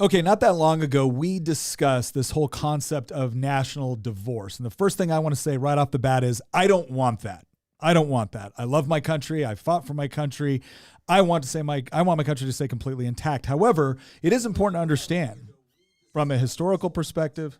Okay, not that long ago, we discussed this whole concept of national divorce. And the first thing I want to say right off the bat is I don't want that. I don't want that. I love my country. I fought for my country. I want my country to stay completely intact. However, it is important to understand from a historical perspective.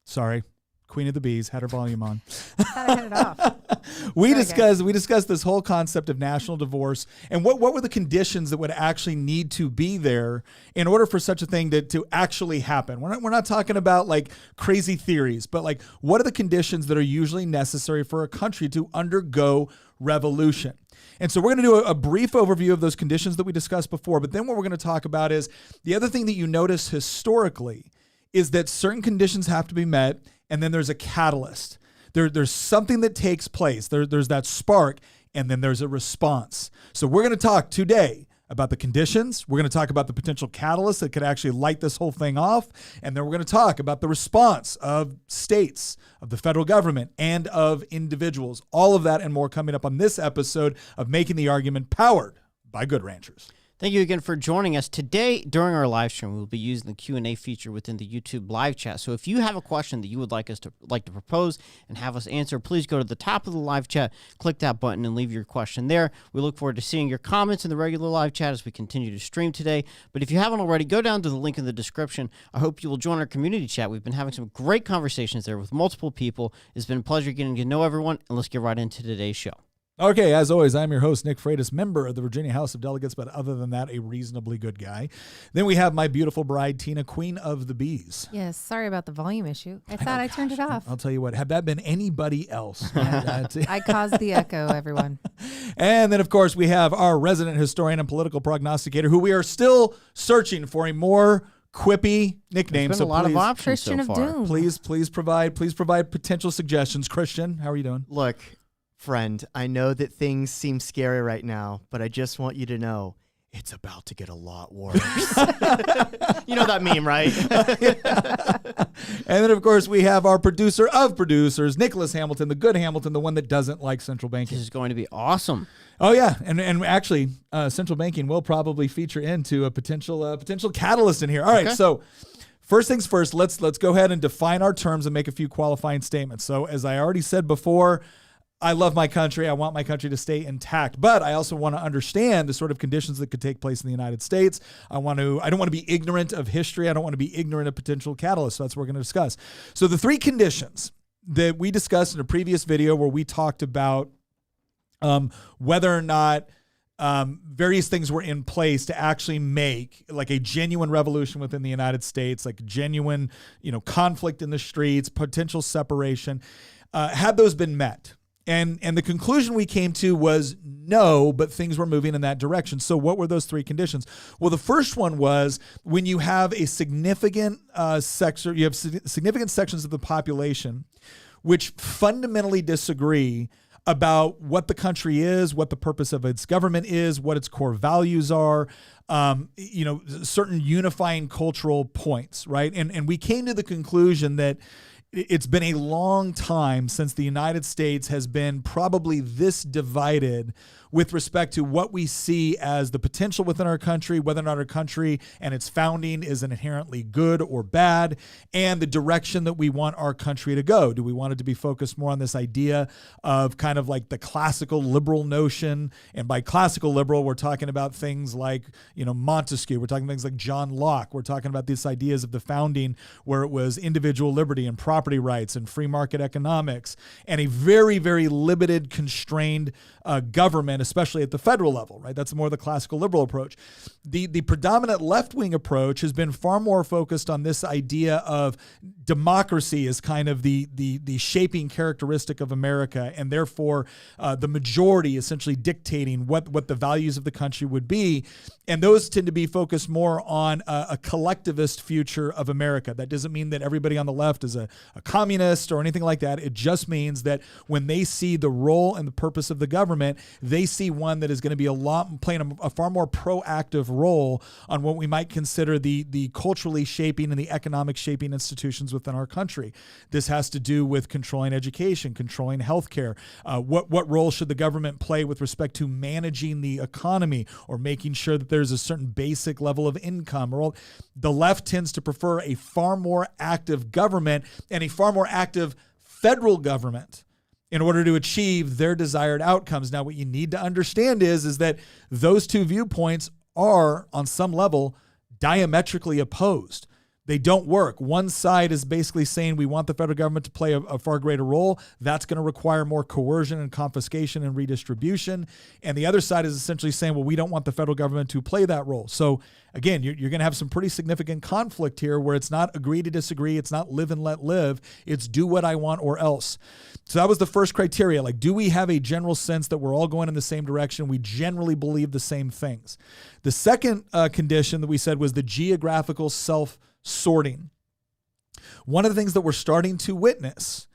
Sorry. Queen of the Bees had her volume on. I thought I had it off. We discussed this whole concept of national divorce and what were the conditions that would actually need to be there in order for such a thing to actually happen. We're not talking about like crazy theories, but like what are the conditions that are usually necessary for a country to undergo revolution? And so we're going to do a brief overview of those conditions that we discussed before, but then what we're going to talk about is the other thing that you notice historically is that certain conditions have to be met, and then there's a catalyst. There's something that takes place. There's that spark, and then there's a response. So we're going to talk today about the conditions. We're going to talk about the potential catalyst that could actually light this whole thing off. And then we're going to talk about the response of states, of the federal government, and of individuals. All of that and more coming up on this episode of Making the Argument, powered by Good Ranchers. Thank you again for joining us. Today, during our live stream, we'll be using the Q&A feature within the YouTube live chat. So if you have a question that you would like to propose and have us answer, please go to the top of the live chat, click that button, and leave your question there. We look forward to seeing your comments in the regular live chat as we continue to stream today. But if you haven't already, go down to the link in the description. I hope you will join our community chat. We've been having some great conversations there with multiple people. It's been a pleasure getting to know everyone, and let's get right into today's show. Okay, as always, I'm your host, Nick Freitas, member of the Virginia House of Delegates, but other than that, a reasonably good guy. Then we have my beautiful bride, Tina, Queen of the Bees. Yes, sorry about the volume issue. I thought I turned it off. I'll tell you what, had that been anybody else. I caused the echo, everyone. And then, of course, we have our resident historian and political prognosticator, who we are still searching for a more quippy nickname. There's been a lot of options Christian so of far. Doom. Please provide potential suggestions. Christian, how are you doing? Look, friend, I know that things seem scary right now, but I just want you to know it's about to get a lot worse. You know that meme, right? And then, of course, we have our producer of producers, Nicholas Hamilton, the good Hamilton, the one that doesn't like central banking. This is going to be awesome. Oh, yeah. And actually, central banking will probably feature into a potential catalyst in here. All right, so first things first, let's go ahead and define our terms and make a few qualifying statements. So as I already said before, I love my country. I want my country to stay intact, but I also want to understand the sort of conditions that could take place in the United States. I don't want to be ignorant of history. I don't want to be ignorant of potential catalysts. So that's what we're going to discuss. So the three conditions that we discussed in a previous video where we talked about whether or not various things were in place to actually make like a genuine revolution within the United States, like genuine, conflict in the streets, potential separation, had those been met? And the conclusion we came to was no, but things were moving in that direction. So what were those three conditions? Well, the first one was when you have a significant significant sections of the population which fundamentally disagree about what the country is, what the purpose of its government is, what its core values are, certain unifying cultural points, right? And we came to the conclusion that it's been a long time since the United States has been probably this divided with respect to what we see as the potential within our country, whether or not our country and its founding is inherently good or bad, and the direction that we want our country to go. Do we want it to be focused more on this idea of kind of like the classical liberal notion? And by classical liberal, we're talking about things like, Montesquieu. We're talking things like John Locke. We're talking about these ideas of the founding where it was individual liberty and property rights and free market economics and a very, very limited, constrained government, especially at the federal level, right? That's more the classical liberal approach. The predominant left-wing approach has been far more focused on this idea of democracy as kind of the shaping characteristic of America, and therefore the majority essentially dictating what the values of the country would be. And those tend to be focused more on a collectivist future of America. That doesn't mean that everybody on the left is a communist or anything like that. It just means that when they see the role and the purpose of the government, they see one that is going to be playing a far more proactive role on what we might consider the culturally shaping and the economic shaping institutions within our country. This has to do with controlling education, controlling healthcare. What role should the government play with respect to managing the economy or making sure that there's a certain basic level of income? The left tends to prefer a far more active government and a far more active federal government in order to achieve their desired outcomes. Now, what you need to understand is that those two viewpoints are, on some level, diametrically opposed. They don't work. One side is basically saying we want the federal government to play a far greater role. That's going to require more coercion and confiscation and redistribution. And the other side is essentially saying, well, we don't want the federal government to play that role. So again, you're going to have some pretty significant conflict here where it's not agree to disagree. It's not live and let live. It's do what I want or else. So that was the first criteria. Like, do we have a general sense that we're all going in the same direction? We generally believe the same things. The second condition that we said was the geographical self-sorting. One of the things that we're starting to witness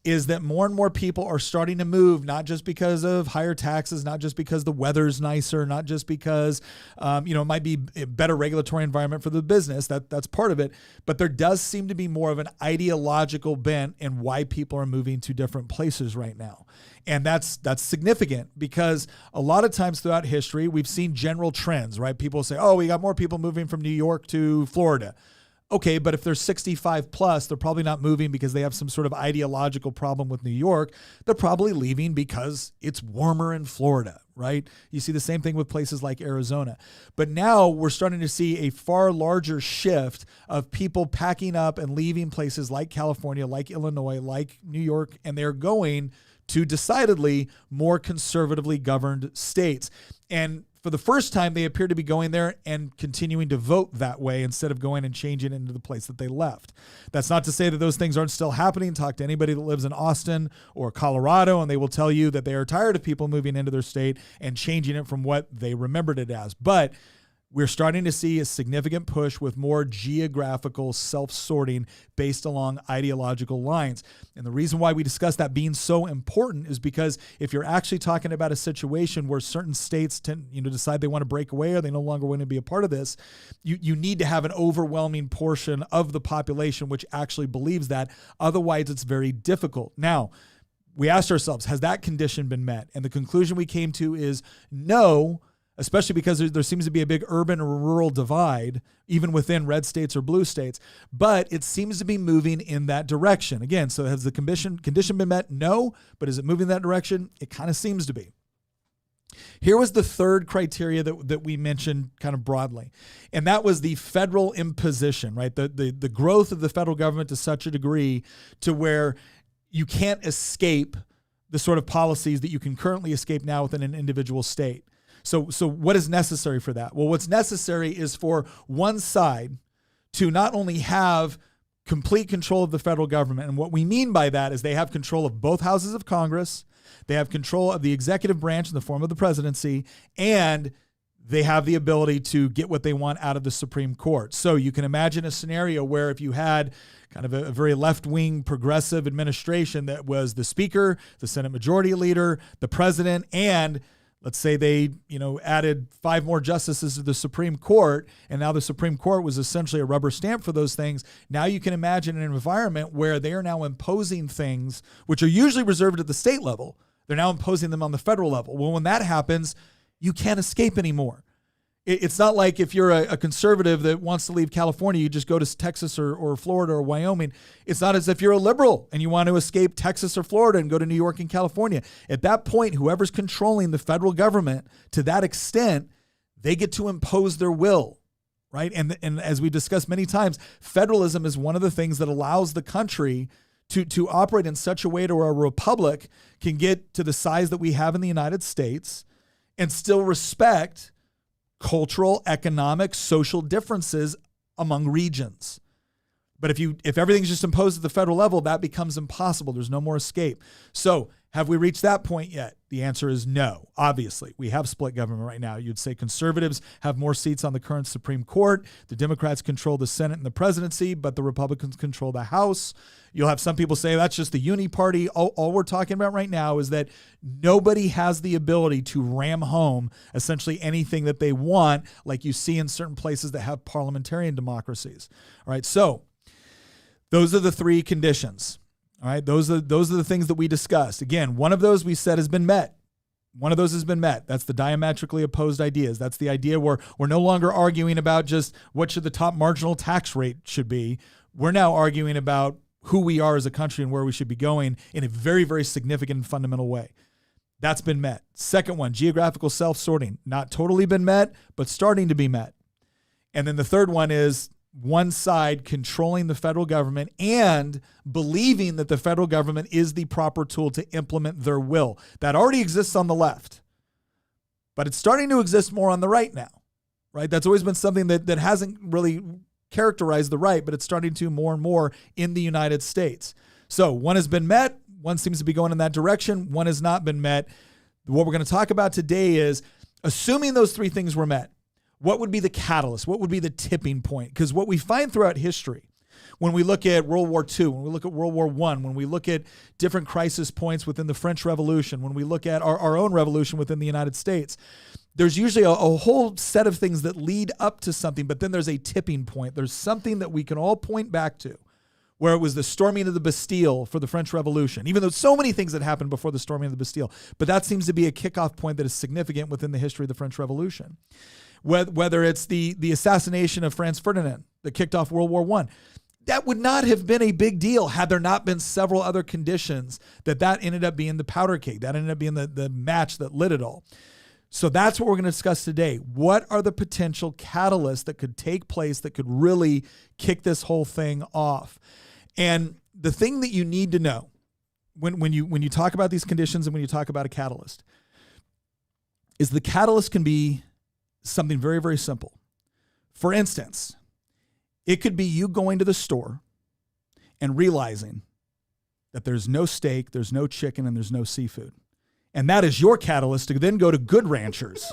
is that more and more people are starting to move, not just because of higher taxes, not just because the weather's nicer, not just because, it might be a better regulatory environment for the business. That's part of it. But there does seem to be more of an ideological bent in why people are moving to different places right now. And that's significant because a lot of times throughout history, we've seen general trends, right? People say, oh, we got more people moving from New York to Florida. Okay, but if they're 65 plus, they're probably not moving because they have some sort of ideological problem with New York. They're probably leaving because it's warmer in Florida, right? You see the same thing with places like Arizona. But now we're starting to see a far larger shift of people packing up and leaving places like California, like Illinois, like New York, and they're going to decidedly more conservatively governed states. And for the first time, they appear to be going there and continuing to vote that way instead of going and changing into the place that they left. That's not to say that those things aren't still happening. Talk to anybody that lives in Austin or Colorado, and they will tell you that they are tired of people moving into their state and changing it from what they remembered it as. But we're starting to see a significant push with more geographical self-sorting based along ideological lines. And the reason why we discuss that being so important is because if you're actually talking about a situation where certain states decide they want to break away or they no longer want to be a part of this, you need to have an overwhelming portion of the population which actually believes that. Otherwise, it's very difficult. Now, we asked ourselves, has that condition been met? And the conclusion we came to is no, especially because there seems to be a big urban or rural divide, even within red states or blue states. But it seems to be moving in that direction. Again, so has the condition been met? No. But is it moving in that direction? It kind of seems to be. Here was the third criteria that we mentioned kind of broadly, and that was the federal imposition, right? The growth of the federal government to such a degree to where you can't escape the sort of policies that you can currently escape now within an individual state. So what is necessary for that? Well, what's necessary is for one side to not only have complete control of the federal government, and what we mean by that is they have control of both houses of Congress, they have control of the executive branch in the form of the presidency, and they have the ability to get what they want out of the Supreme Court. So you can imagine a scenario where if you had kind of a very left-wing progressive administration that was the Speaker, the Senate Majority Leader, the President, and let's say they, added 5 more justices to the Supreme Court, and now the Supreme Court was essentially a rubber stamp for those things. Now you can imagine an environment where they are now imposing things which are usually reserved at the state level. They're now imposing them on the federal level. Well, when that happens, you can't escape anymore. It's not like if you're a conservative that wants to leave California, you just go to Texas or Florida or Wyoming. It's not as if you're a liberal and you want to escape Texas or Florida and go to New York and California. At that point, whoever's controlling the federal government to that extent, they get to impose their will, right? And as we discussed many times, federalism is one of the things that allows the country to operate in such a way to where a republic can get to the size that we have in the United States and still respect cultural, economic, social differences among regions. But if everything's just imposed at the federal level, that becomes impossible. There's no more escape. So have we reached that point yet? The answer is no. Obviously, we have split government right now. You'd say conservatives have more seats on the current Supreme Court. The Democrats control the Senate and the presidency, but the Republicans control the House. You'll have some people say that's just the uni party. All we're talking about right now is that nobody has the ability to ram home essentially anything that they want, like you see in certain places that have parliamentarian democracies. All right, so Those are the three conditions. All right, those are the things that we discussed. Again, one of those we said has been met. One of those has been met. That's the diametrically opposed ideas. That's the idea where we're no longer arguing about just what should the top marginal tax rate should be. We're now arguing about who we are as a country and where we should be going in a very, very significant and fundamental way. That's been met. Second one, geographical self-sorting. Not totally been met, but starting to be met. And then the third one is one side controlling the federal government and believing that the federal government is the proper tool to implement their will. That already exists on the left, but it's starting to exist more on the right now, right? That's always been something that hasn't really characterized the right, but it's starting to more and more in the United States. So one has been met. One seems to be going in that direction. One has not been met. What we're going to talk about today is, assuming those three things were met, what would be the catalyst? What would be the tipping point? Because what we find throughout history, when we look at World War II, when we look at World War I, when we look at different crisis points within the French Revolution, when we look at our own revolution within the United States, there's usually a whole set of things that lead up to something, but then there's a tipping point. There's something that we can all point back to, where it was the storming of the Bastille for the French Revolution, even though so many things had happened before the storming of the Bastille. But that seems to be a kickoff point that is significant within the history of the French Revolution. Whether it's the assassination of Franz Ferdinand that kicked off World War I, that would not have been a big deal had there not been several other conditions that ended up being the powder keg, that ended up being the match that lit it all. So that's what we're going to discuss today. What are the potential catalysts that could take place that could really kick this whole thing off? And the thing that you need to know when you talk about these conditions and when you talk about a catalyst is the catalyst can be something very, very simple. For instance, it could be you going to the store and realizing that there's no steak, there's no chicken, and there's no seafood. And that is your catalyst to then go to Good Ranchers.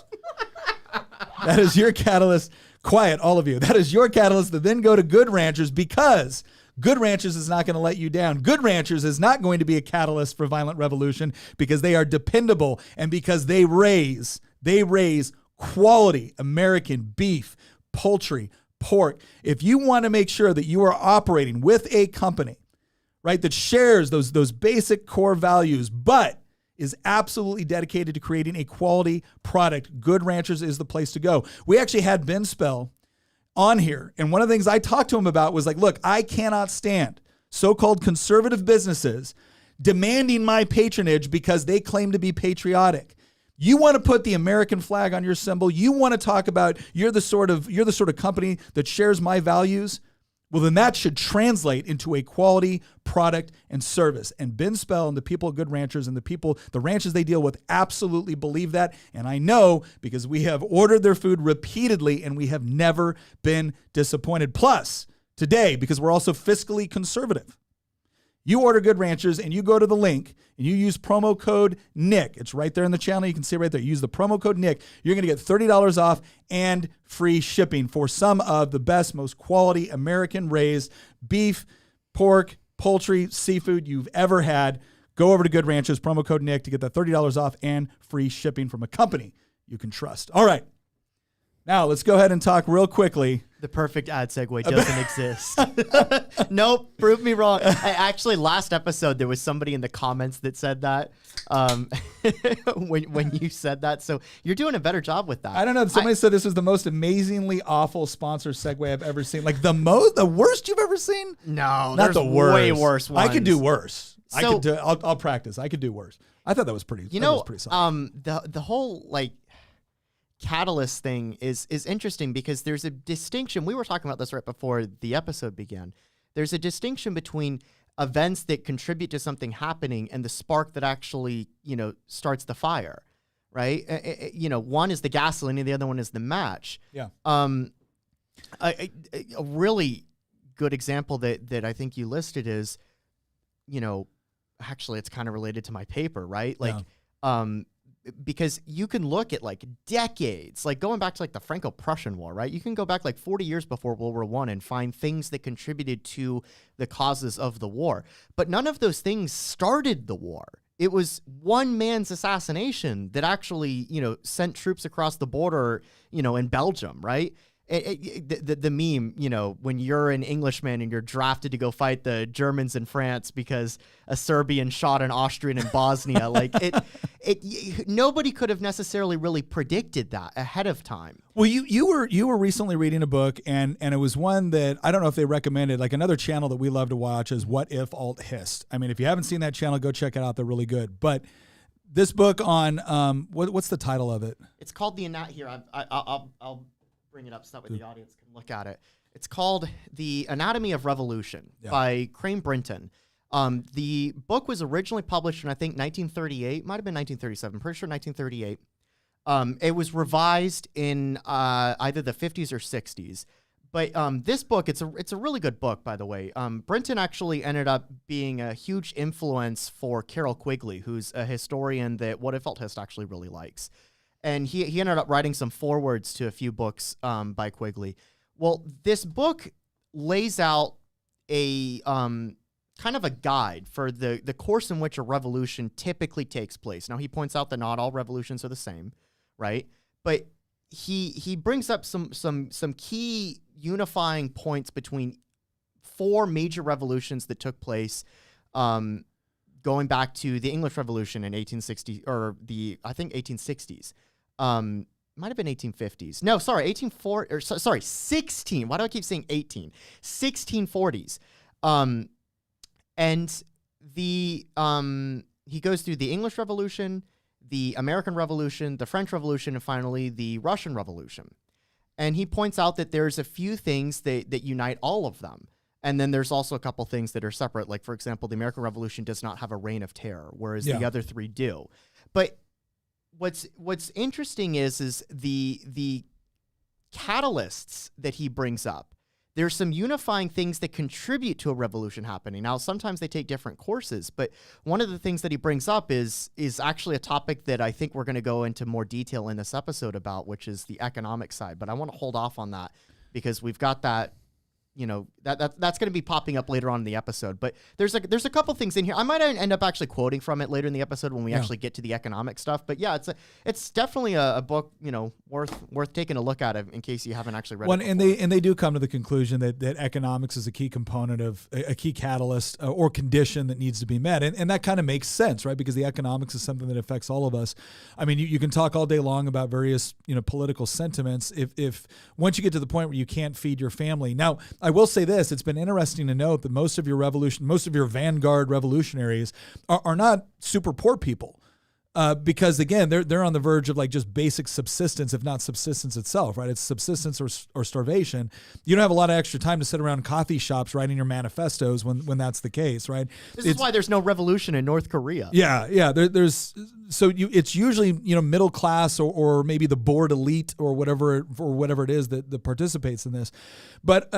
That is your catalyst. Quiet, all of you. That is your catalyst to then go to Good Ranchers, because Good Ranchers is not going to let you down. Good Ranchers is not going to be a catalyst for violent revolution, because they are dependable and because they raise quality American beef, poultry, pork. If you want to make sure that you are operating with a company, right, that shares those basic core values, but is absolutely dedicated to creating a quality product, Good Ranchers is the place to go. We actually had Ben Spell on here, and one of the things I talked to him about was like, look, I cannot stand so-called conservative businesses demanding my patronage because they claim to be patriotic. You want to put the American flag on your symbol. You want to talk about you're the sort of company that shares my values. Well, then that should translate into a quality product and service. And Ben Spell and the people at Good Ranchers and the ranches they deal with absolutely believe that. And I know because we have ordered their food repeatedly and we have never been disappointed. Plus, today, because we're also fiscally conservative, you order Good Ranchers and you go to the link and you use promo code Nick. It's right there in the channel. You can see it right there. Use the promo code Nick. You're going to get $30 off and free shipping for some of the best, most quality American-raised beef, pork, poultry, seafood you've ever had. Go over to Good Ranchers, promo code Nick, to get that $30 off and free shipping from a company you can trust. All right. Now, let's go ahead and talk real quickly. The perfect ad segue doesn't exist. Nope, prove me wrong. Actually, last episode, there was somebody in the comments that said that when you said that. So you're doing a better job with that. I don't know. Somebody said this was the most amazingly awful sponsor segue I've ever seen. Like the worst you've ever seen? No, not the worst. Way worse ones. I could do worse. So, I'll practice. I could do worse. I thought that was pretty. You know, was pretty solid. The whole like catalyst thing is interesting because there's a distinction. We were talking about this right before the episode began. There's a distinction between events that contribute to something happening and the spark that actually, starts the fire, right? One is the gasoline and the other one is the match. Yeah. A really good example that I think you listed is, actually it's kind of related to my paper, right? Like, because you can look at like decades, like going back to like the Franco-Prussian War, right? You can go back like 40 years before World War I and find things that contributed to the causes of the war. But none of those things started the war. It was one man's assassination that actually, sent troops across the border, in Belgium, right? the meme, you know, when you're an Englishman and you're drafted to go fight the Germans in France because a Serbian shot an Austrian in Bosnia, like nobody could have necessarily really predicted that ahead of time. Well, you were recently reading a book, and it was one that I don't know if they recommended. Like another channel that we love to watch is What If Alt Hist. I mean, if you haven't seen that channel, go check it out. They're really good. But this book on what's the title of it? It's called I'll bring it up so that way the audience can look at it. It's called The Anatomy of Revolution by Crane Brinton. The book was originally published in, I think, 1938. Might have been 1937. I'm pretty sure 1938. It was revised in either the 50s or 60s. But this book, it's a really good book, by the way. Brinton actually ended up being a huge influence for Carroll Quigley, who's a historian that What If Alt Hist actually really likes. And he ended up writing some forewords to a few books by Quigley. Well, this book lays out a kind of a guide for the course in which a revolution typically takes place. Now, he points out that not all revolutions are the same, right? But he brings up some key unifying points between 4 major revolutions that took place going back to the English Revolution in 1860, or I think 1860s. Might have been 1850s. No, sorry, 1840, or sorry, 16. Why do I keep saying 18? 1640s. And he goes through the English Revolution, the American Revolution, the French Revolution, and finally the Russian Revolution. And he points out that there's a few things that unite all of them. And then there's also a couple things that are separate. Like, for example, the American Revolution does not have a reign of terror, whereas the other 3 do. But what's interesting is the catalysts that he brings up. There's some unifying things that contribute to a revolution happening. Now, sometimes they take different courses, but one of the things that he brings up is actually a topic that I think we're going to go into more detail in this episode about, which is the economic side. But I want to hold off on that because we've got that. You know, that's going to be popping up later on in the episode. But there's a couple things in here. I might end up actually quoting from it later in the episode when we actually get to the economic stuff. But yeah, it's definitely a book, you know, worth taking a look at it in case you haven't actually read it before. And they do come to the conclusion that economics is a key component of a key catalyst or condition that needs to be met. And that kind of makes sense, right? Because the economics is something that affects all of us. I mean, you can talk all day long about various, you know, political sentiments. If once you get to the point where you can't feed your family. Now, I will say this, it's been interesting to note that most of your vanguard revolutionaries are not super poor people. Because again, they're on the verge of like just basic subsistence, if not subsistence itself, right? It's subsistence or starvation. You don't have a lot of extra time to sit around coffee shops writing your manifestos when that's the case, right? This is why there's no revolution in North Korea. Yeah. It's usually, you know, middle class or maybe the bored elite or whatever it is that participates in this. But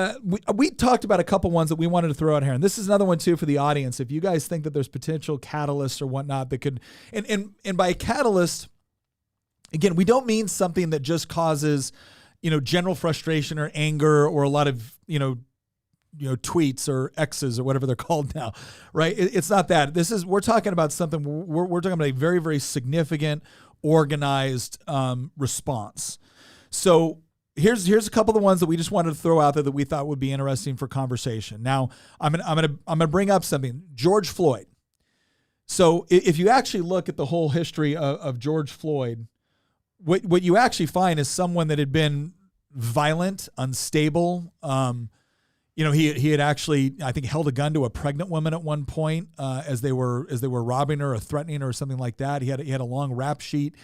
we talked about a couple ones that we wanted to throw out here, and this is another one too for the audience. If you guys think that there's potential catalysts or whatnot that could and by a catalyst, again, we don't mean something that just causes, you know, general frustration or anger or a lot of, you know, tweets or X's or whatever they're called now, right? It's not that. We're talking about something. We're talking about a very, very significant, organized response. So here's a couple of the ones that we just wanted to throw out there that we thought would be interesting for conversation. Now, I'm gonna bring up something. George Floyd. So if you actually look at the whole history of George Floyd, what you actually find is someone that had been violent, unstable. You know, he had actually, I think, held a gun to a pregnant woman at one point as they were robbing her or threatening her or something like that. He had a long rap sheet.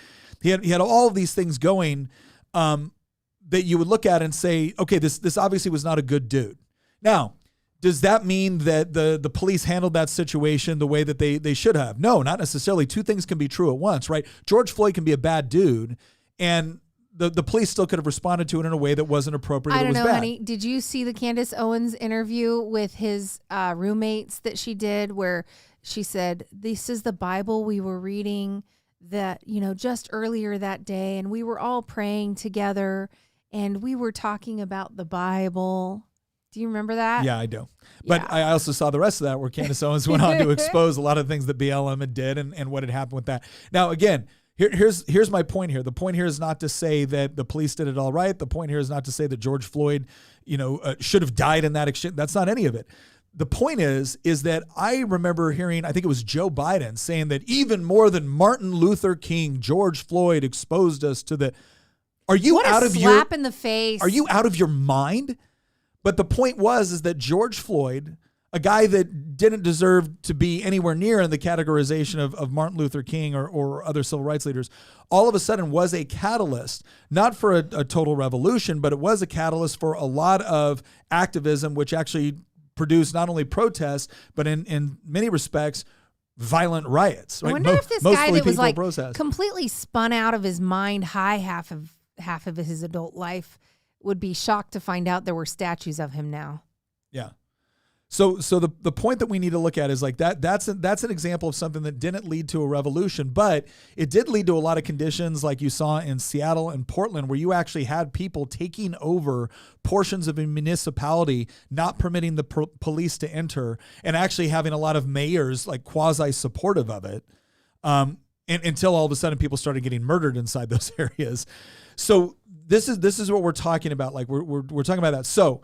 He had all of these things going that you would look at and say, okay, this obviously was not a good dude. Now, does that mean that the police handled that situation the way that they should have? No, not necessarily. Two things can be true at once, right? George Floyd can be a bad dude, and the police still could have responded to it in a way that wasn't appropriate. I don't know, honey. Did you see the Candace Owens interview with his roommates that she did, where she said, "This is the Bible we were reading that, you know, just earlier that day, and we were all praying together, and we were talking about the Bible." Do you remember that? Yeah, I do. But yeah. I also saw the rest of that where Candace Owens went on to expose a lot of things that BLM had did and what had happened with that. Now, again, Here's my point here. The point here is not to say that the police did it all right. The point here is not to say that George Floyd, should have died in that exchange. That's not any of it. The point is that I remember hearing, I think it was Joe Biden saying that even more than Martin Luther King, George Floyd exposed us to the. Are you what out a of slap in the face? Are you out of your mind? But the point is that George Floyd, a guy that didn't deserve to be anywhere near in the categorization of Martin Luther King or other civil rights leaders, all of a sudden was a catalyst, not for a total revolution, but it was a catalyst for a lot of activism, which actually produced not only protests, but in many respects, violent riots. Right? I wonder if this guy that was like protest. completely spun out of his mind half of his adult life would be shocked to find out there were statues of him now. Yeah. So the point that we need to look at is like that's an example of something that didn't lead to a revolution, but it did lead to a lot of conditions like you saw in Seattle and Portland, where you actually had people taking over portions of a municipality, not permitting the police to enter, and actually having a lot of mayors like quasi supportive of it, until all of a sudden people started getting murdered inside those areas. So this is what we're talking about. Like we're talking about that. So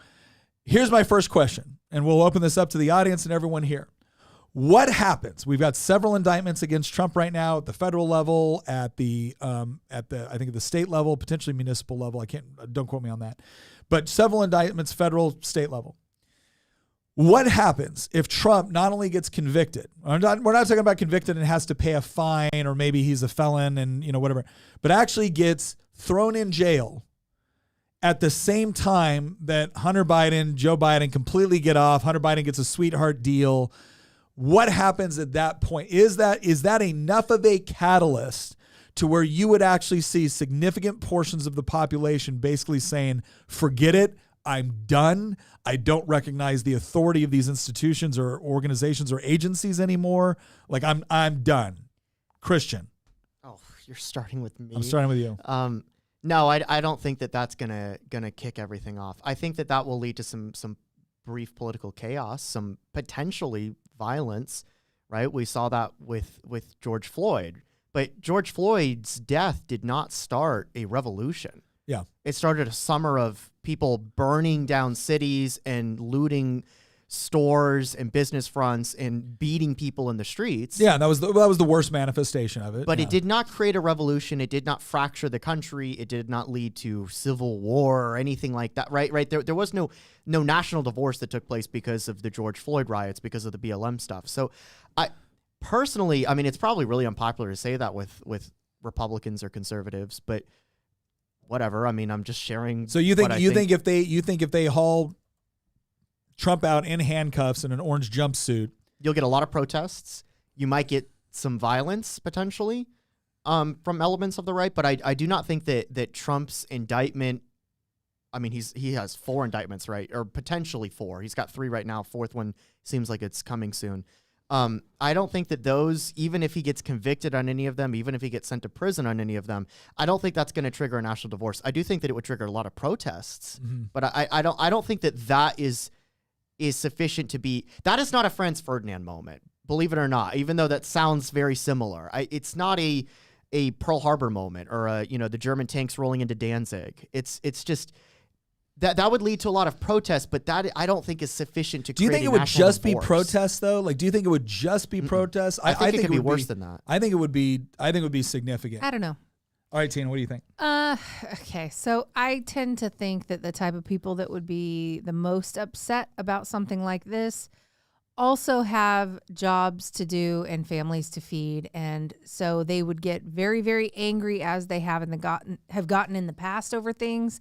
here's my first question, and we'll open this up to the audience and everyone here. What happens? We've got several indictments against Trump right now at the federal level, at the I think at the state level, potentially municipal level. Don't quote me on that, but several indictments, federal, state level. What happens if Trump not only gets convicted? We're not talking about convicted and has to pay a fine, or maybe he's a felon and whatever, but actually gets thrown in jail at the same time that Hunter Biden, Joe Biden completely get off. Hunter Biden gets a sweetheart deal. What happens at that point? Is that enough of a catalyst to where you would actually see significant portions of the population basically saying, forget it, I'm done. I don't recognize the authority of these institutions or organizations or agencies anymore. Like I'm done. Christian. Oh, you're starting with me. I'm starting with you. No, I don't think that's gonna kick everything off. I think that will lead to some brief political chaos, some potentially violence, right? We saw that with George Floyd, but George Floyd's death did not start a revolution. Yeah, it started a summer of people burning down cities and looting stores and business fronts and beating people in the streets. Yeah, that was the worst manifestation of it. But it did not create a revolution. It did not fracture the country. It did not lead to civil war or anything like that. Right. There was no national divorce that took place because of the George Floyd riots, because of the BLM stuff. So I personally, it's probably really unpopular to say that with Republicans or conservatives, but whatever. I'm just sharing. So you think if they haul Trump out in handcuffs in an orange jumpsuit, you'll get a lot of protests. You might get some violence potentially from elements of the right, but I do not think that Trump's indictment. He has 4 indictments, right, or potentially 4. He's got 3 right now. 4th one seems like it's coming soon. I don't think that those, even if he gets convicted on any of them, even if he gets sent to prison on any of them, I don't think that's going to trigger a national divorce. I do think that it would trigger a lot of protests, but I don't think that is sufficient to be. That is not a Franz Ferdinand moment, believe it or not, even though that sounds very similar. It's not a Pearl Harbor moment or the German tanks rolling into Danzig. It's just that would lead to a lot of protests, but that I don't think is sufficient to create a national divorce. Do you think it would just be protests though? Like, do you think it would just be protests? I think it could be worse than that. I think it would be significant. I don't know. All right, Tina, what do you think? Okay, so I tend to think that the type of people that would be the most upset about something like this also have jobs to do and families to feed, and so they would get very, very angry, as they have gotten in the past over things.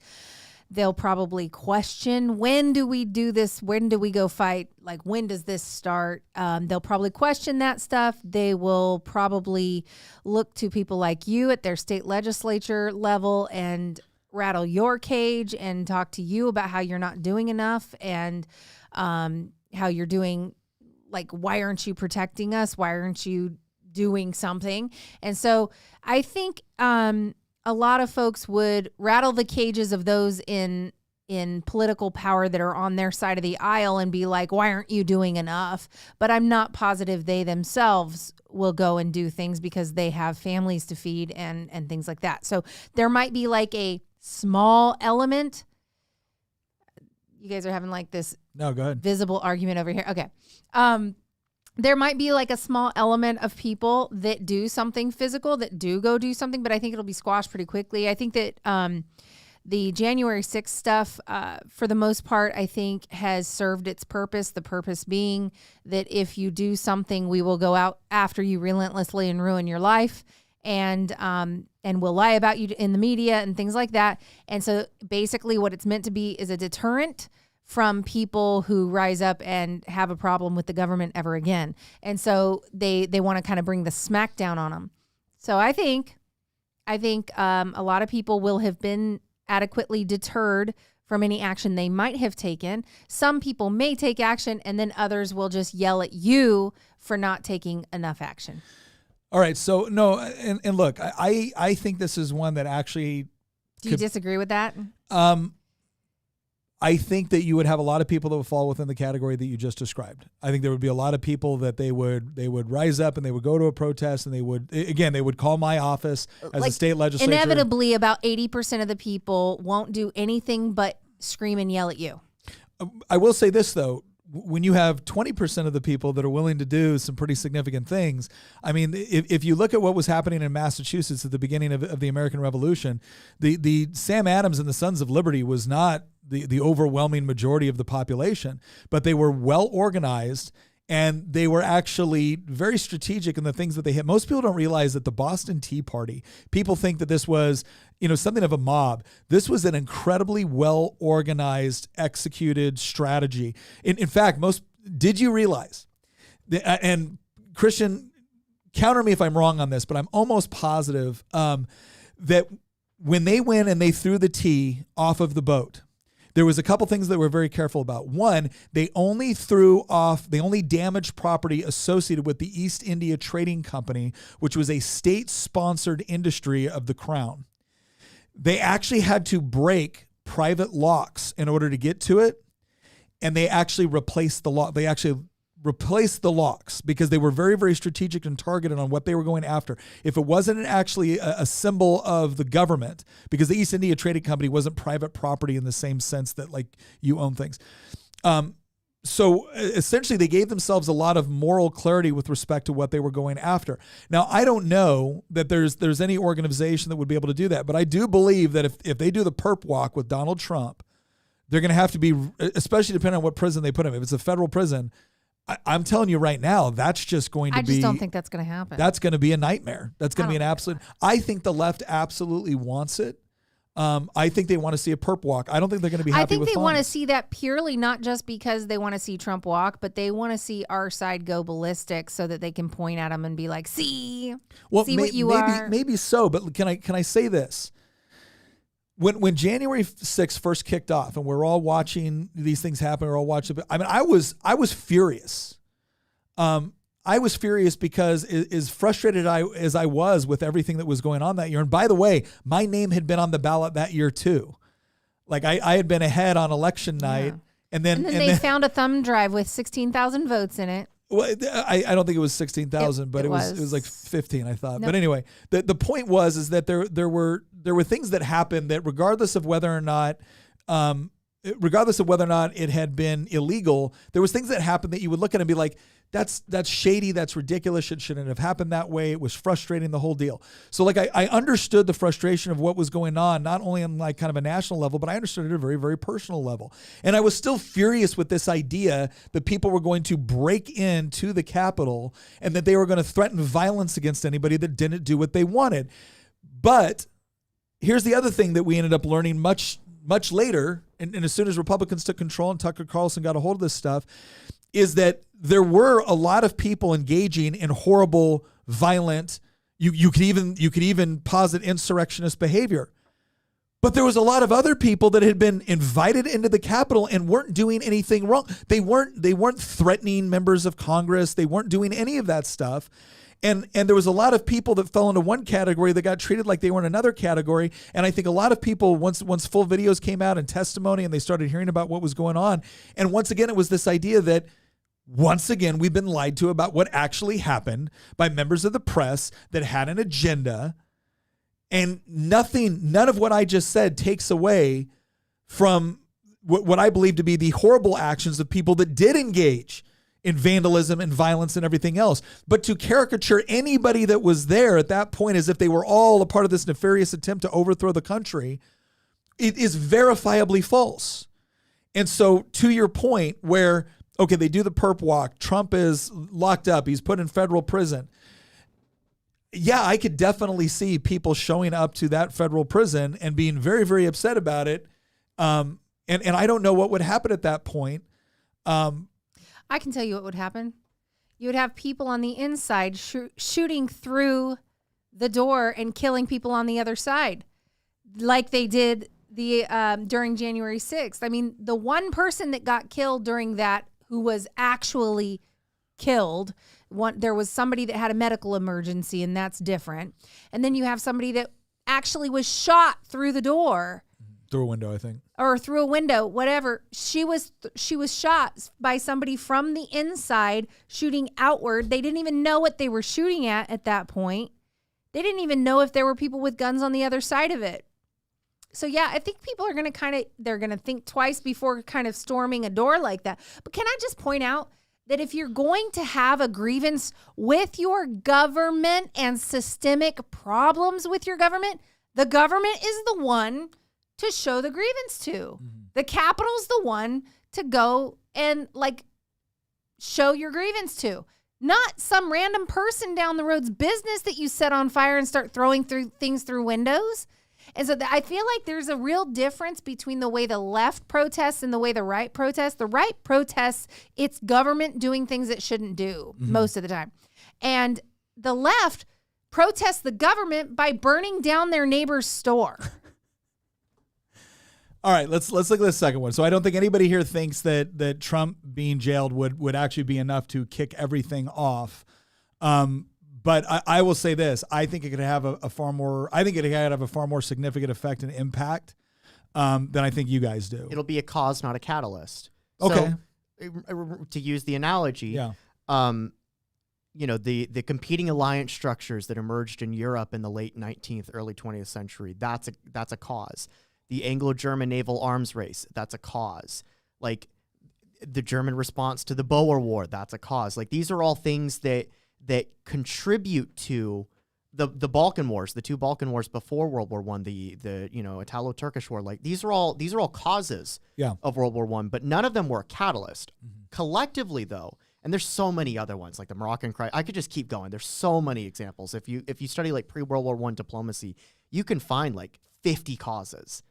They'll probably question, when do we do this? When do we go fight? Like, when does this start? They'll probably question that stuff. They will probably look to people like you at their state legislature level and rattle your cage and talk to you about how you're not doing enough and how you're doing, like, why aren't you protecting us? Why aren't you doing something? And so I think a lot of folks would rattle the cages of those in in political power that are on their side of the aisle and be like, why aren't you doing enough? But I'm not positive they themselves will go and do things because they have families to feed and things like that. So there might be like a small element. You guys are having like this No, go ahead. visible argument over here. Okay. There might be like a small element of people that do something physical, that do go do something, but I think it'll be squashed pretty quickly. I think that the January 6th stuff, for the most part, I think has served its purpose. The purpose being that if you do something, we will go out after you relentlessly and ruin your life, and we'll lie about you in the media and things like that. And so basically what it's meant to be is a deterrent from people who rise up and have a problem with the government ever again. And so they want to kind of bring the smack down on them. So I think a lot of people will have been adequately deterred from any action they might have taken. Some people may take action, and then others will just yell at you for not taking enough action. All right. So no, and look, I think this is one that actually. Do you disagree with that? I think that you would have a lot of people that would fall within the category that you just described. I think there would be a lot of people that they would rise up and they would go to a protest and they would call my office as a state legislature. Inevitably, about 80% of the people won't do anything but scream and yell at you. I will say this though. When you have 20% of the people that are willing to do some pretty significant things, I mean, if you look at what was happening in Massachusetts at the beginning of the American Revolution, the Sam Adams and the Sons of Liberty was not the overwhelming majority of the population, but they were well organized and they were actually very strategic in the things that they hit. Most people don't realize that the Boston Tea Party, people think that this was, something of a mob. This was an incredibly well organized, executed strategy. In fact, did you realize that, and Christian, counter me if I'm wrong on this, but I'm almost positive that when they went and they threw the tea off of the boat, there was a couple things that we're very careful about. One, they only damaged property associated with the East India Trading Company, which was a state-sponsored industry of the Crown. They actually had to break private locks in order to get to it, and they actually replaced the lock. They actually replaced the locks because they were very, very strategic and targeted on what they were going after. If it wasn't actually a symbol of the government, because the East India Trading Company wasn't private property in the same sense that like you own things. So essentially they gave themselves a lot of moral clarity with respect to what they were going after. Now, I don't know that there's any organization that would be able to do that, but I do believe that if they do the perp walk with Donald Trump, they're going to have to be, especially depending on what prison they put him. If it's a federal prison, I'm telling you right now, that's just going to be. I just don't think that's going to happen. That's going to be a nightmare. That's going to be an absolute. I think the left absolutely wants it. I think they want to see a perp walk. I don't think they're going to be happy with I think they fines. want to see that purely not just because they want to see Trump walk, but they want to see our side go ballistic so that they can point at him and be like, see what you are. Maybe so, but can I say this? When January 6th first kicked off and we're all watching these things happen, we're all watching. I mean, I was furious. I was furious because as frustrated as I was with everything that was going on that year. And by the way, my name had been on the ballot that year too. Like I had been ahead on election night. Yeah. And then they found a thumb drive with 16,000 votes in it. Well, I don't think it was 16,000, but it was like 15, I thought. Nope. But anyway, the point was that there were things that happened that regardless of whether or not it had been illegal, there was things that happened that you would look at and be like, that's shady, that's ridiculous, it shouldn't have happened that way. It was frustrating, the whole deal. So like I understood the frustration of what was going on, not only on like kind of a national level, but I understood it at a very, very personal level. And I was still furious with this idea that people were going to break into the Capitol and that they were going to threaten violence against anybody that didn't do what they wanted. But here's the other thing that we ended up learning much later, and as soon as Republicans took control and Tucker Carlson got a hold of this stuff, is that there were a lot of people engaging in horrible, violent, you could even posit insurrectionist behavior. But there was a lot of other people that had been invited into the Capitol and weren't doing anything wrong. They weren't threatening members of Congress. They weren't doing any of that stuff. And there was a lot of people that fell into one category that got treated like they were in another category. And I think a lot of people, once full videos came out and testimony and they started hearing about what was going on, and once again, it was this idea that once again, we've been lied to about what actually happened by members of the press that had an agenda. And none of what I just said takes away from what I believe to be the horrible actions of people that did engage in vandalism and violence and everything else. But to caricature anybody that was there at that point as if they were all a part of this nefarious attempt to overthrow the country, it is verifiably false. And so to your point where, okay, they do the perp walk, Trump is locked up, he's put in federal prison. Yeah, I could definitely see people showing up to that federal prison and being very, very upset about it. And I don't know what would happen at that point. I can tell you what would happen. You would have people on the inside shooting through the door and killing people on the other side, like they did during January 6th. I mean, the one person that got killed during that, who was actually killed, there was somebody that had a medical emergency, and that's different. And then you have somebody that actually was shot through the door. Through a window, I think. Or through a window, whatever. She was shot by somebody from the inside shooting outward. They didn't even know what they were shooting at that point. They didn't even know if there were people with guns on the other side of it. So yeah, I think people are going to they're going to think twice before kind of storming a door like that. But can I just point out that if you're going to have a grievance with your government and systemic problems with your government, the government is the one to show the grievance to. Mm-hmm. The Capitol's the one to go and show your grievance to. Not some random person down the road's business that you set on fire and start throwing things through windows. And so I feel like there's a real difference between the way the left protests and the way the right protests. The right protests, it's government doing things it shouldn't do most of the time. And the left protests the government by burning down their neighbor's store. All right, let's look at the second one. So I don't think anybody here thinks that Trump being jailed would actually be enough to kick everything off. But I will say this: I think it could have a far more significant effect and impact than I think you guys do. It'll be a cause, not a catalyst. Okay. So, to use the analogy, yeah. The competing alliance structures that emerged in Europe in the late 19th, early 20th century, that's a cause. The Anglo-German naval arms race, that's a cause. Like the German response to the Boer War, that's a cause. Like these are all things that contribute to the Balkan Wars, the two Balkan Wars before World War I, the Italo-Turkish War. Like these are all causes of World War I, but none of them were a catalyst. Mm-hmm. Collectively, though, and there's so many other ones, like the Moroccan crisis. I could just keep going. There's so many examples. If you study like pre-World War I diplomacy, you can find like 50 causes.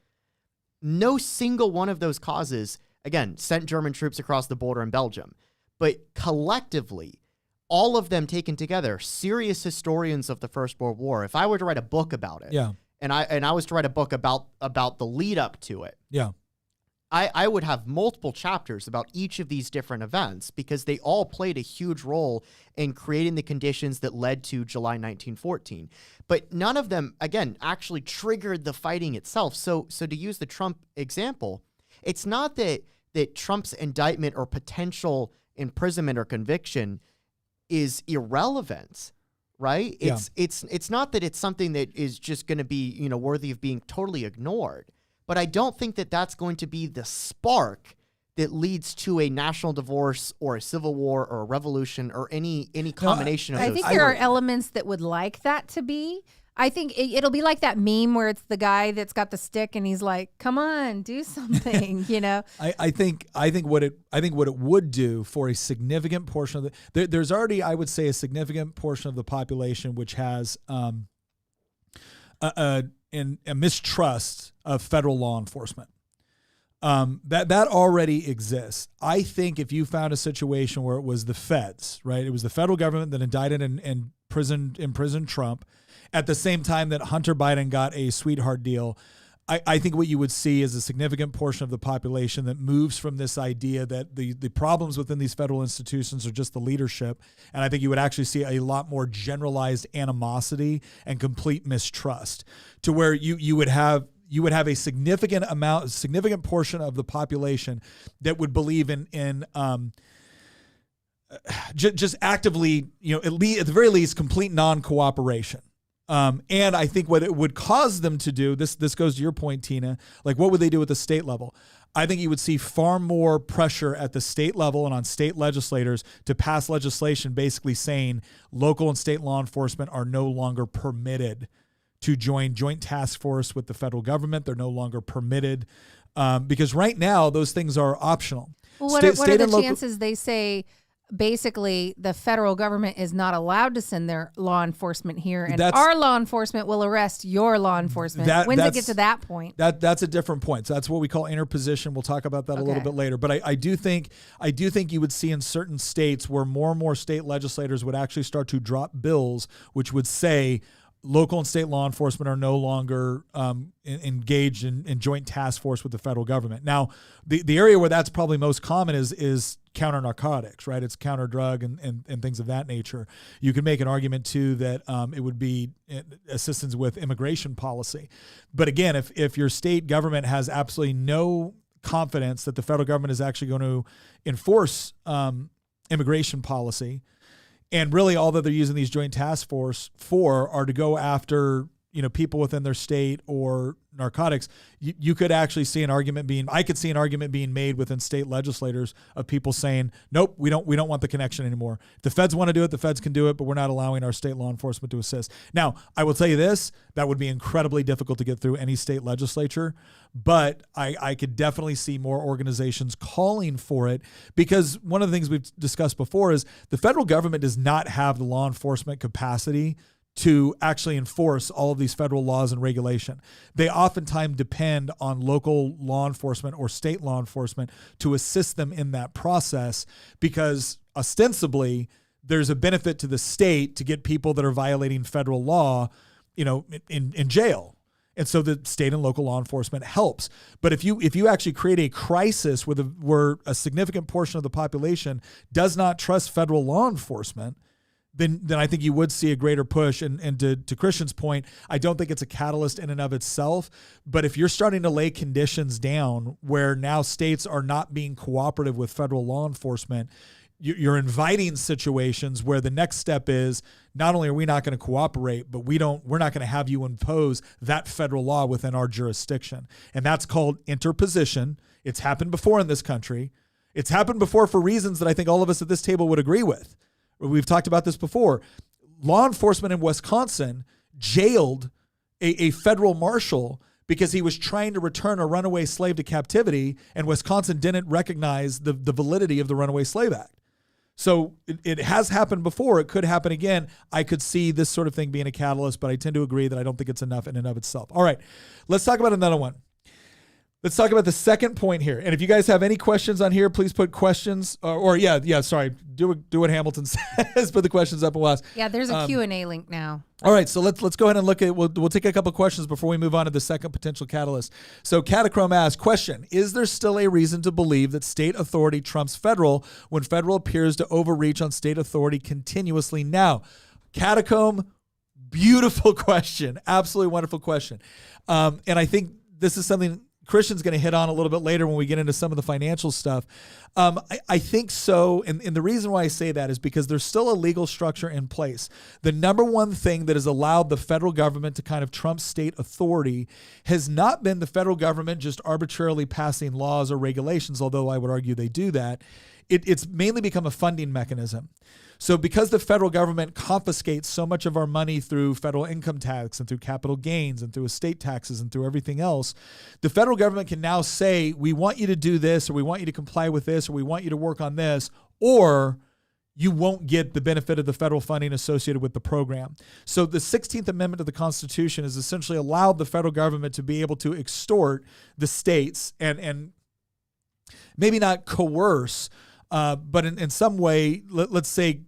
No single one of those causes, again, sent German troops across the border in Belgium. But collectively, all of them taken together, serious historians of the First World War, if I were to write a book about it, and I was to write a book about the lead up to it, I would have multiple chapters about each of these different events because they all played a huge role in creating the conditions that led to July 1914. But none of them, again, actually triggered the fighting itself. So to use the Trump example, it's not that Trump's indictment or potential imprisonment or conviction is irrelevant, right? It's not that it's something that is just going to be, worthy of being totally ignored. But I don't think that that's going to be the spark that leads to a national divorce or a civil war or a revolution or any combination of those. I think there are elements that would like that to be. I think it'll be like that meme where it's the guy that's got the stick and he's like, "Come on, do something," I think what it would do for a significant portion of there's already, I would say, a significant portion of the population which has a mistrust of federal law enforcement. That already exists. I think if you found a situation where it was the feds, right? It was the federal government that indicted and imprisoned Trump at the same time that Hunter Biden got a sweetheart deal. I think what you would see is a significant portion of the population that moves from this idea that the problems within these federal institutions are just the leadership. And I think you would actually see a lot more generalized animosity and complete mistrust, to where you would have a significant portion of the population that would believe in just actively, at the very least, complete non-cooperation. And I think what it would cause them to do, this goes to your point, Tina, like what would they do at the state level? I think you would see far more pressure at the state level and on state legislators to pass legislation basically saying local and state law enforcement are no longer permitted to join joint task force with the federal government. They're no longer permitted because right now those things are optional. Well, what are the chances they say basically the federal government is not allowed to send their law enforcement here, and our law enforcement will arrest your law enforcement? When does it get to that point? That's a different point. So that's what we call interposition. We'll talk about that a little bit later. But I do think you would see in certain states where more and more state legislators would actually start to drop bills which would say local and state law enforcement are no longer engaged in joint task force with the federal government. Now, the area where that's probably most common is counter narcotics, right? It's counter drug and things of that nature. You can make an argument too that it would be assistance with immigration policy. But again, if your state government has absolutely no confidence that the federal government is actually going to enforce immigration policy, and really all that they're using these joint task force for are to go after, people within their state or narcotics, you could actually see I could see an argument being made within state legislators of people saying, nope, we don't want the connection anymore. If the feds want to do it, the feds can do it, but we're not allowing our state law enforcement to assist. Now, I will tell you this, that would be incredibly difficult to get through any state legislature, but I could definitely see more organizations calling for it, because one of the things we've discussed before is the federal government does not have the law enforcement capacity to actually enforce all of these federal laws and regulation. They oftentimes depend on local law enforcement or state law enforcement to assist them in that process, because ostensibly there's a benefit to the state to get people that are violating federal law, in jail. And so the state and local law enforcement helps. But if you actually create a crisis where a significant portion of the population does not trust federal law enforcement, then I think you would see a greater push. And to Christian's point, I don't think it's a catalyst in and of itself. But if you're starting to lay conditions down where now states are not being cooperative with federal law enforcement, you're inviting situations where the next step is not only are we not going to cooperate, but we're not going to have you impose that federal law within our jurisdiction. And that's called interposition. It's happened before in this country. It's happened before for reasons that I think all of us at this table would agree with. We've talked about this before. Law enforcement in Wisconsin jailed a federal marshal because he was trying to return a runaway slave to captivity, and Wisconsin didn't recognize the validity of the Runaway Slave Act. So it has happened before. It could happen again. I could see this sort of thing being a catalyst, but I tend to agree that I don't think it's enough in and of itself. All right, let's talk about another one. Let's talk about the second point here. And if you guys have any questions on here, please put questions sorry. Do what Hamilton says. Put the questions up and we'll ask. Yeah, there's a Q&A link now. All right, so let's go ahead and look at we'll take a couple questions before we move on to the second potential catalyst. So Catachrome asks, question, is there still a reason to believe that state authority trumps federal when federal appears to overreach on state authority continuously now? Catacomb, beautiful question. Absolutely wonderful question. And I think this is something Christian's going to hit on a little bit later when we get into some of the financial stuff. I think so. And the reason why I say that is because there's still a legal structure in place. The number one thing that has allowed the federal government to kind of trump state authority has not been the federal government just arbitrarily passing laws or regulations, although I would argue they do that. It's mainly become a funding mechanism. So because the federal government confiscates so much of our money through federal income tax and through capital gains and through estate taxes and through everything else, the federal government can now say, we want you to do this, or we want you to comply with this, or we want you to work on this, or you won't get the benefit of the federal funding associated with the program. So the 16th Amendment of the Constitution has essentially allowed the federal government to be able to extort the states and maybe not coerce, but in some way, let's say,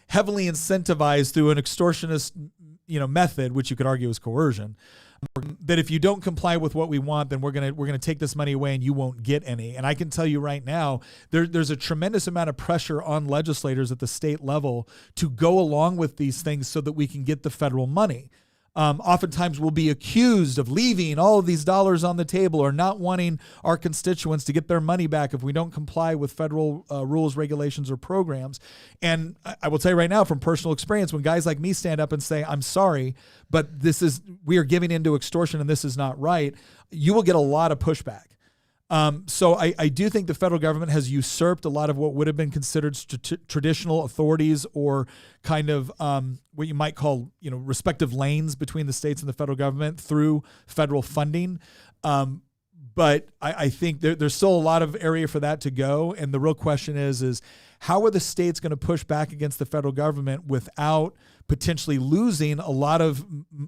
heavily incentivized through an extortionist, method, which you could argue is coercion, that if you don't comply with what we want, then we're gonna take this money away and you won't get any. And I can tell you right now, there's a tremendous amount of pressure on legislators at the state level to go along with these things so that we can get the federal money. Oftentimes we'll be accused of leaving all of these dollars on the table or not wanting our constituents to get their money back if we don't comply with federal rules, regulations, or programs. And I will tell you right now from personal experience, when guys like me stand up and say, I'm sorry, but we are giving into extortion and this is not right, you will get a lot of pushback. So I do think the federal government has usurped a lot of what would have been considered traditional authorities or kind of what you might call, respective lanes between the states and the federal government through federal funding. But I think there's still a lot of area for that to go. And the real question is how are the states going to push back against the federal government without potentially losing a lot of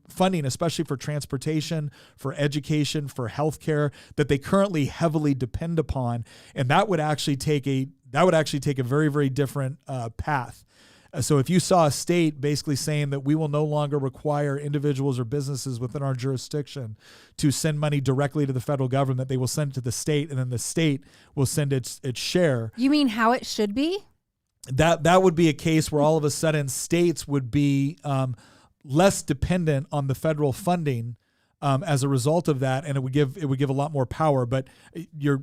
funding, especially for transportation, for education, for healthcare that they currently heavily depend upon? And that would actually take a very, very different path. So if you saw a state basically saying that we will no longer require individuals or businesses within our jurisdiction to send money directly to the federal government, they will send it to the state, and then the state will send its share. You mean how it should be? That would be a case where all of a sudden states would be less dependent on the federal funding as a result of that, and it would give a lot more power. But your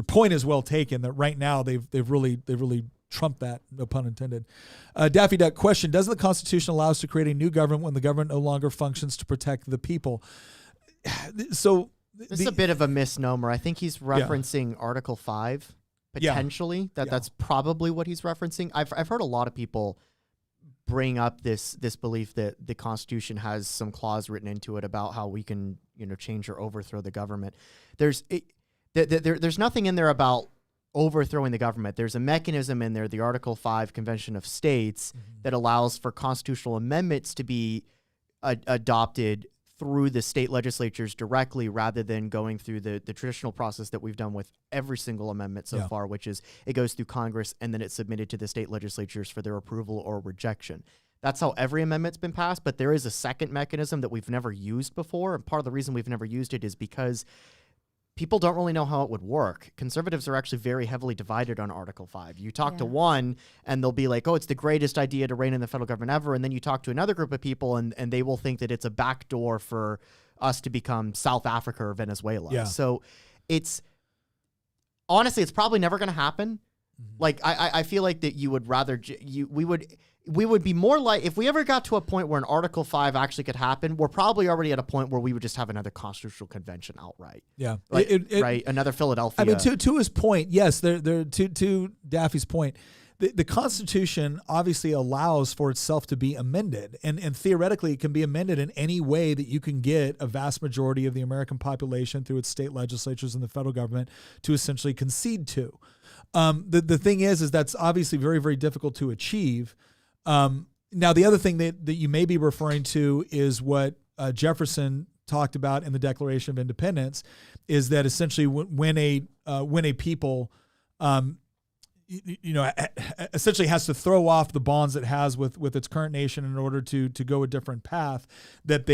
point is well taken that right now they've really trumped that, no pun intended. Daffy Duck question: doesn't the Constitution allow us to create a new government when the government no longer functions to protect the people? So this is a bit of a misnomer. I think he's referencing Article 5. Potentially, that's probably what he's referencing. I've heard a lot of people bring up this belief that the Constitution has some clause written into it about how we can change or overthrow the government. There's nothing in there about overthrowing the government. There's a mechanism in there, the Article 5 Convention of States, that allows for constitutional amendments to be adopted through the state legislatures directly rather than going through the traditional process that we've done with every single amendment so far, which is it goes through Congress and then it's submitted to the state legislatures for their approval or rejection. That's how every amendment's been passed, but there is a second mechanism that we've never used before, and part of the reason we've never used it is because people don't really know how it would work. Conservatives are actually very heavily divided on Article 5. You talk to one, and they'll be like, oh, it's the greatest idea to rein in the federal government ever. And then you talk to another group of people, and they will think that it's a backdoor for us to become South Africa or Venezuela. Yeah. So honestly, it's probably never going to happen. Like, I feel like that you would rather, we would be more like, if we ever got to a point where an Article 5 actually could happen, we're probably already at a point where we would just have another constitutional convention outright. Yeah. Like, right? Another Philadelphia. I mean, to his point, yes, to Daffy's point, the Constitution obviously allows for itself to be amended, and theoretically it can be amended in any way that you can get a vast majority of the American population through its state legislatures and the federal government to essentially concede to. The thing is that's obviously very, very difficult to achieve. Now, the other thing that you may be referring to is what Jefferson talked about in the Declaration of Independence, is that essentially when a people, essentially has to throw off the bonds it has with its current nation in order to go a different path, that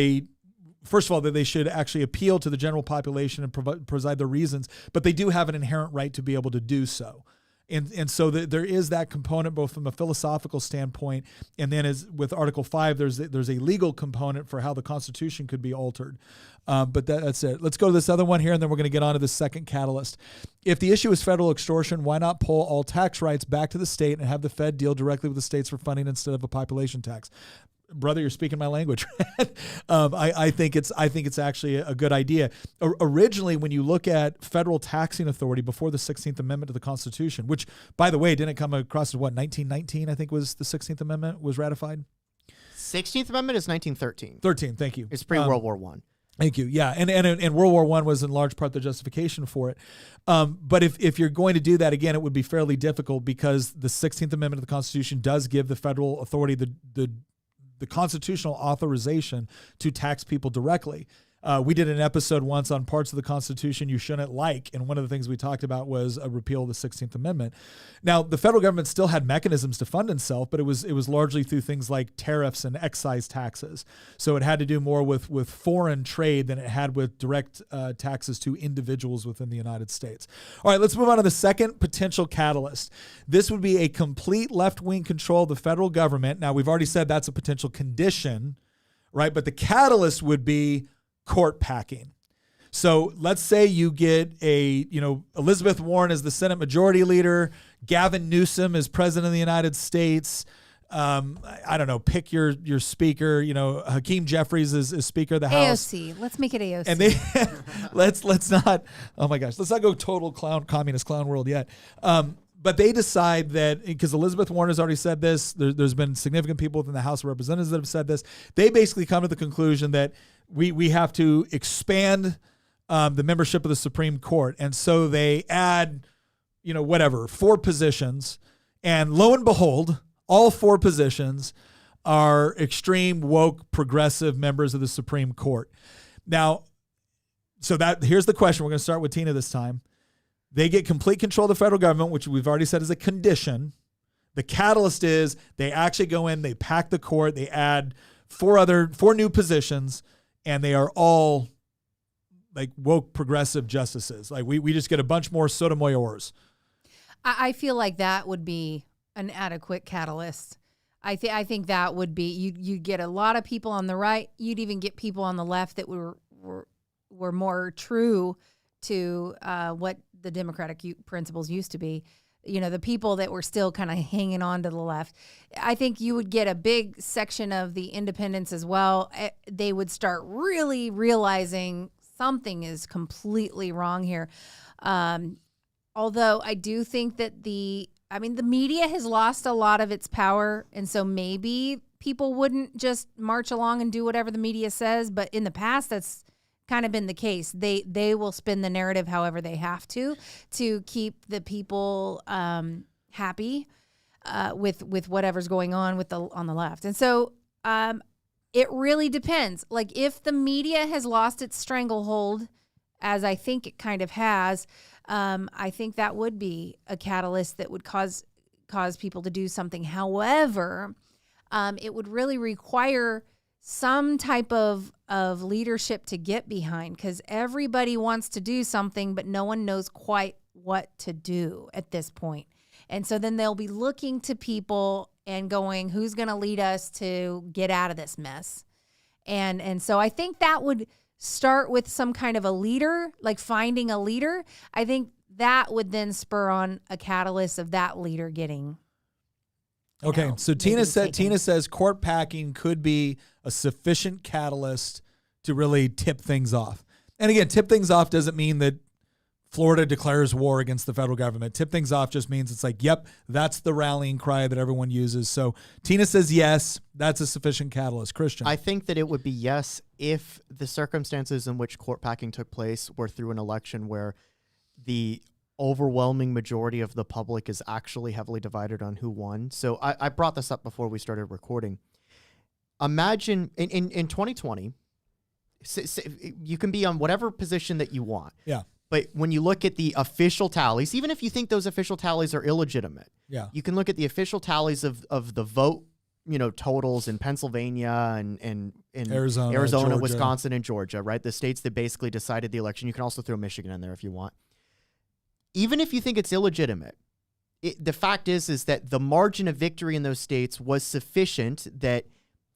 first of all, that they should actually appeal to the general population and provide the reasons, but they do have an inherent right to be able to do so. And so there is that component both from a philosophical standpoint, and then as with Article 5, there's a legal component for how the Constitution could be altered. But that's it. Let's go to this other one here, and then we're going to get on to the second catalyst. If the issue is federal extortion, why not pull all tax rights back to the state and have the Fed deal directly with the states for funding instead of a population tax? Brother, you're speaking my language. I think it's actually a good idea. Originally, when you look at federal taxing authority before the 16th Amendment to the Constitution, which, by the way, didn't come across to 1919, I think was the 16th Amendment was ratified. 16th Amendment is 1913. 13, thank you. It's pre-World War I. Thank you. Yeah, and World War I was in large part the justification for it. But if you're going to do that again, it would be fairly difficult because the 16th Amendment of the Constitution does give the federal authority the constitutional authorization to tax people directly. We did an episode once on parts of the Constitution you shouldn't like, and one of the things we talked about was a repeal of the 16th Amendment. Now, the federal government still had mechanisms to fund itself, but it was largely through things like tariffs and excise taxes. So it had to do more with foreign trade than it had with direct taxes to individuals within the United States. All right, let's move on to the second potential catalyst. This would be a complete left-wing control of the federal government. Now, we've already said that's a potential condition, right? But the catalyst would be court packing. So let's say you get Elizabeth Warren as the Senate Majority Leader, Gavin Newsom as President of the United States. I don't know, pick your speaker, Hakeem Jeffries is Speaker of the House. AOC. Let's make it AOC. And they let's not, oh my gosh, let's not go total communist clown world yet. But they decide that, because Elizabeth Warren has already said this, there's been significant people within the House of Representatives that have said this. They basically come to the conclusion that we have to expand the membership of the Supreme Court. And so they add, 4 positions. And lo and behold, all 4 positions are extreme, woke, progressive members of the Supreme Court. Now, here's the question. We're going to start with Tina this time. They get complete control of the federal government, which we've already said is a condition. The catalyst is they actually go in, they pack the court, they add 4 new positions, and they are all like woke progressive justices. Like we just get a bunch more Sotomayor's. I feel like that would be an adequate catalyst. I think that would be, you'd get a lot of people on the right. You'd even get people on the left that were more true to what the democratic principles used to be. The people that were still kind of hanging on to the left. I think you would get a big section of the independents as well. They would start really realizing something is completely wrong here. Although I do think that the media has lost a lot of its power, and so maybe people wouldn't just march along and do whatever the media says, but in the past, that's kind of been the case. They will spin the narrative however they have to keep the people happy with whatever's going on on the left. And so it really depends. Like if the media has lost its stranglehold, as I think it kind of has, I think that would be a catalyst that would cause people to do something. However, it would really require some type of leadership to get behind, because everybody wants to do something, but no one knows quite what to do at this point. And so then they'll be looking to people and going, who's going to lead us to get out of this mess? And so I think that would start with some kind of a leader, like finding a leader. I think that would then spur on a catalyst of that leader getting. Okay, so Tina says court packing could be a sufficient catalyst to really tip things off. And again, tip things off doesn't mean that Florida declares war against the federal government. Tip things off just means it's like, yep, that's the rallying cry that everyone uses. So Tina says yes, that's a sufficient catalyst. Christian? I think that it would be yes if the circumstances in which court packing took place were through an election where the overwhelming majority of the public is actually heavily divided on who won. So I brought this up before we started recording. Imagine in 2020, you can be on whatever position that you want. Yeah. But when you look at the official tallies, even if you think those official tallies are illegitimate, yeah, you can look at the official tallies of the vote, totals in Pennsylvania and Arizona, Georgia. Wisconsin, and Georgia, right? The states that basically decided the election. You can also throw Michigan in there if you want. Even if you think it's illegitimate, the fact is that the margin of victory in those states was sufficient that,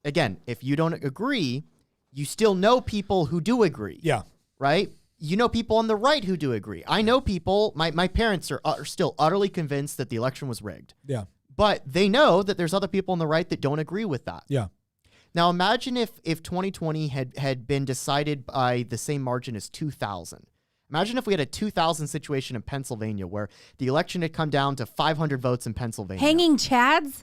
again, if you don't agree, you still know people who do agree. Yeah. Right? You know people on the right who do agree. I know people, my parents are still utterly convinced that the election was rigged. Yeah. But they know that there's other people on the right that don't agree with that. Yeah. Now imagine if 2020 had been decided by the same margin as 2000. Imagine if we had a 2000 situation in Pennsylvania where the election had come down to 500 votes in Pennsylvania. Hanging chads?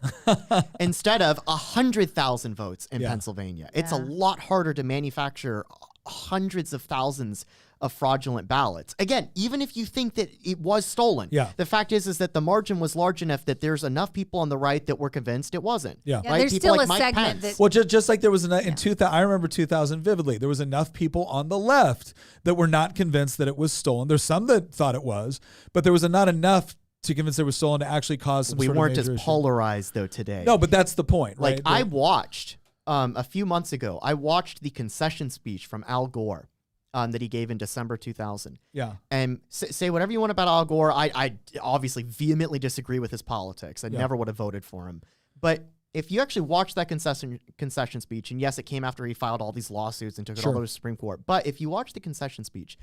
Instead of 100,000 votes in Pennsylvania. It's a lot harder to manufacture hundreds of thousands of fraudulent ballots. Again, even if you think that it was stolen, the fact is that the margin was large enough that there's enough people on the right that were convinced it wasn't. Yeah, right? there's People still like a Mike segment Pence. that. Well, just like there was in 2000, I remember 2000 vividly. There was enough people on the left that were not convinced that it was stolen. There's some that thought it was, but there was not enough to convince it was stolen to actually cause some. We sort weren't of as major issue. polarized though today. No, but that's the point, right? Like I watched a few months ago. I watched the concession speech from Al Gore. That he gave in December 2000. Yeah. And say whatever you want about Al Gore. I obviously vehemently disagree with his politics. I never would have voted for him. But if you actually watch that concession speech, and yes, it came after he filed all these lawsuits and took it all the way to the Supreme Court. But if you watch the concession speech,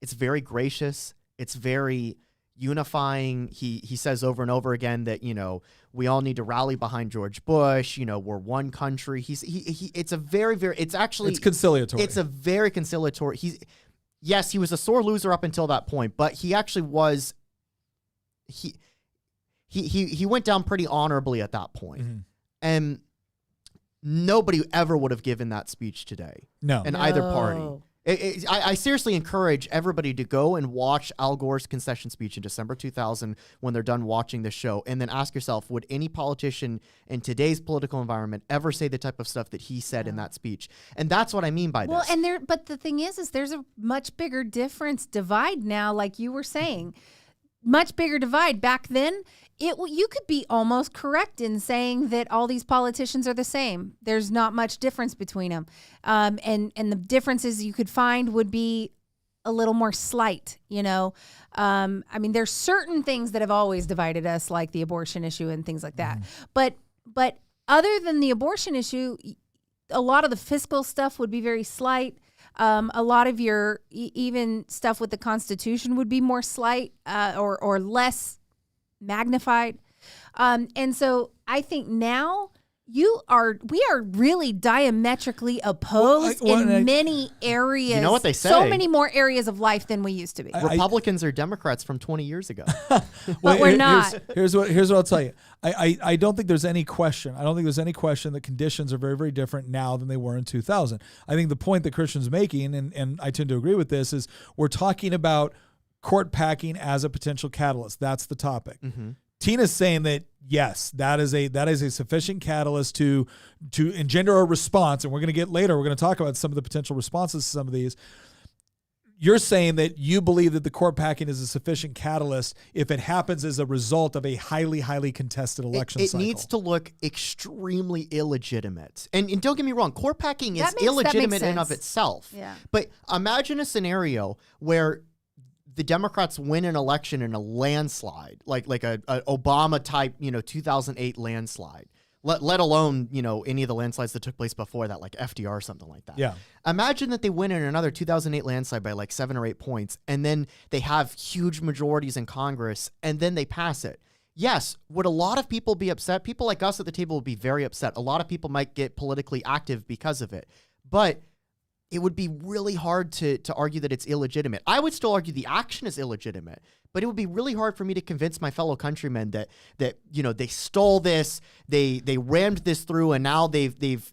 it's very gracious. It's very unifying. He says over and over again that, you know, we all need to rally behind George Bush. You know, we're one country. It's a very, very, it's actually, it's conciliatory. It's a very conciliatory. Yes, he was a sore loser up until that point, but he actually was, he went down pretty honorably at that point. Mm-hmm. And nobody ever would have given that speech today. No. In either party. I seriously encourage everybody to go and watch Al Gore's concession speech in December 2000 when they're done watching the show, and then ask yourself, would any politician in today's political environment ever say the type of stuff that he said in that speech? And that's what I mean by this. Well, but the thing is there's a much bigger divide now, like you were saying. Much bigger divide. Back then, you could be almost correct in saying that all these politicians are the same. There's not much difference between them. And the differences you could find would be a little more slight, you know. I mean, there's certain things that have always divided us, like the abortion issue and things like that. But other than the abortion issue, a lot of the fiscal stuff would be very slight. A lot of your even stuff with the Constitution would be more slight or less magnified. And so I think now we are really diametrically opposed in many areas. You know what they say? So many more areas of life than we used to be. Republicans are Democrats from 20 years ago. But we're not. Here's what I'll tell you. I don't think there's any question. I don't think there's any question that conditions are very, very different now than they were in 2000. I think the point that Christian's making, and I tend to agree with this, is we're talking about court packing as a potential catalyst. That's the topic. Mm-hmm. Tina's saying that yes, that is a sufficient catalyst to engender a response, and we're going to talk about some of the potential responses to some of these. You're saying that you believe that the court packing is a sufficient catalyst if it happens as a result of a highly, highly contested election cycle. It needs to look extremely illegitimate. And don't get me wrong, court packing is illegitimate in and of itself. Yeah. But imagine a scenario where the Democrats win an election in a landslide, like a Obama type, 2008 landslide. Let alone, any of the landslides that took place before that, like FDR or something like that. Yeah. Imagine that they win in another 2008 landslide by like 7 or 8 points, and then they have huge majorities in Congress, and then they pass it. Yes, would a lot of people be upset? People like us at the table would be very upset. A lot of people might get politically active because of it. But it would be really hard to argue that it's illegitimate. I would still argue the action is illegitimate, but it would be really hard for me to convince my fellow countrymen that they stole this, they rammed this through, and now they've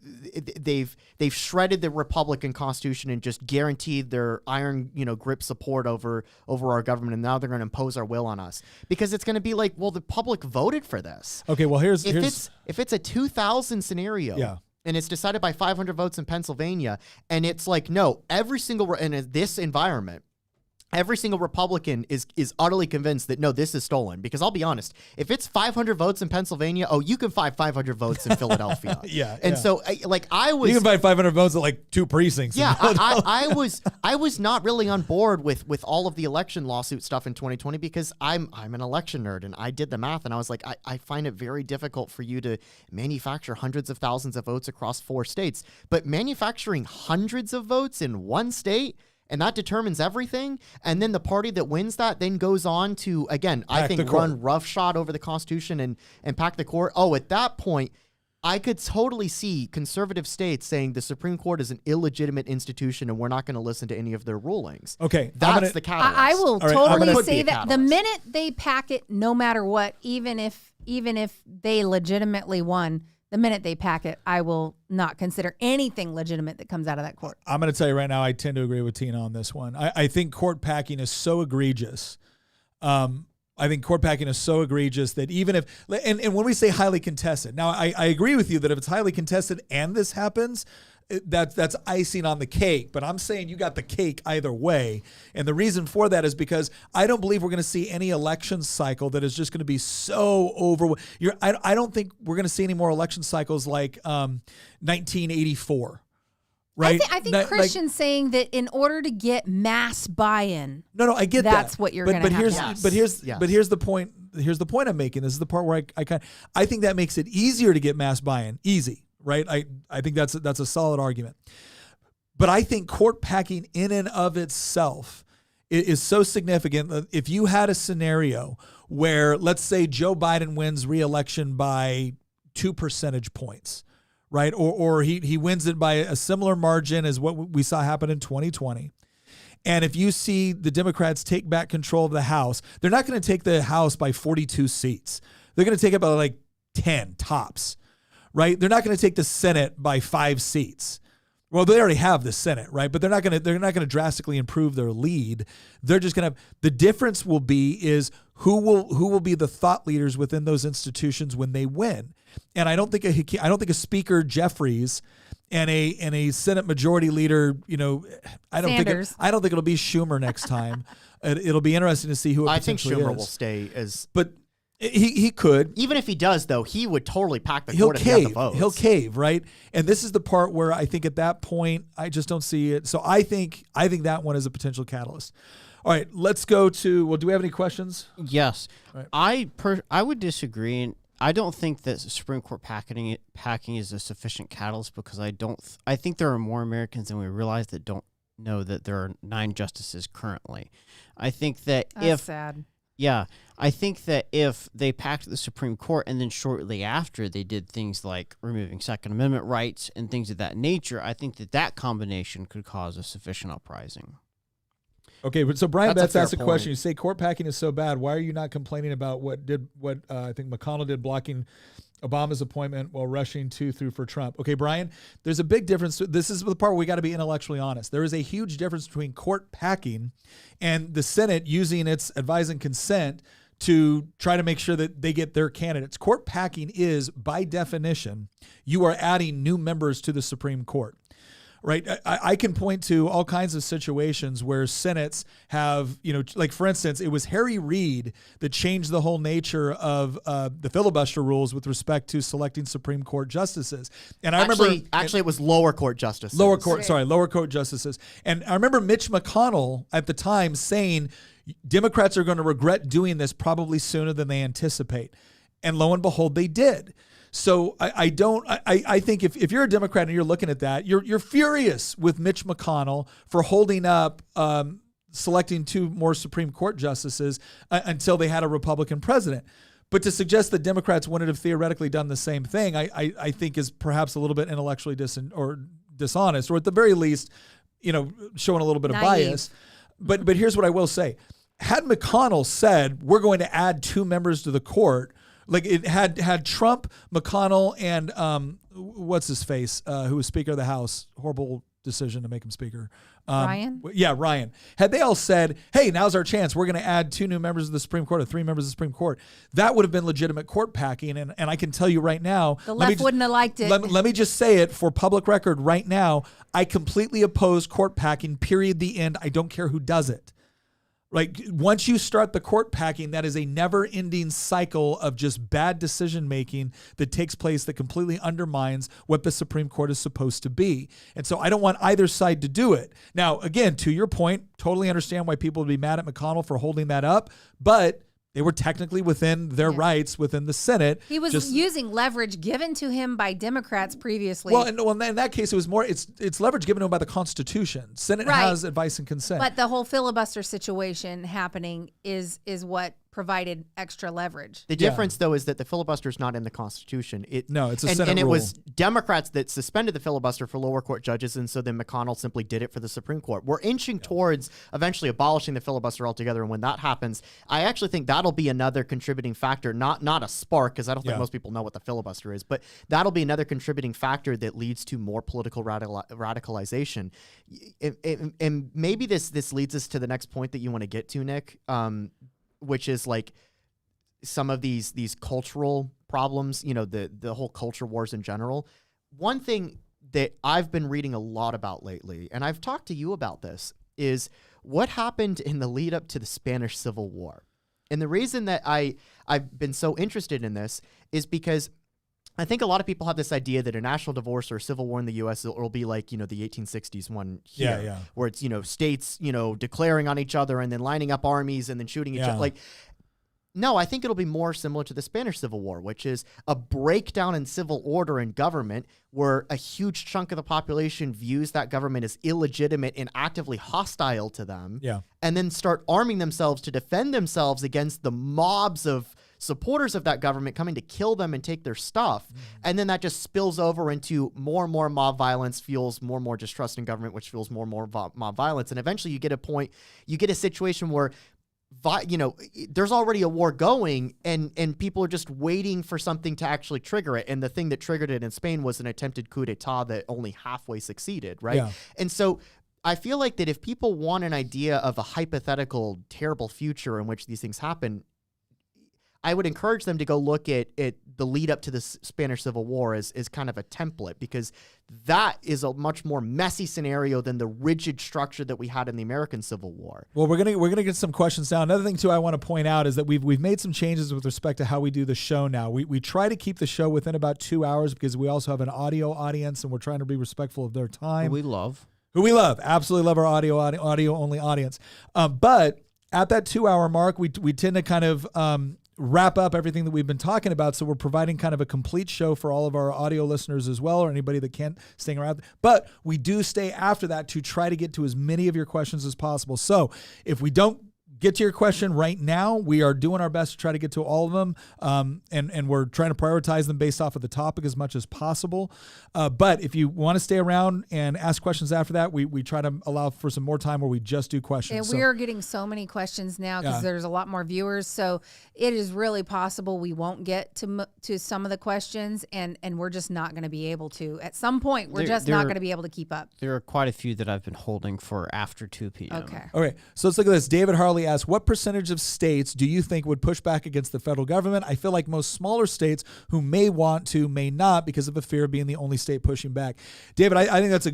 shredded the Republican Constitution and just guaranteed their iron grip support over our government, and now they're going to impose our will on us, because it's going to be like, well, the public voted for this. Okay, well if it's a 2000 scenario. Yeah. And it's decided by 500 votes in Pennsylvania. And it's like, no, in this environment, every single Republican is utterly convinced that, no, this is stolen. Because I'll be honest, if it's 500 votes in Pennsylvania, you can find 500 votes in Philadelphia. So you can find 500 votes at like 2 precincts. Yeah, I was not really on board with all of the election lawsuit stuff in 2020 because I'm an election nerd, and I did the math, and I was like, I find it very difficult for you to manufacture hundreds of thousands of votes across 4 states, but manufacturing hundreds of votes in one state, and that determines everything. And then the party that wins that then goes on to, again, run roughshod over the Constitution and pack the court. Oh, at that point, I could totally see conservative states saying the Supreme Court is an illegitimate institution and we're not going to listen to any of their rulings. Okay. That's the catalyst. I will totally say that catalyst. The minute they pack it, no matter what, even if they legitimately won, The minute they pack it, I will not consider anything legitimate that comes out of that court. I'm going to tell you right now, I tend to agree with Tina on this one. I think court packing is so egregious. I think court packing is so egregious that even if, and when we say highly contested, now I agree with you that if it's highly contested and this happens, that's icing on the cake. But I'm saying you got the cake either way. And the reason for that is because I don't believe we're going to see any election cycle that is just going to be so over. I don't think we're going to see any more election cycles like 1984. Right? I think Christian's saying that in order to get mass buy-in, no, I get that's that. what you're going to have. Yes. But here's Yes. the point. Here's the point I'm making. This is the part where I think that makes it easier to get mass buy-in. Easy, right? I think that's a solid argument. But I think court packing in and of itself is so significant that if you had a scenario where, let's say, Joe Biden wins re-election by 2 percentage points, right? Or he wins it by a similar margin as what we saw happen in 2020. And if you see the Democrats take back control of the House, they're not going to take the House by 42 seats. They're going to take it by like 10 tops, right? They're not going to take the Senate by 5 seats. Well, they already have the Senate, right? But they're not going to drastically improve their lead. They're just going to, the difference will be is who will be the thought leaders within those institutions when they win. And I don't think a Speaker Jeffries and a Senate Majority Leader, I don't think it'll be Schumer next time. It'll be interesting to see who it I think potentially Schumer is. will stay as. But he could. Even if he does, though, he would totally pack the He'll court if he had the cave. votes. He'll cave, right? And this is the part where I think at that point I just don't see it. So I think that one is a potential catalyst. All right, let's go to. Well, do we have any questions? Yes, Right. I would disagree, and I don't think that Supreme Court packing is a sufficient catalyst because I think there are more Americans than we realize that don't know that there are 9 justices currently. I think that That's sad. Yeah, I think that if they packed the Supreme Court and then shortly after they did things like removing Second Amendment rights and things of that nature, I think that combination could cause a sufficient uprising. Okay, but so Brian That's Betts a fair asked a point. question. You say court packing is so bad. Why are you not complaining about what I think McConnell did blocking Obama's appointment while rushing through for Trump? Okay, Brian, there's a big difference. This is the part where we got to be intellectually honest. There is a huge difference between court packing and the Senate using its advise and consent to try to make sure that they get their candidates. Court packing is, by definition, you are adding new members to the Supreme Court. Right. I can point to all kinds of situations where Senates have, like, for instance, it was Harry Reid that changed the whole nature of the filibuster rules with respect to selecting Supreme Court justices. And I remember Actually, it was lower court justices. lower court justices. And I remember Mitch McConnell at the time saying Democrats are going to regret doing this probably sooner than they anticipate. And lo and behold, they did. So I think if you're a Democrat and you're looking at that, you're furious with Mitch McConnell for holding up selecting 2 more Supreme Court justices until they had a Republican president. But to suggest that Democrats wouldn't have theoretically done the same thing, I think is perhaps a little bit intellectually dishonest, or at the very least, showing a little bit of bias. But here's what I will say. Had McConnell said, we're going to add 2 members to the court, like it had Trump, McConnell, and what's his face, who was Speaker of the House. Horrible decision to make him Speaker. Ryan? Yeah, Ryan. Had they all said, hey, now's our chance, we're going to add 2 new members of the Supreme Court or 3 members of the Supreme Court, that would have been legitimate court packing. And I can tell you right now. The left wouldn't have liked it. Let me just say it for public record right now. I completely oppose court packing, period, the end. I don't care who does it. Like, once you start the court packing, that is a never-ending cycle of just bad decision-making that takes place that completely undermines what the Supreme Court is supposed to be. And so I don't want either side to do it. Now, again, to your point, totally understand why people would be mad at McConnell for holding that up, but they were technically within their rights within the Senate. He was using leverage given to him by Democrats previously. Well, in that case, it was more. It's leverage given to him by the Constitution. Senate has advice and consent. But the whole filibuster situation happening is what provided extra leverage. The difference, though, is that the filibuster is not in the Constitution. No, it's a and, Senate and it rule. was Democrats that suspended the filibuster for lower court judges, and so then McConnell simply did it for the Supreme Court. We're inching towards eventually abolishing the filibuster altogether, and when that happens, I actually think that'll be another contributing factor, not a spark, because I don't think most people know what the filibuster is, but that'll be another contributing factor that leads to more political radicalization. And maybe this leads us to the next point that you want to get to, Nick, which is like some of these cultural problems, the whole culture wars in general. One thing that I've been reading a lot about lately, and I've talked to you about this, is what happened in the lead up to the Spanish Civil War. And the reason that I've been so interested in this is because I think a lot of people have this idea that a national divorce or a civil war in the U.S. will be like, the 1860s one here, where it's, states, declaring on each other and then lining up armies and then shooting each other. No, I think it'll be more similar to the Spanish Civil War, which is a breakdown in civil order and government where a huge chunk of the population views that government as illegitimate and actively hostile to them, and then start arming themselves to defend themselves against the mobs of supporters of that government coming to kill them and take their stuff. And then that just spills over into more and more mob violence, fuels more and more distrust in government, which fuels more and more mob violence. And eventually you get a situation where there's already a war going and people are just waiting for something to actually trigger it. And the thing that triggered it in Spain was an attempted coup d'etat that only halfway succeeded, right? Yeah. And so I feel like that if people want an idea of a hypothetical terrible future in which these things happen, I would encourage them to go look at the lead up to the Spanish Civil War as kind of a template, because that is a much more messy scenario than the rigid structure that we had in the American Civil War. Well, we're gonna get some questions now. Another thing too I want to point out is that we've made some changes with respect to how we do the show now. We try to keep the show within about 2 hours because we also have an audio audience and we're trying to be respectful of their time. Who we love, absolutely love our audio only audience. But at that 2 hour mark, we tend to kind of wrap up everything that we've been talking about. So we're providing kind of a complete show for all of our audio listeners as well, or anybody that can't stay around. But we do stay after that to try to get to as many of your questions as possible. So if we don't get to your question right now, we are doing our best to try to get to all of them. And we're trying to prioritize them based off of the topic as much as possible. But if you want to stay around and ask questions after that, we try to allow for some more time where we just do questions. And we are getting so many questions now because there's a lot more viewers. So it is really possible we won't get to some of the questions and we're just not going to be able to. At some point, we're not going to be able to keep up. There are quite a few that I've been holding for after 2 p.m. Okay. So let's look at this. David Harley asks, what percentage of states do you think would push back against the federal government? I feel like most smaller states who may want to may not because of a fear of being the only state pushing back. David, I think that's a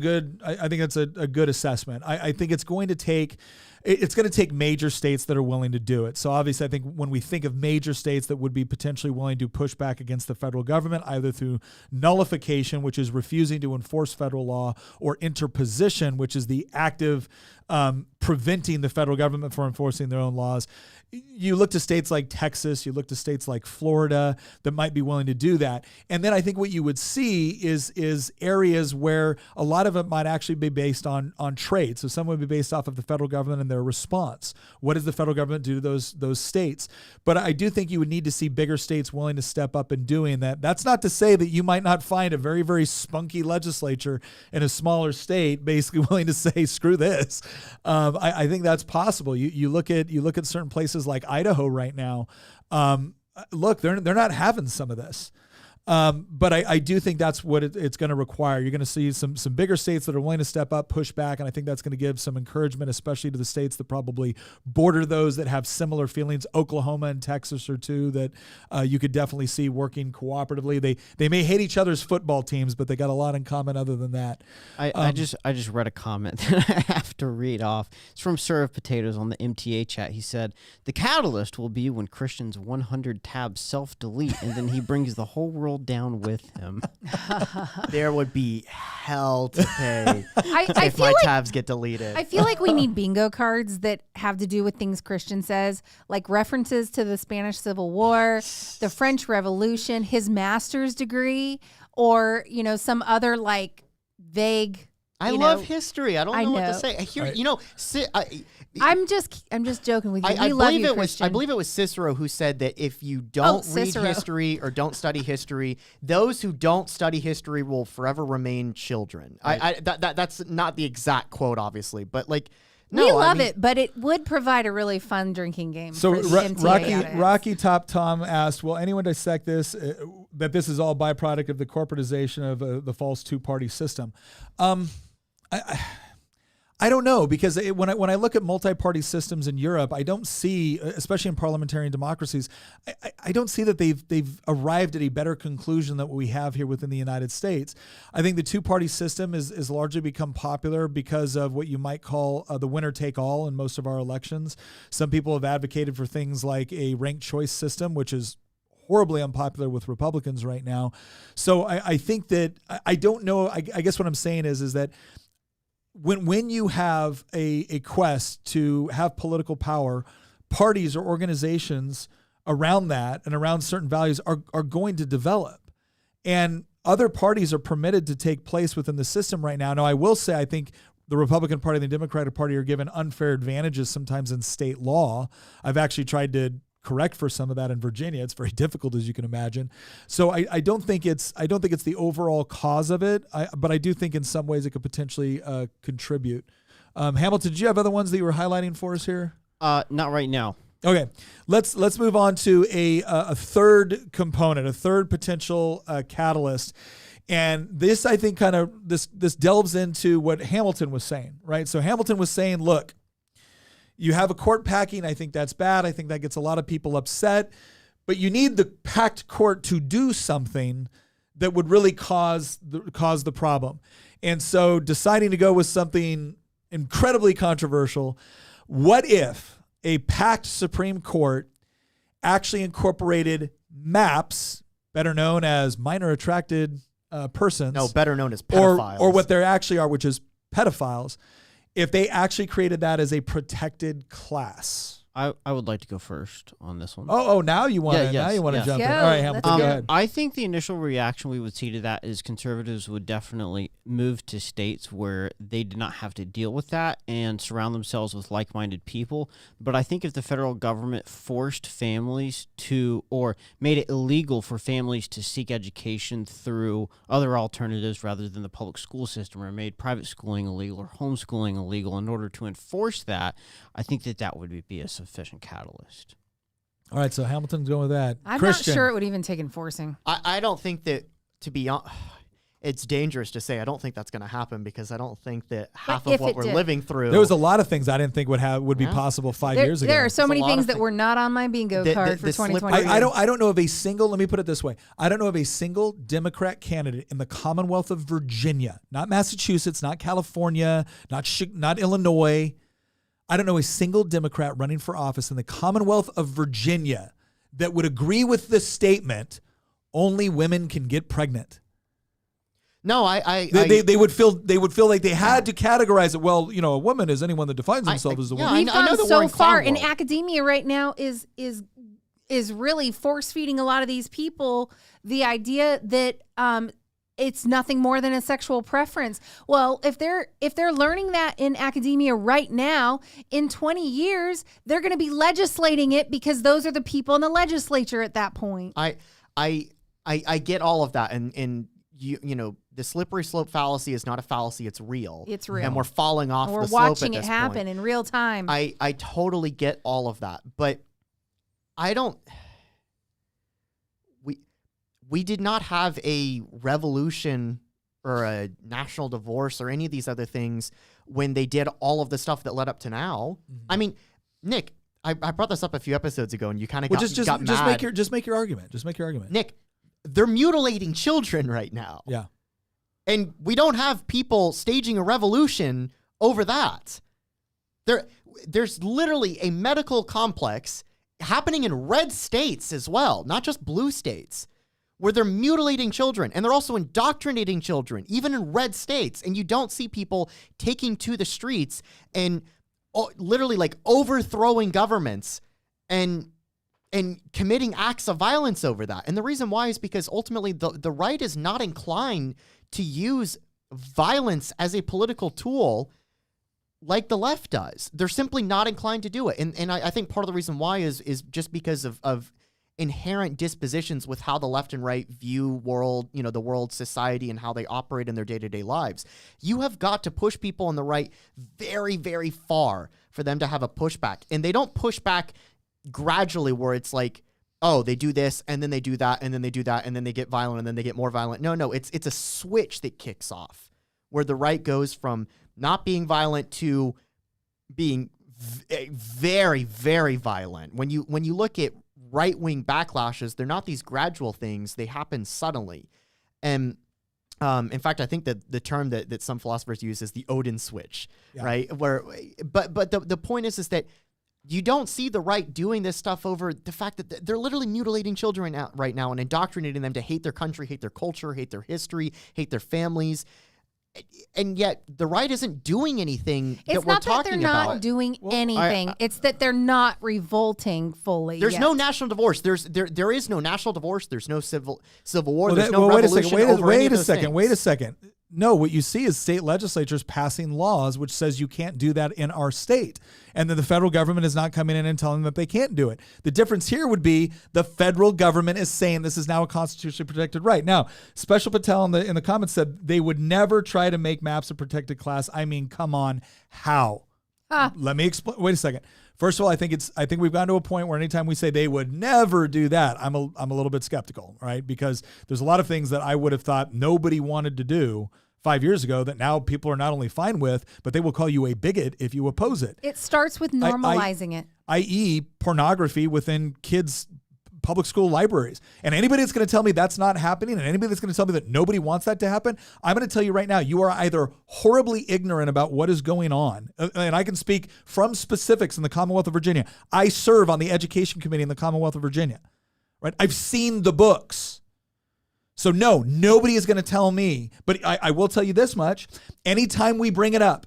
good assessment. I think it's going to take major states that are willing to do it. So obviously I think when we think of major states that would be potentially willing to push back against the federal government, either through nullification, which is refusing to enforce federal law, or interposition, which is the active preventing the federal government from enforcing their own laws. You look to states like Texas, you look to states like Florida that might be willing to do that. And then I think what you would see is areas where a lot of it might actually be based on trade. So some would be based off of the federal government and their response. What does the federal government do to those states? But I do think you would need to see bigger states willing to step up and doing that. That's not to say that you might not find a very, very spunky legislature in a smaller state basically willing to say, screw this. I think that's possible. You look at certain places like Idaho right now. Look, they're not having some of this. But I do think that's what it's going to require. You're going to see some bigger states that are willing to step up, push back, and I think that's going to give some encouragement, especially to the states that probably border those that have similar feelings. Oklahoma and Texas are two that you could definitely see working cooperatively. They may hate each other's football teams, but they got a lot in common other than that. I just read a comment that I have to read off. It's from Serve Potatoes on the MTA chat. He said, "The catalyst will be when Christian's 100 tabs self-delete, and then he brings the whole world down with him." There would be hell to pay if my tabs get deleted. I feel like we need bingo cards that have to do with things Christian says, like references to the Spanish Civil War, the French Revolution, his master's degree, or some other like vague. I love history. I don't know what to say. Here, I'm just joking with you. I We love believe you, it was. Christian. I believe it was Cicero who said that if you don't read Cicero. history or don't study history, those who don't study history will forever remain children. That's not the exact quote, obviously, but like. No, we love it, but it would provide a really fun drinking game. So for the MTA addicts. Rocky Top Tom asked, will anyone dissect this, that this is all byproduct of the corporatization of the false two-party system? I don't know, because when I look at multi-party systems in Europe, I don't see, especially in parliamentarian democracies, I don't see that they've arrived at a better conclusion than what we have here within the United States. I think the two-party system is largely become popular because of what you might call the winner-take-all in most of our elections. Some people have advocated for things like a ranked choice system, which is horribly unpopular with Republicans right now. So I think that I don't know. I guess what I'm saying is that when you have a quest to have political power, parties or organizations around that and around certain values are going to develop. And other parties are permitted to take place within the system right now. Now, I will say I think the Republican Party and the Democratic Party are given unfair advantages sometimes in state law. I've actually tried to correct for some of that in Virginia. It's very difficult, as you can imagine. So I don't think it's the overall cause of it, but I do think in some ways it could potentially contribute. Hamilton, did you have other ones that you were highlighting for us here? Not right now. Okay, let's move on to a third component, a third potential catalyst. And this, I think, kind of this delves into what Hamilton was saying, right? So Hamilton was saying, look, you have a court packing. I think that's bad. I think that gets a lot of people upset. But you need the packed court to do something that would really cause the problem. And so deciding to go with something incredibly controversial, what if a packed Supreme Court actually incorporated MAPS, better known as minor attracted persons. No, better known as pedophiles. Or what they actually are, which is pedophiles, if they actually created that as a protected class. I would like to go first on this one. Oh, now you want to jump in. All right, Hamilton, go ahead. I think the initial reaction we would see to that is conservatives would definitely move to states where they did not have to deal with that and surround themselves with like-minded people. But I think if the federal government forced families to, or made it illegal for families to seek education through other alternatives rather than the public school system, or made private schooling illegal or homeschooling illegal in order to enforce that, I think that would be a sufficient catalyst. All right, so Hamilton's going with that. I'm Christian. not sure it would even take enforcing. I don't think that, to be honest, it's dangerous to say I don't think that's going to happen, because I don't think that half of what we're living through. There was a lot of things I didn't think would be possible 5 years ago. There are so many things that were not on my bingo card for 2020. I don't know of a single, let me put it this way. I don't know of a single Democrat candidate in the Commonwealth of Virginia, not Massachusetts, not California, not Illinois. I don't know a single Democrat running for office in the Commonwealth of Virginia that would agree with the statement, only women can get pregnant. No, they would feel like they had to categorize it. Well, a woman is anyone that defines themselves as a woman. We've gone so far, and academia right now is really force feeding a lot of these people the idea that it's nothing more than a sexual preference. Well, if they're learning that in academia right now, in 20 years, they're going to be legislating it, because those are the people in the legislature at that point. I get all of that, and the slippery slope fallacy is not a fallacy; it's real. It's real, and we're falling off. We're the slope watching it happen in real time. I totally get all of that, but I don't. We did not have a revolution or a national divorce or any of these other things when they did all of the stuff that led up to now. Mm-hmm. I mean, Nick, I brought this up a few episodes ago, and you kind of got mad. Just make your argument. Just make your argument. Nick, they're mutilating children right now. Yeah. And we don't have people staging a revolution over that. There's literally a medical complex happening in red states as well, not just blue states, where they're mutilating children, and they're also indoctrinating children, even in red states. And you don't see people taking to the streets and literally like overthrowing governments and committing acts of violence over that. And the reason why is because ultimately the right is not inclined to use violence as a political tool like the left does. They're simply not inclined to do it. And I think part of the reason why is just because of inherent dispositions with how the left and right view world, the world, society, and how they operate in their day-to-day lives. You have got to push people on the right very, very far for them to have a pushback. And they don't push back gradually where it's like, oh, they do this, and then they do that, and then they do that, and then they get violent, and then they get more violent. No, it's a switch that kicks off where the right goes from not being violent to being very, very violent. When you look at right-wing backlashes, they're not these gradual things. They happen suddenly. And in fact, I think that the term that some philosophers use is the Odin switch, right? But the point is that you don't see the right doing this stuff over the fact that they're literally mutilating children right now and indoctrinating them to hate their country, hate their culture, hate their history, hate their families. And yet the right isn't doing anything that we're talking about. It's not that they're not doing anything. It's that they're not revolting fully. There's no national divorce. There is no national divorce. There's no civil war. There's no revolution. Wait a second. No, what you see is state legislatures passing laws which says you can't do that in our state. And then the federal government is not coming in and telling them that they can't do it. The difference here would be the federal government is saying this is now a constitutionally protected right. Now, Special Patel in the comments said they would never try to make maps a protected class. I mean, come on, how? Let me explain. Wait a second. First of all, I think we've gotten to a point where anytime we say they would never do that, I'm a little bit skeptical, right? Because there's a lot of things that I would have thought nobody wanted to do 5 years ago that now people are not only fine with, but they will call you a bigot if you oppose it. It starts with normalizing it. I.e. pornography within kids' public school libraries. And anybody that's going to tell me that's not happening, and anybody that's going to tell me that nobody wants that to happen, I'm going to tell you right now, you are either horribly ignorant about what is going on, and I can speak from specifics in the Commonwealth of Virginia. I serve on the Education Committee in the Commonwealth of Virginia, right? I've seen the books. So no, nobody is going to tell me, but I will tell you this much. Anytime we bring it up,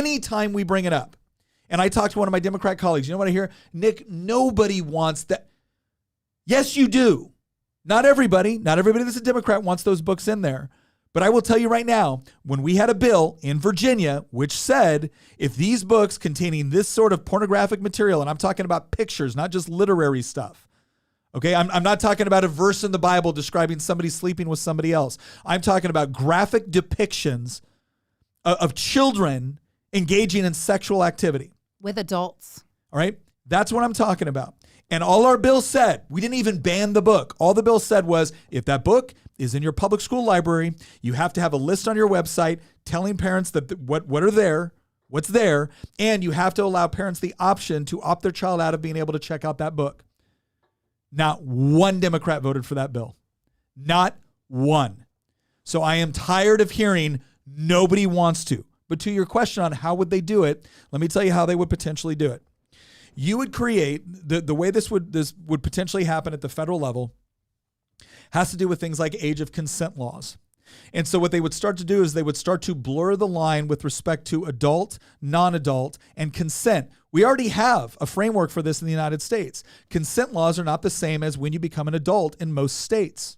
and I talk to one of my Democrat colleagues, you know what I hear? Nick, nobody wants that. Yes, you do. Not everybody that's a Democrat wants those books in there. But I will tell you right now, when we had a bill in Virginia, which said if these books containing this sort of pornographic material, and I'm talking about pictures, not just literary stuff, okay, I'm not talking about a verse in the Bible describing somebody sleeping with somebody else. I'm talking about graphic depictions of children engaging in sexual activity. With adults. All right? That's what I'm talking about. And all our bill said, we didn't even ban the book. All the bill said was, if that book is in your public school library, you have to have a list on your website telling parents that what's there, and you have to allow parents the option to opt their child out of being able to check out that book. Not one Democrat voted for that bill. Not one. So I am tired of hearing nobody wants to. But to your question on how would they do it, let me tell you how they would potentially do it. You would create, the way this would potentially happen at the federal level has to do with things like age of consent laws. And so what they would start to do is they would start to blur the line with respect to adult, non-adult, and consent. We already have a framework for this in the United States. Consent laws are not the same as when you become an adult in most states.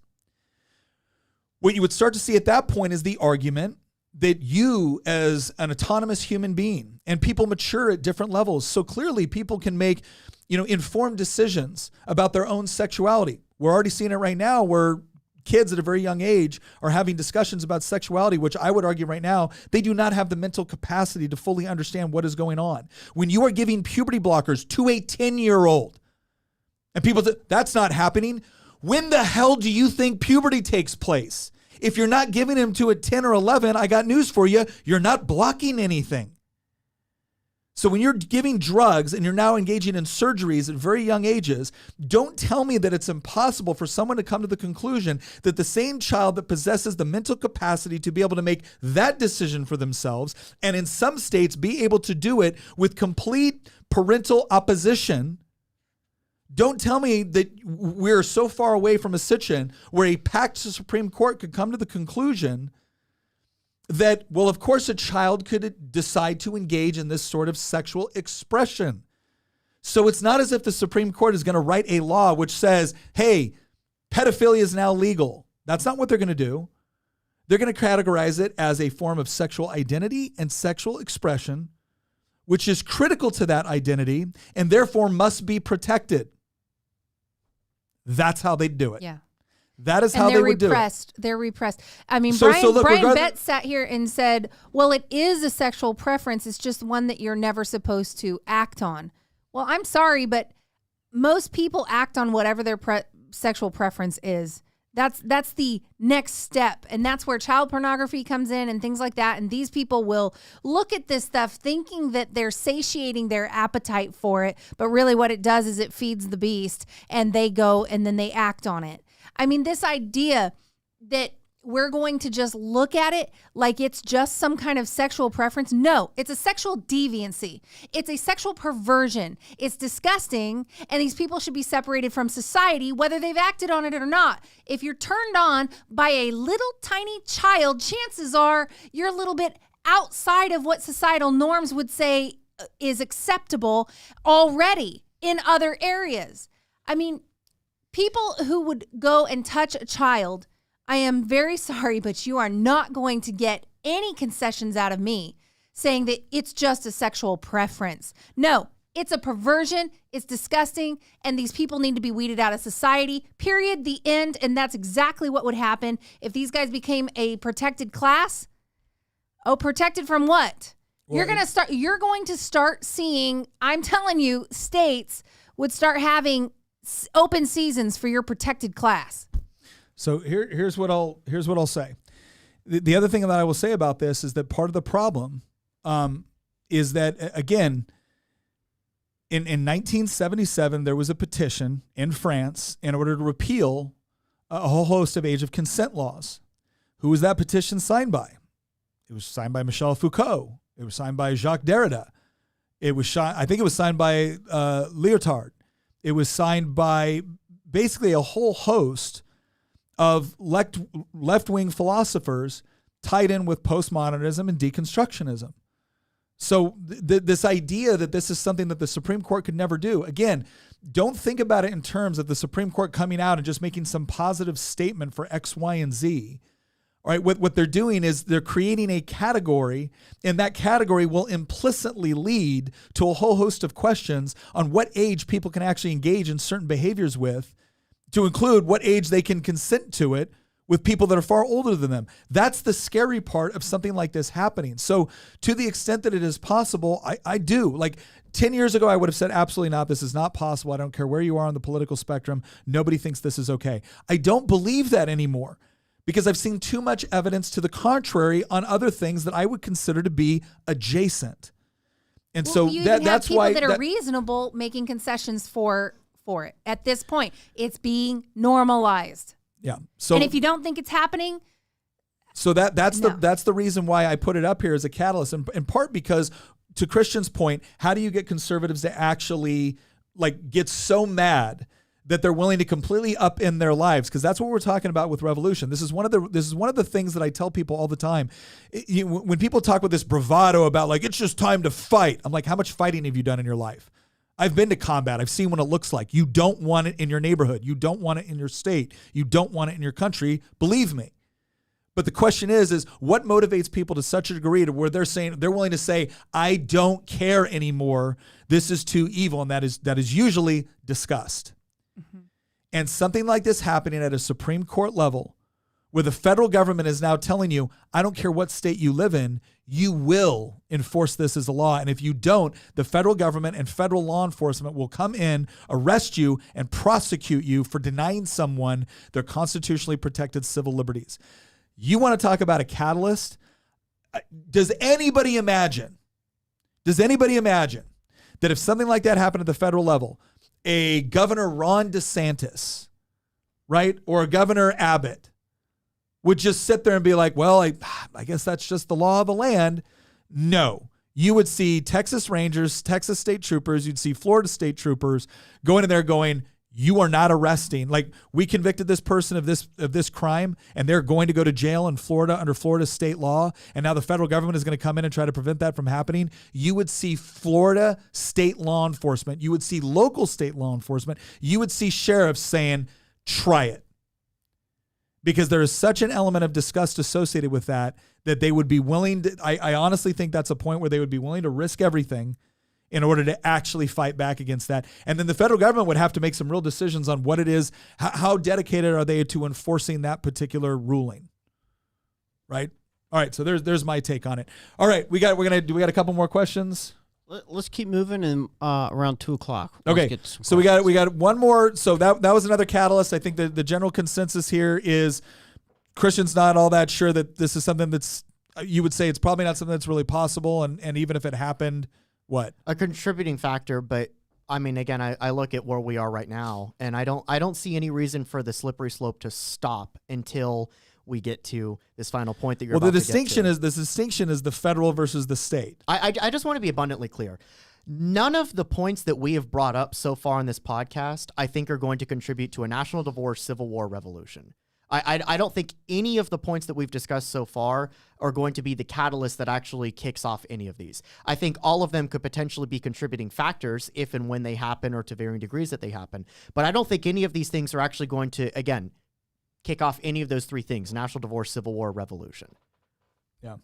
What you would start to see at that point is the argument that you, as an autonomous human being, and people mature at different levels, so clearly people can make, informed decisions about their own sexuality. We're already seeing it right now where kids at a very young age are having discussions about sexuality, which I would argue right now, they do not have the mental capacity to fully understand what is going on. When you are giving puberty blockers to a 10-year-old, and people say, that's not happening. When the hell do you think puberty takes place? If you're not giving him to at 10 or 11, I got news for you. You're not blocking anything. So when you're giving drugs and you're now engaging in surgeries at very young ages, don't tell me that it's impossible for someone to come to the conclusion that the same child that possesses the mental capacity to be able to make that decision for themselves, and in some states be able to do it with complete parental opposition. Don't tell me that we're so far away from a situation where a packed Supreme Court could come to the conclusion that, well, of course, a child could decide to engage in this sort of sexual expression. So it's not as if the Supreme Court is going to write a law which says, hey, pedophilia is now legal. That's not what they're going to do. They're going to categorize it as a form of sexual identity and sexual expression which is critical to that identity and therefore must be protected. That's how they do it. Yeah. That is how they would do it. They're repressed. I mean, So look, Brian Betts sat here and said, well, it is a sexual preference. It's just one that you're never supposed to act on. Well, I'm sorry, but most people act on whatever their sexual preference is. That's the next step. And that's where child pornography comes in and things like that. And these people will look at this stuff thinking that they're satiating their appetite for it. But really what it does is it feeds the beast, and they go and then they act on it. I mean, this idea that we're going to just look at it like it's just some kind of sexual preference. No, it's a sexual deviancy. It's a sexual perversion. It's disgusting, and these people should be separated from society, whether they've acted on it or not. If you're turned on by a little tiny child, chances are you're a little bit outside of what societal norms would say is acceptable already in other areas. I mean, people who would go and touch a child, I am very sorry, but you are not going to get any concessions out of me saying that it's just a sexual preference. No, it's a perversion. It's disgusting. And these people need to be weeded out of society, period, the end. And that's exactly what would happen if these guys became a protected class. Oh, protected from what? Well, you're going to start seeing, I'm telling you, states would start having open seasons for your protected class. So here's what I'll say. The other thing that I will say about this is that part of the problem is that, again, in 1977, there was a petition in France in order to repeal a whole host of age of consent laws. Who was that petition signed by? It was signed by Michel Foucault. It was signed by Jacques Derrida. I think it was signed by Lyotard. It was signed by basically a whole host of left-wing philosophers tied in with postmodernism and deconstructionism. So this idea that this is something that the Supreme Court could never do, again, don't think about it in terms of the Supreme Court coming out and just making some positive statement for X, Y, and Z. All right, what they're doing is they're creating a category, and that category will implicitly lead to a whole host of questions on what age people can actually engage in certain behaviors with, to include what age they can consent to it with people that are far older than them. That's the scary part of something like this happening. So to the extent that it is possible, I do. Like 10 years ago, I would have said, absolutely not. This is not possible. I don't care where you are on the political spectrum. Nobody thinks this is okay. I don't believe that anymore because I've seen too much evidence to the contrary on other things that I would consider to be adjacent. And well, so that's why people that are reasonable making concessions for it. At this point, it's being normalized. Yeah. So, and if you don't think it's happening, so that's the reason why I put it up here as a catalyst, in part because, to Christian's point, how do you get conservatives to actually get so mad that they're willing to completely upend their lives? Because that's what we're talking about with revolution. This is one of the things that I tell people all the time. When people talk with this bravado about it's just time to fight, I'm like, how much fighting have you done in your life? I've been to combat. I've seen what it looks like. You don't want it in your neighborhood. You don't want it in your state. You don't want it in your country. Believe me. But the question is what motivates people to such a degree to where they're willing to say, I don't care anymore. This is too evil. And that is usually disgust. Mm-hmm. And something like this happening at a Supreme Court level, where the federal government is now telling you, I don't care what state you live in, you will enforce this as a law. And if you don't, the federal government and federal law enforcement will come in, arrest you, and prosecute you for denying someone their constitutionally protected civil liberties. You want to talk about a catalyst? Does anybody imagine that if something like that happened at the federal level, a Governor Ron DeSantis, right, or a Governor Abbott would just sit there and be like, well, I guess that's just the law of the land? No. You would see Texas Rangers, Texas State Troopers, you'd see Florida State Troopers going in there going, you are not arresting. We convicted this person of this crime, and they're going to go to jail in Florida under Florida state law, and now the federal government is going to come in and try to prevent that from happening. You would see Florida state law enforcement. You would see local state law enforcement. You would see sheriffs saying, try it. because there is such an element of disgust associated with that they would be willing to, I honestly think that's a point where they would be willing to risk everything in order to actually fight back against that. And then the federal government would have to make some real decisions on what it is, how dedicated are they to enforcing that particular ruling, right? All right, so there's my take on it. All right, we got a couple more questions. Let's keep moving and around 2:00. Okay, so we got one more. So that was another catalyst. I think the general consensus here is Christian's not all that sure that this is something that's, you would say it's probably not something that's really possible, and even if it happened, what? A contributing factor, but I mean, again, I look at where we are right now, and I don't see any reason for the slippery slope to stop until we get to this final point that you're about to get to. The distinction is the federal versus the state. I just want to be abundantly clear. None of the points that we have brought up so far in this podcast, I think, are going to contribute to a national divorce, civil war, revolution. I don't think any of the points that we've discussed so far are going to be the catalyst that actually kicks off any of these. I think all of them could potentially be contributing factors if and when they happen, or to varying degrees that they happen. But I don't think any of these things are actually going to, again, kick off any of those three things: national divorce, civil war, revolution. Yeah.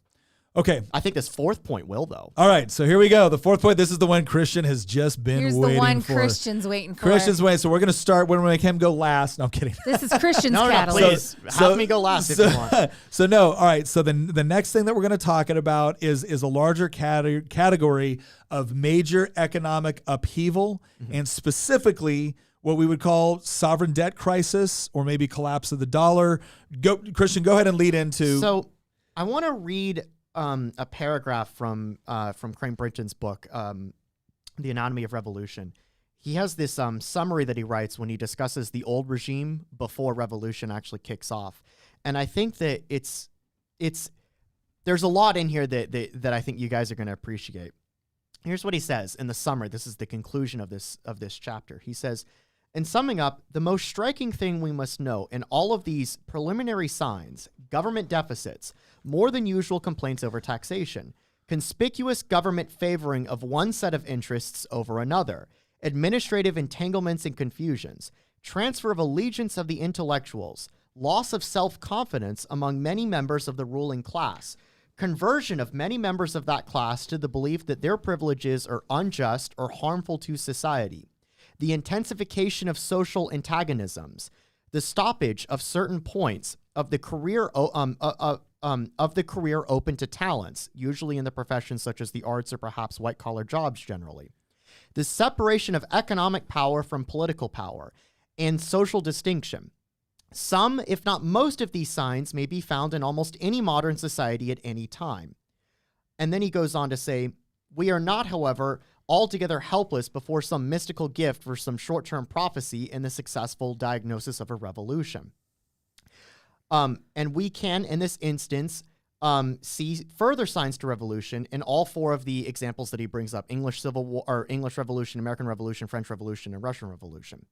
Okay. I think this fourth point will, though. All right, so here we go. The fourth point, this is the one Christian has just been waiting for. Here's the one Christian's waiting for. Christian's waiting, so we're going to start, we're going to make him go last. No, I'm kidding. This is Christian's No, catalyst. please. Have me go last if you want. So no, all right, so the next thing that we're going to talk about is a larger category of major economic upheaval, and specifically what we would call sovereign debt crisis, or maybe collapse of the dollar. Christian, go ahead and lead into. So I want to read a paragraph from Crane Brinton's book, The Anatomy of Revolution. He has this summary that he writes when he discusses the old regime before revolution actually kicks off. And I think that there's a lot in here that I think you guys are going to appreciate. Here's what he says in the summary. This is the conclusion of this chapter. He says, in summing up, the most striking thing we must know in all of these preliminary signs, government deficits, more than usual complaints over taxation, conspicuous government favoring of one set of interests over another, administrative entanglements and confusions, transfer of allegiance of the intellectuals, loss of self-confidence among many members of the ruling class, conversion of many members of that class to the belief that their privileges are unjust or harmful to society, the intensification of social antagonisms, the stoppage of certain points of the career open to talents, usually in the professions such as the arts or perhaps white-collar jobs generally, the separation of economic power from political power, and social distinction. Some, if not most of these signs may be found in almost any modern society at any time. And then he goes on to say, we are not, however, altogether helpless before some mystical gift or some short-term prophecy in the successful diagnosis of a revolution. And we can, in this instance, see further signs to revolution in all four of the examples that he brings up: English Civil War, or English Revolution, American Revolution, French Revolution, and Russian Revolution.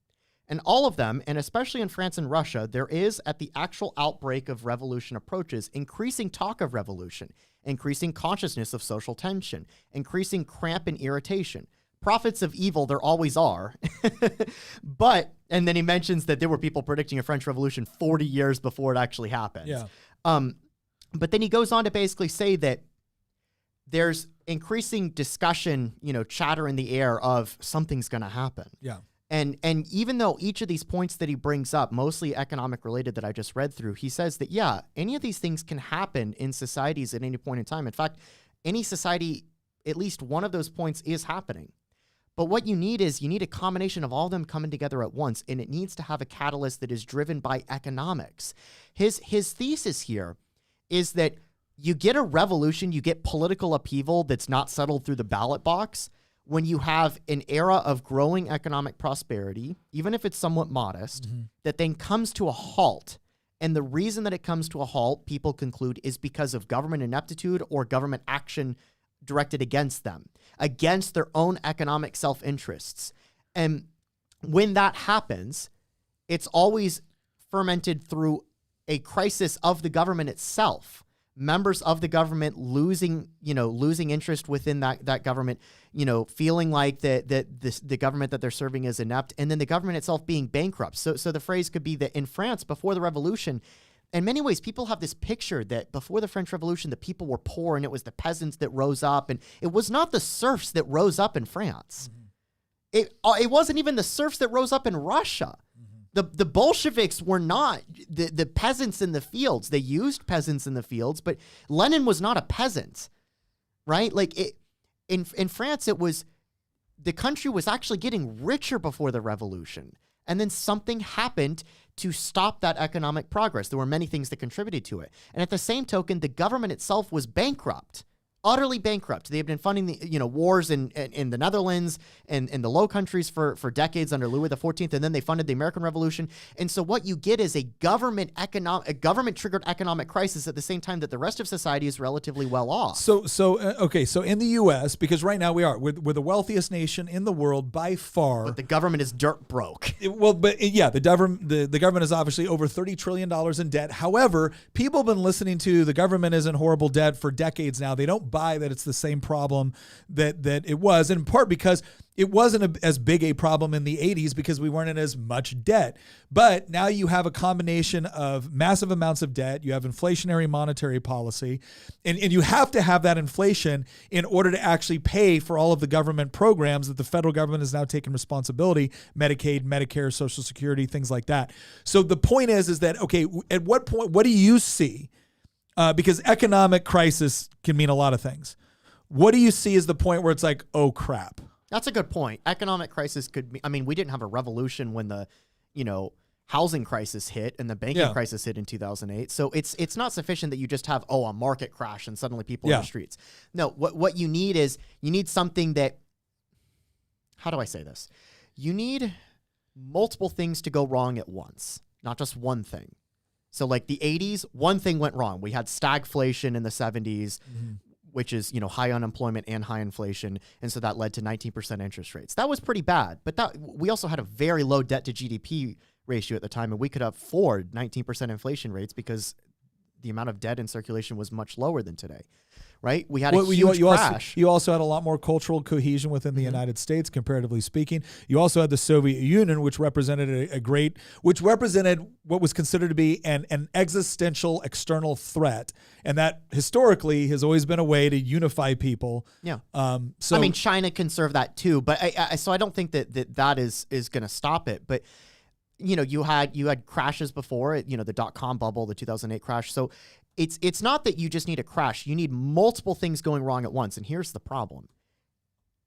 And all of them, and especially in France and Russia, there is, at the actual outbreak of revolution approaches, increasing talk of revolution, increasing consciousness of social tension, increasing cramp and irritation. Prophets of evil there always are. But, and then he mentions that there were people predicting a French Revolution 40 years before it actually happened. Yeah. But then he goes on to basically say that there's increasing discussion, chatter in the air of something's going to happen. Yeah. And even though each of these points that he brings up, mostly economic related that I just read through, he says that, yeah, any of these things can happen in societies at any point in time. In fact, any society, at least one of those points is happening. But what you need a combination of all of them coming together at once, and it needs to have a catalyst that is driven by economics. His thesis here is that you get a revolution, you get political upheaval that's not settled through the ballot box when you have an era of growing economic prosperity, even if it's somewhat modest, that then comes to a halt. And the reason that it comes to a halt, people conclude, is because of government ineptitude or government action directed against them, against their own economic self-interests. And when that happens, it's always fermented through a crisis of the government itself. Members of the government losing interest within that government, feeling like the government that they're serving is inept, and then the government itself being bankrupt. So the phrase could be that in France, before the revolution, in many ways, people have this picture that before the French Revolution, the people were poor and it was the peasants that rose up. And it was not the serfs that rose up in France. It wasn't even the serfs that rose up in Russia. The Bolsheviks were not the peasants in the fields. They used peasants in the fields, but Lenin was not a peasant, right? Like in France, it was the country was actually getting richer before the revolution. And then something happened to stop that economic progress. There were many things that contributed to it. And at the same token, the government itself was bankrupt. Utterly bankrupt. They had been funding the wars in the Netherlands and in the Low Countries for decades under Louis XIV, and then they funded the American Revolution. And so what you get is a government triggered economic crisis at the same time that the rest of society is relatively well off. So in the U.S., because right now we're the wealthiest nation in the world by far, but the government is dirt broke. The government is obviously over $30 trillion in debt. However, people have been listening to the government is in horrible debt for decades now. They don't buy that it's the same problem that it was, in part because it wasn't as big a problem in the 80s because we weren't in as much debt. But now you have a combination of massive amounts of debt, you have inflationary monetary policy, and you have to have that inflation in order to actually pay for all of the government programs that the federal government has now taken responsibility, Medicaid, Medicare, Social Security, things like that. So the point is that, okay, at what point, what do you see? Because economic crisis can mean a lot of things. What do you see as the point where it's like, oh, crap? That's a good point. Economic crisis could be, I mean, we didn't have a revolution when the, housing crisis hit and the banking crisis hit in 2008. So it's not sufficient that you just have, a market crash and suddenly people in the streets. No, what you need is you need something that, how do I say this? You need multiple things to go wrong at once, not just one thing. So like the 80s, one thing went wrong. We had stagflation in the 70s, which is, high unemployment and high inflation. And so that led to 19% interest rates. That was pretty bad. But we also had a very low debt to GDP ratio at the time, and we could afford 19% inflation rates because the amount of debt in circulation was much lower than today. Right? We had a huge crash. You also had a lot more cultural cohesion within the United States, comparatively speaking. You also had the Soviet Union, which represented which represented what was considered to be an existential external threat. And that historically has always been a way to unify people. Yeah. I mean, China can serve that too, but so I don't think that is going to stop it. But you had crashes before, the .com bubble, the 2008 crash. So it's not that you just need a crash. You need multiple things going wrong at once. And here's the problem.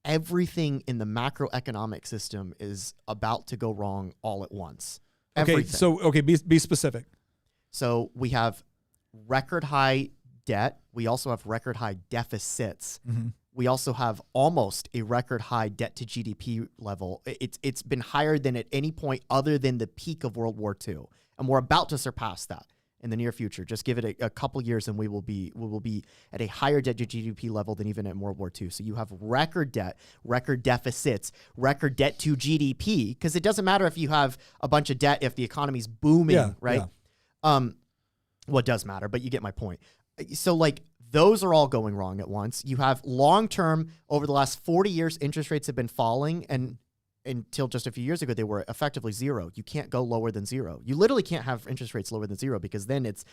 Everything in the macroeconomic system is about to go wrong all at once. Everything. Be specific. So we have record high debt. We also have record high deficits. We also have almost a record high debt to GDP level. It's been higher than at any point other than the peak of World War II. And we're about to surpass that in the near future. Just give it a couple years and we will be at a higher debt to GDP level than even in World War II. So you have record debt, record deficits, record debt to GDP, because it doesn't matter if you have a bunch of debt if the economy's booming, right? Yeah. Well, it does matter, but you get my point. So like those are all going wrong at once. You have long-term, over the last 40 years, interest rates have been falling, and until just a few years ago, they were effectively zero. You can't go lower than zero. You literally can't have interest rates lower than zero because then it's,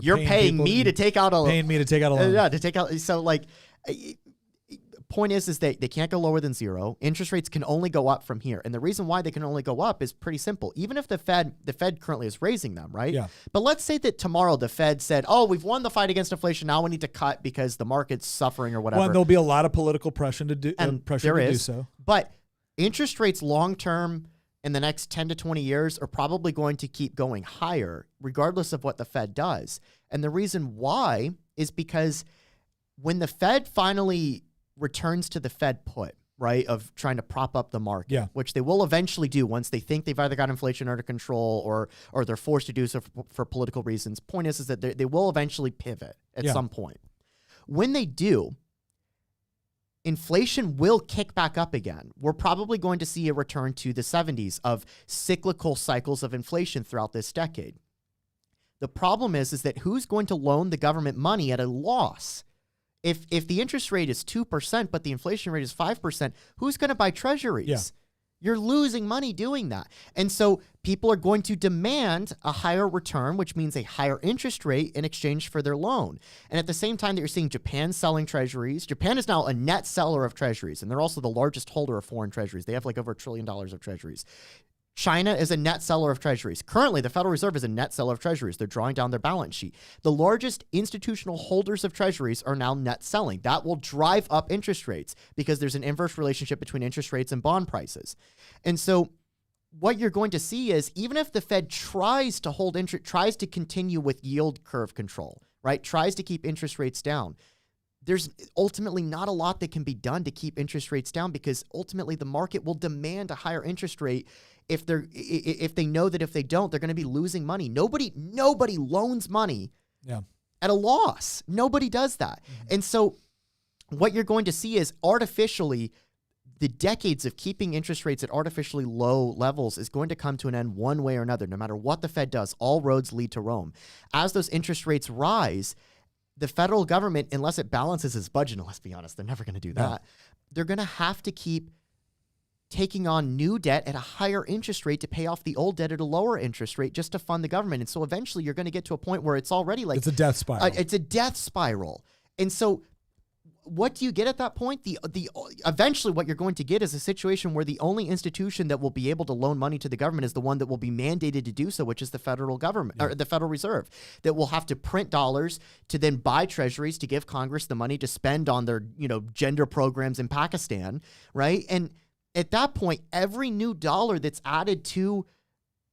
you're paying me to take out a loan. Paying me to take out a loan. Yeah, to take out. So like, point is they can't go lower than zero. Interest rates can only go up from here. And the reason why they can only go up is pretty simple. Even if the Fed currently is raising them, right? Yeah. But let's say that tomorrow the Fed said, we've won the fight against inflation. Now we need to cut because the market's suffering or whatever. Well, there'll be a lot of political pressure to do so. But interest rates long-term in the next 10 to 20 years are probably going to keep going higher regardless of what the Fed does. And the reason why is because when the Fed finally returns to the Fed put, right, of trying to prop up the market, which they will eventually do once they think they've either got inflation under control or they're forced to do so for political reasons. Point is that they will eventually pivot at some point. When they do, inflation will kick back up again. We're probably going to see a return to the 70s of cyclical cycles of inflation throughout this decade. The problem is that who's going to loan the government money at a loss? If the interest rate is 2%, but the inflation rate is 5%, who's going to buy treasuries? You're losing money doing that. And so people are going to demand a higher return, which means a higher interest rate in exchange for their loan. And at the same time that you're seeing Japan selling treasuries, Japan is now a net seller of treasuries, and they're also the largest holder of foreign treasuries. They have like over $1 trillion of treasuries. China is a net seller of treasuries. Currently, the Federal Reserve is a net seller of treasuries. They're drawing down their balance sheet. The largest institutional holders of treasuries are now net selling. That will drive up interest rates because there's an inverse relationship between interest rates and bond prices. And so what you're going to see is even if the Fed tries to continue with yield curve control, right? Tries to keep interest rates down, there's ultimately not a lot that can be done to keep interest rates down because ultimately the market will demand a higher interest rate if they know that if they don't, they're going to be losing money. Nobody loans money at a loss. Nobody does that. Mm-hmm. And so what you're going to see is artificially the decades of keeping interest rates at artificially low levels is going to come to an end one way or another. No matter what the Fed does, all roads lead to Rome. As those interest rates rise, the federal government, unless it balances its budget, and let's be honest, they're never going to do that, they're going to have to keep taking on new debt at a higher interest rate to pay off the old debt at a lower interest rate just to fund the government. And so eventually you're going to get to a point where it's already like... It's a death spiral. It's a death spiral. And so what do you get at that point? Eventually what you're going to get is a situation where the only institution that will be able to loan money to the government is the one that will be mandated to do so, which is the federal government or the Federal Reserve, that will have to print dollars to then buy treasuries to give Congress the money to spend on their, gender programs in Pakistan, right? And at that point, every new dollar that's added to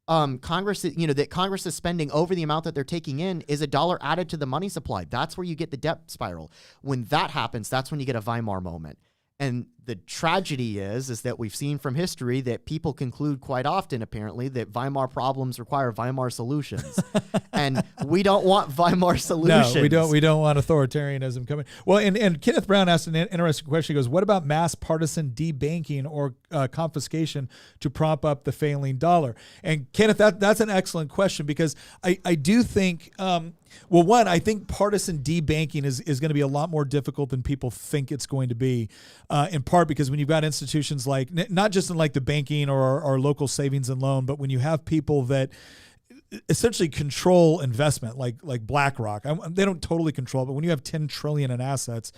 Congress, that Congress is spending over the amount that they're taking in is a dollar added to the money supply. That's where you get the debt spiral. When that happens, that's when you get a Weimar moment. And the tragedy is that we've seen from history that people conclude quite often, apparently, that Weimar problems require Weimar solutions. And we don't want Weimar solutions. No, we don't want authoritarianism coming. Well, and Kenneth Brown asked an interesting question. He goes, what about mass partisan debanking or confiscation to prop up the failing dollar? And Kenneth, that's an excellent question because I do think... well, one, I think partisan debanking is going to be a lot more difficult than people think it's going to be, in part because when you've got institutions like, not just in like the banking or local savings and loan, but when you have people that essentially control investment, like BlackRock, they don't totally control, but when you have 10 trillion in assets,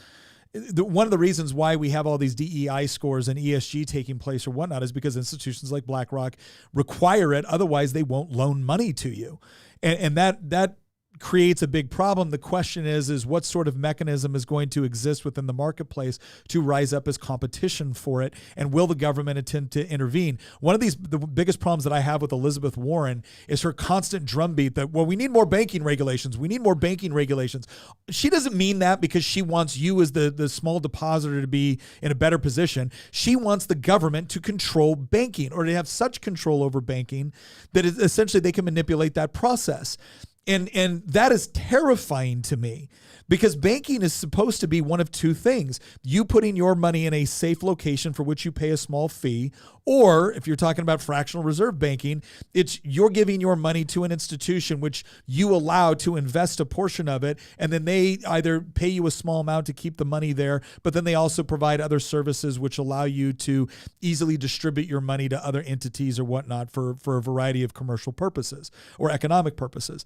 one of the reasons why we have all these DEI scores and ESG taking place or whatnot is because institutions like BlackRock require it. Otherwise, they won't loan money to you. And that creates a big problem. The question is what sort of mechanism is going to exist within the marketplace to rise up as competition for it, and will the government intend to intervene? One of the biggest problems that I have with Elizabeth Warren is her constant drumbeat that, well, we need more banking regulations. We need more banking regulations. She doesn't mean that because she wants you as the small depositor to be in a better position. She wants the government to control banking, or to have such control over banking that essentially they can manipulate that process. And that is terrifying to me because banking is supposed to be one of two things. You putting your money in a safe location for which you pay a small fee, or if you're talking about fractional reserve banking, it's you're giving your money to an institution which you allow to invest a portion of it, and then they either pay you a small amount to keep the money there, but then they also provide other services which allow you to easily distribute your money to other entities or whatnot for a variety of commercial purposes or economic purposes.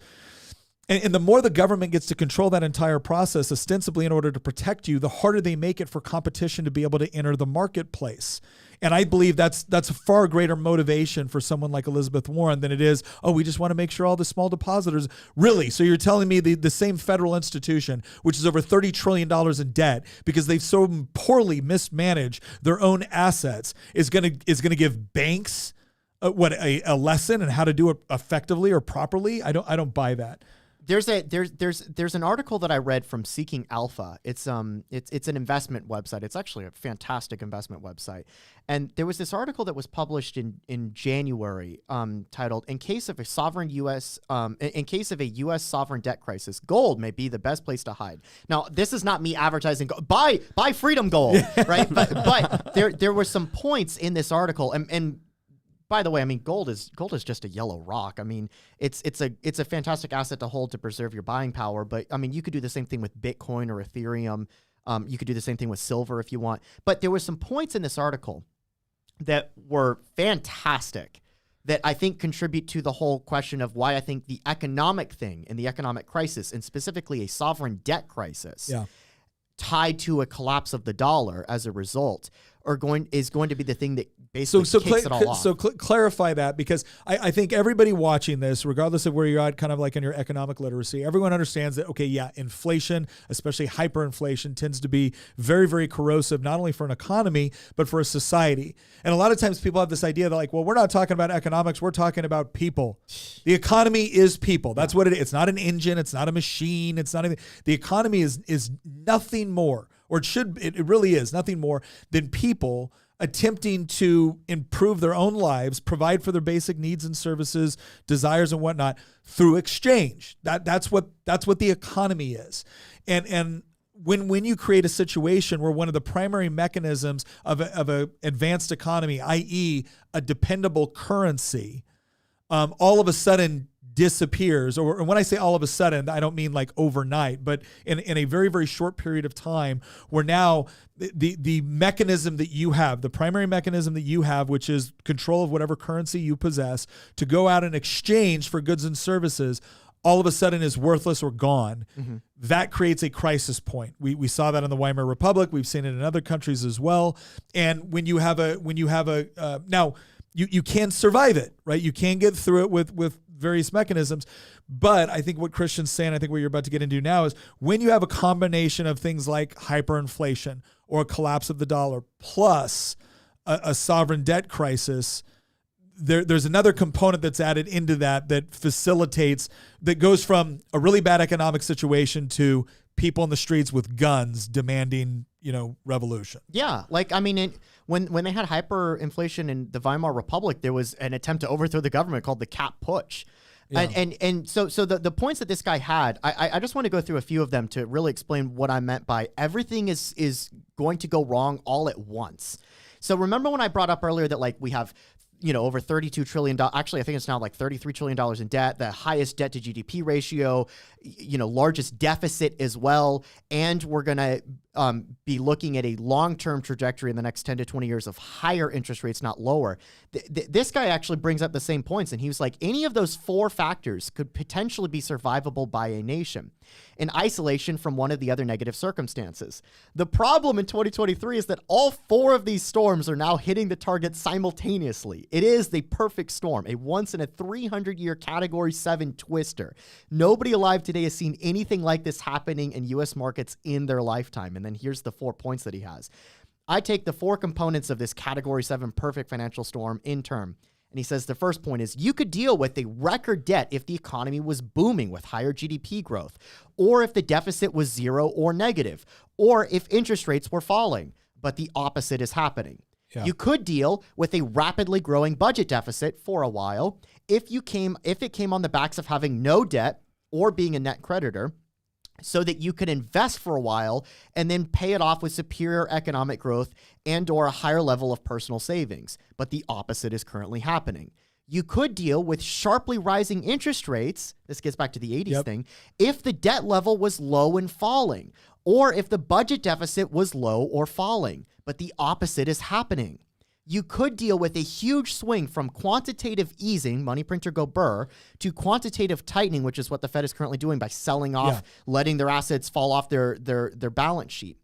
And the more the government gets to control that entire process, ostensibly in order to protect you, the harder they make it for competition to be able to enter the marketplace. And I believe that's a far greater motivation for someone like Elizabeth Warren than it is, we just want to make sure all the small depositors, really? So you're telling me the same federal institution, which is over $30 trillion in debt because they've so poorly mismanaged their own assets, is going to give banks a lesson in how to do it effectively or properly? I don't buy that. There's an article that I read from Seeking Alpha. It's an investment website. It's actually a fantastic investment website. And there was this article that was published in January, titled "In case of a U.S. sovereign debt crisis, gold may be the best place to hide." Now, this is not me advertising gold. Buy Freedom Gold, right? But there were some points in this article, and by the way, I mean, gold is just a yellow rock. I mean, it's a fantastic asset to hold to preserve your buying power. But I mean, you could do the same thing with Bitcoin or Ethereum. You could do the same thing with silver if you want. But there were some points in this article that were fantastic, that I think contribute to the whole question of why I think the economic thing and the economic crisis, and specifically a sovereign debt crisis, tied to a collapse of the dollar as a result, is going to be the thing that basically kicks it all off. So clarify that, because I think everybody watching this, regardless of where you're at, kind of like in your economic literacy, everyone understands that, okay, yeah, inflation, especially hyperinflation, tends to be very, very corrosive, not only for an economy, but for a society. And a lot of times people have this idea that, like, well, we're not talking about economics, we're talking about people. The economy is people. That's what it is. It's not an engine. It's not a machine. It's not anything. The economy is nothing more, or it really is nothing more than people attempting to improve their own lives, provide for their basic needs and services, desires and whatnot through exchange. That's what the economy is. And when you create a situation where one of the primary mechanisms of a advanced economy, i.e. a dependable currency, all of a sudden disappears, or when I say all of a sudden, I don't mean like overnight, but in a very, very short period of time, where now the mechanism that you have, the primary mechanism that you have, which is control of whatever currency you possess, to go out and exchange for goods and services, all of a sudden is worthless or gone. Mm-hmm. That creates a crisis point. We saw that in the Weimar Republic. We've seen it in other countries as well. And when you have now you can survive it, right? You can get through it with various mechanisms. But I think what Christian's saying, I think what you're about to get into now, is when you have a combination of things like hyperinflation or a collapse of the dollar plus a sovereign debt crisis, there's another component that's added into that facilitates, that goes from a really bad economic situation to people in the streets with guns demanding, revolution. Yeah. Like, I mean, when they had hyperinflation in the Weimar Republic, there was an attempt to overthrow the government called the Cap Putsch. Yeah. And so the points that this guy had, I just want to go through a few of them to really explain what I meant by everything is going to go wrong all at once. So remember when I brought up earlier that, like, we have over $32 trillion. Actually, I think it's now like $33 trillion in debt, the highest debt to GDP ratio, largest deficit as well. And we're going to be looking at a long-term trajectory in the next 10 to 20 years of higher interest rates, not lower. This guy actually brings up the same points. And he was like, any of those four factors could potentially be survivable by a nation in isolation from one of the other negative circumstances. The problem in 2023 is that all four of these storms are now hitting the target simultaneously. It is the perfect storm, a once in a 300-year Category 7 twister. Nobody alive today has seen anything like this happening in U.S. markets in their lifetime. And then here's the 4 points that he has. I take the four components of this Category 7 perfect financial storm in turn. And he says the first point is, you could deal with a record debt if the economy was booming with higher GDP growth, or if the deficit was zero or negative, or if interest rates were falling. But the opposite is happening. Yeah. You could deal with a rapidly growing budget deficit for a while if it came on the backs of having no debt or being a net creditor, so that you could invest for a while and then pay it off with superior economic growth and or a higher level of personal savings. But the opposite is currently happening. You could deal with sharply rising interest rates, this gets back to the 80s thing, if the debt level was low and falling, or if the budget deficit was low or falling. But the opposite is happening. You could deal with a huge swing from quantitative easing, money printer go burr, to quantitative tightening, which is what the Fed is currently doing by selling off, letting their assets fall off their balance sheet.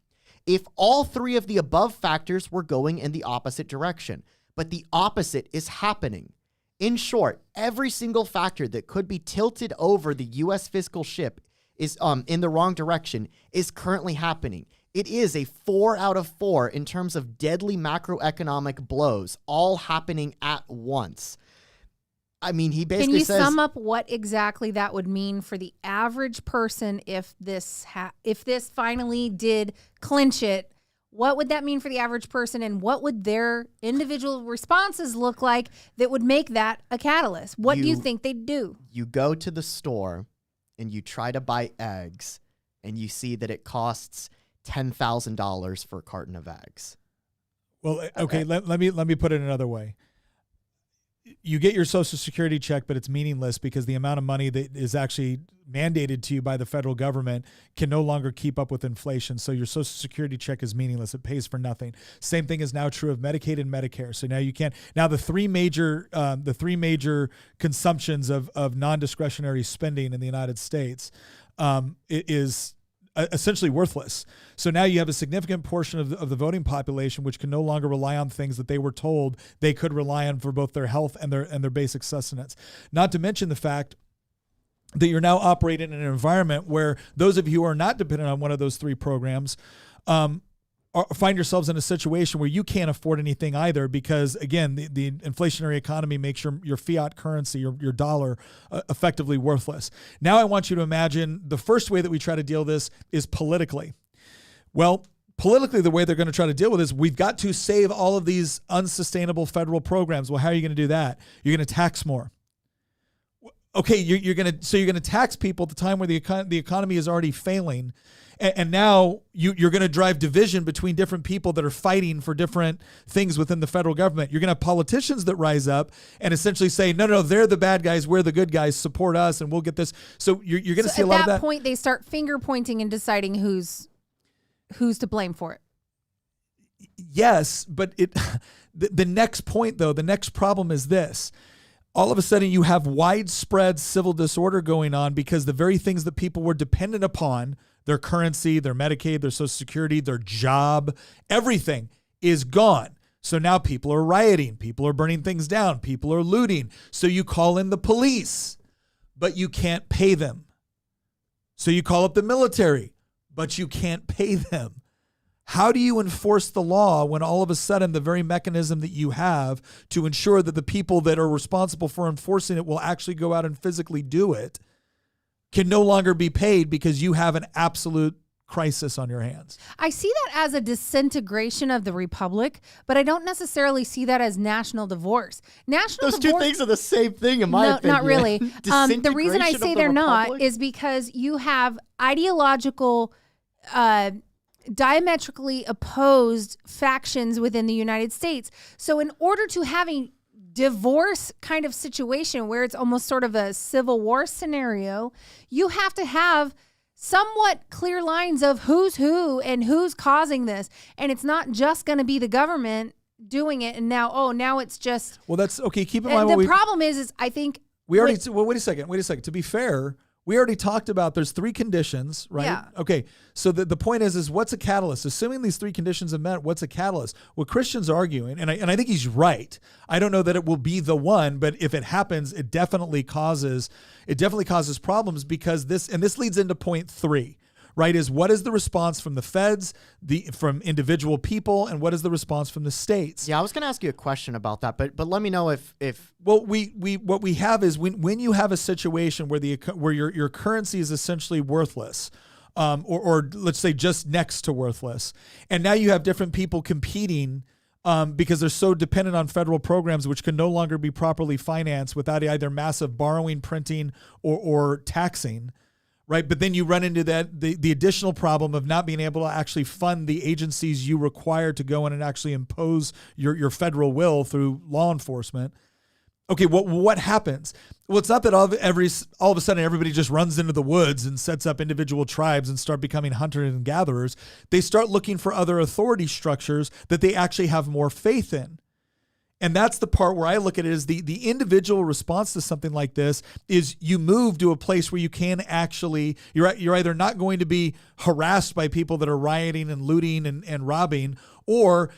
If all three of the above factors were going in the opposite direction, but the opposite is happening. In short, every single factor that could be tilted over the U.S. fiscal ship is in the wrong direction is currently happening. It is a 4 out of 4 in terms of deadly macroeconomic blows, all happening at once. I mean, he basically says... Can you sum up what exactly that would mean for the average person if this finally did clinch it? What would that mean for the average person, and what would their individual responses look like that would make that a catalyst? What do you think they'd do? You go to the store and you try to buy eggs, and you see that it costs $10,000 for a carton of eggs. Well, okay, let me put it another way. you get your Social Security check, but it's meaningless because the amount of money that is actually mandated to you by the federal government can no longer keep up with inflation. So your Social Security check is meaningless. It pays for nothing. Same thing is now true of Medicaid and Medicare. So now you can't. Now the three major consumptions of non-discretionary spending in the United States is essentially worthless. So now you have a significant portion of the voting population which can no longer rely on things that they were told they could rely on for both their health and their basic sustenance. Not to mention the fact that you're now operating in an environment where those of you who are not dependent on one of those three programs find yourselves in a situation where you can't afford anything either because, again, the inflationary economy makes your fiat currency, your dollar, effectively worthless. Now I want you to imagine the first way that we try to deal with this is politically. Well, politically, the way they're going to try to deal with this, we've got to save all of these unsustainable federal programs. Well, how are you going to do that? You're going to tax more. Okay, you're going to tax people at the time where the economy is already failing. And now you're going to drive division between different people that are fighting for different things within the federal government. You're going to have politicians that rise up and essentially say, no, they're the bad guys. We're the good guys. Support us and we'll get this. So you're going to see a lot of that. At that point, they start finger pointing and deciding who's to blame for it. Yes, but the next point, though, the next problem is this. All of a sudden, you have widespread civil disorder going on because the very things that people were dependent upon, their currency, their Medicaid, their Social Security, their job, everything is gone. So now people are rioting. People are burning things down. People are looting. So you call in the police, but you can't pay them. So you call up the military, but you can't pay them. How do you enforce the law when all of a sudden the very mechanism that you have to ensure that the people that are responsible for enforcing it will actually go out and physically do it can no longer be paid because you have an absolute crisis on your hands? I see that as a disintegration of the republic, but I don't necessarily see that as national divorce. Those two things are the same thing in my opinion. Not really. The reason I say they're not is because you have ideological diametrically opposed factions within the United States. So in order to have a divorce kind of situation where it's almost sort of a civil war scenario, you have to have somewhat clear lines of who's who and who's causing this. And it's not just going to be the government doing it. And now it's just... Well, that's okay. Keep in mind the problem is I think... Wait a second. To be fair, we already talked about there's three conditions, right? Yeah. Okay. So the point is what's a catalyst? Assuming these three conditions are met, what's a catalyst? What Christian's arguing, and I think he's right. I don't know that it will be the one, but if it happens, it definitely causes problems because this leads into point 3, right? Is what is the response from the feds, from individual people, and what is the response from the states? Yeah, I was going to ask you a question about that, but let me know if well, what we have is when you have a situation where your currency is essentially worthless, or let's say just next to worthless, and now you have different people competing because they're so dependent on federal programs which can no longer be properly financed without either massive borrowing, printing, or taxing. Right, but then you run into the additional problem of not being able to actually fund the agencies you require to go in and actually impose your federal will through law enforcement. Okay, what happens? Well, it's not that all of a sudden everybody just runs into the woods and sets up individual tribes and start becoming hunters and gatherers. They start looking for other authority structures that they actually have more faith in. And that's the part where I look at it as the individual response to something like this is you move to a place where you can actually, you're either not going to be harassed by people that are rioting and looting and robbing, or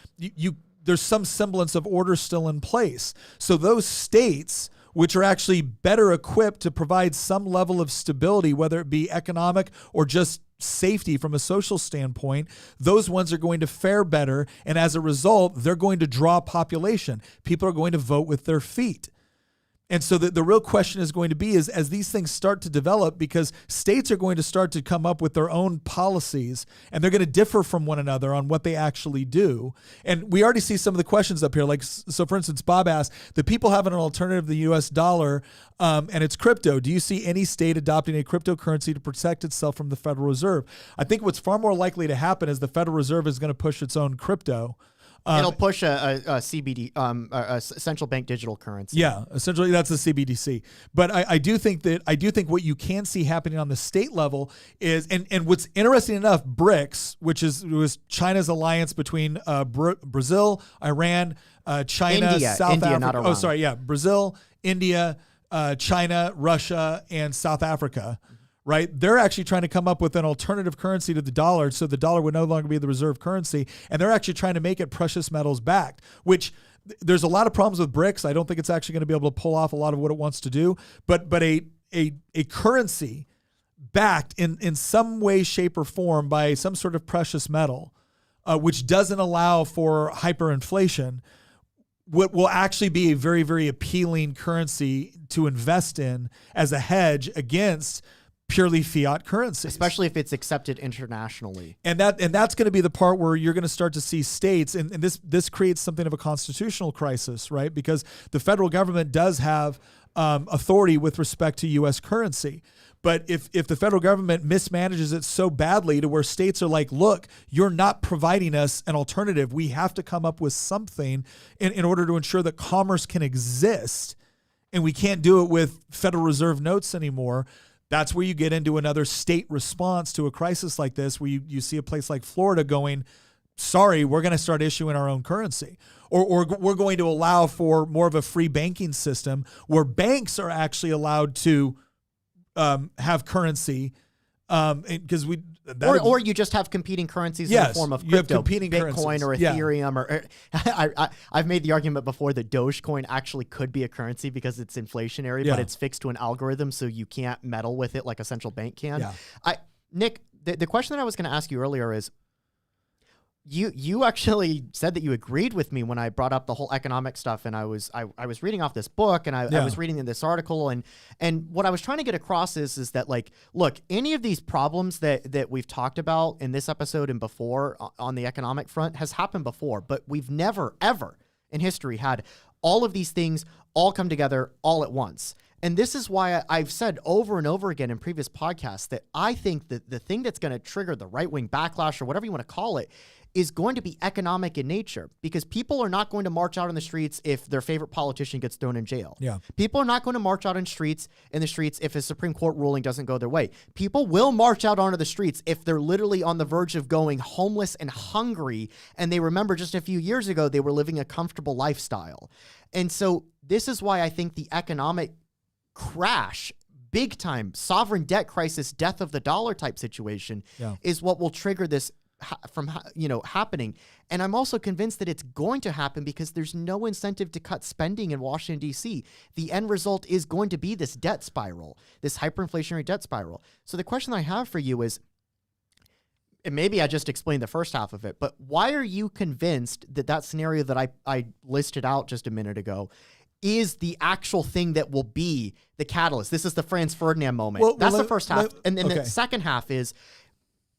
there's some semblance of order still in place. So those states which are actually better equipped to provide some level of stability, whether it be economic or just safety from a social standpoint, those ones are going to fare better. And as a result, they're going to draw population. People are going to vote with their feet. And so the real question is going to be is as these things start to develop, because states are going to start to come up with their own policies and they're going to differ from one another on what they actually do. And we already see some of the questions up here. Like, so for instance, Bob asked, the people have an alternative to the US dollar and it's crypto. Do you see any state adopting a cryptocurrency to protect itself from the Federal Reserve? I think what's far more likely to happen is the Federal Reserve is going to push its own crypto. It'll push a CBD, a central bank digital currency. Yeah, essentially that's the CBDC. But I do think what you can see happening on the state level is, and what's interesting enough, BRICS, which was China's alliance between Brazil, Iran, China, India, South Africa. not Iran. Oh, sorry, yeah, Brazil, India, China, Russia, and South Africa. Right, they're actually trying to come up with an alternative currency to the dollar, so the dollar would no longer be the reserve currency, and they're actually trying to make it precious metals backed. Which there's a lot of problems with BRICS. I don't think it's actually going to be able to pull off a lot of what it wants to do. But a currency backed in some way, shape, or form by some sort of precious metal, which doesn't allow for hyperinflation, what will actually be a very, very appealing currency to invest in as a hedge against purely fiat currency, especially if it's accepted internationally. And that's going to be the part where you're going to start to see states, and this creates something of a constitutional crisis, right? Because the federal government does have authority with respect to U.S. currency. But if the federal government mismanages it so badly to where states are like, look, you're not providing us an alternative, we have to come up with something in order to ensure that commerce can exist, and we can't do it with Federal Reserve notes anymore. That's where you get into another state response to a crisis like this, where you see a place like Florida going, sorry, we're going to start issuing our own currency. Or we're going to allow for more of a free banking system where banks are actually allowed to have currency, because or you just have competing currencies in the form of crypto, you have competing Bitcoin currencies. or Ethereum, or I've made the argument before that Dogecoin actually could be a currency because it's inflationary, but it's fixed to an algorithm, so you can't meddle with it like a central bank can. Yeah. Nick, the question that I was going to ask you earlier is, you actually said that you agreed with me when I brought up the whole economic stuff, and I was reading off this book, and I was reading this article, and what I was trying to get across is that, like, look, any of these problems that we've talked about in this episode and before on the economic front has happened before, but we've never ever in history had all of these things all come together all at once. And this is why I've said over and over again in previous podcasts that I think that the thing that's going to trigger the right-wing backlash, or whatever you want to call it, is going to be economic in nature, because people are not going to march out in the streets if their favorite politician gets thrown in jail. Yeah. People are not going to march out in the streets if a Supreme Court ruling doesn't go their way. People will march out onto the streets if they're literally on the verge of going homeless and hungry, and they remember just a few years ago they were living a comfortable lifestyle. And so this is why I think the economic crash, big time sovereign debt crisis, death of the dollar type situation is what will trigger this from happening. And I'm also convinced that it's going to happen because there's no incentive to cut spending in Washington, D.C. The end result is going to be this debt spiral, this hyperinflationary debt spiral. So the question I have for you is, and maybe I just explained the first half of it, but why are you convinced that scenario that I listed out just a minute ago is the actual thing that will be the catalyst? This is the Franz Ferdinand moment. That's the first half. And then the second half is,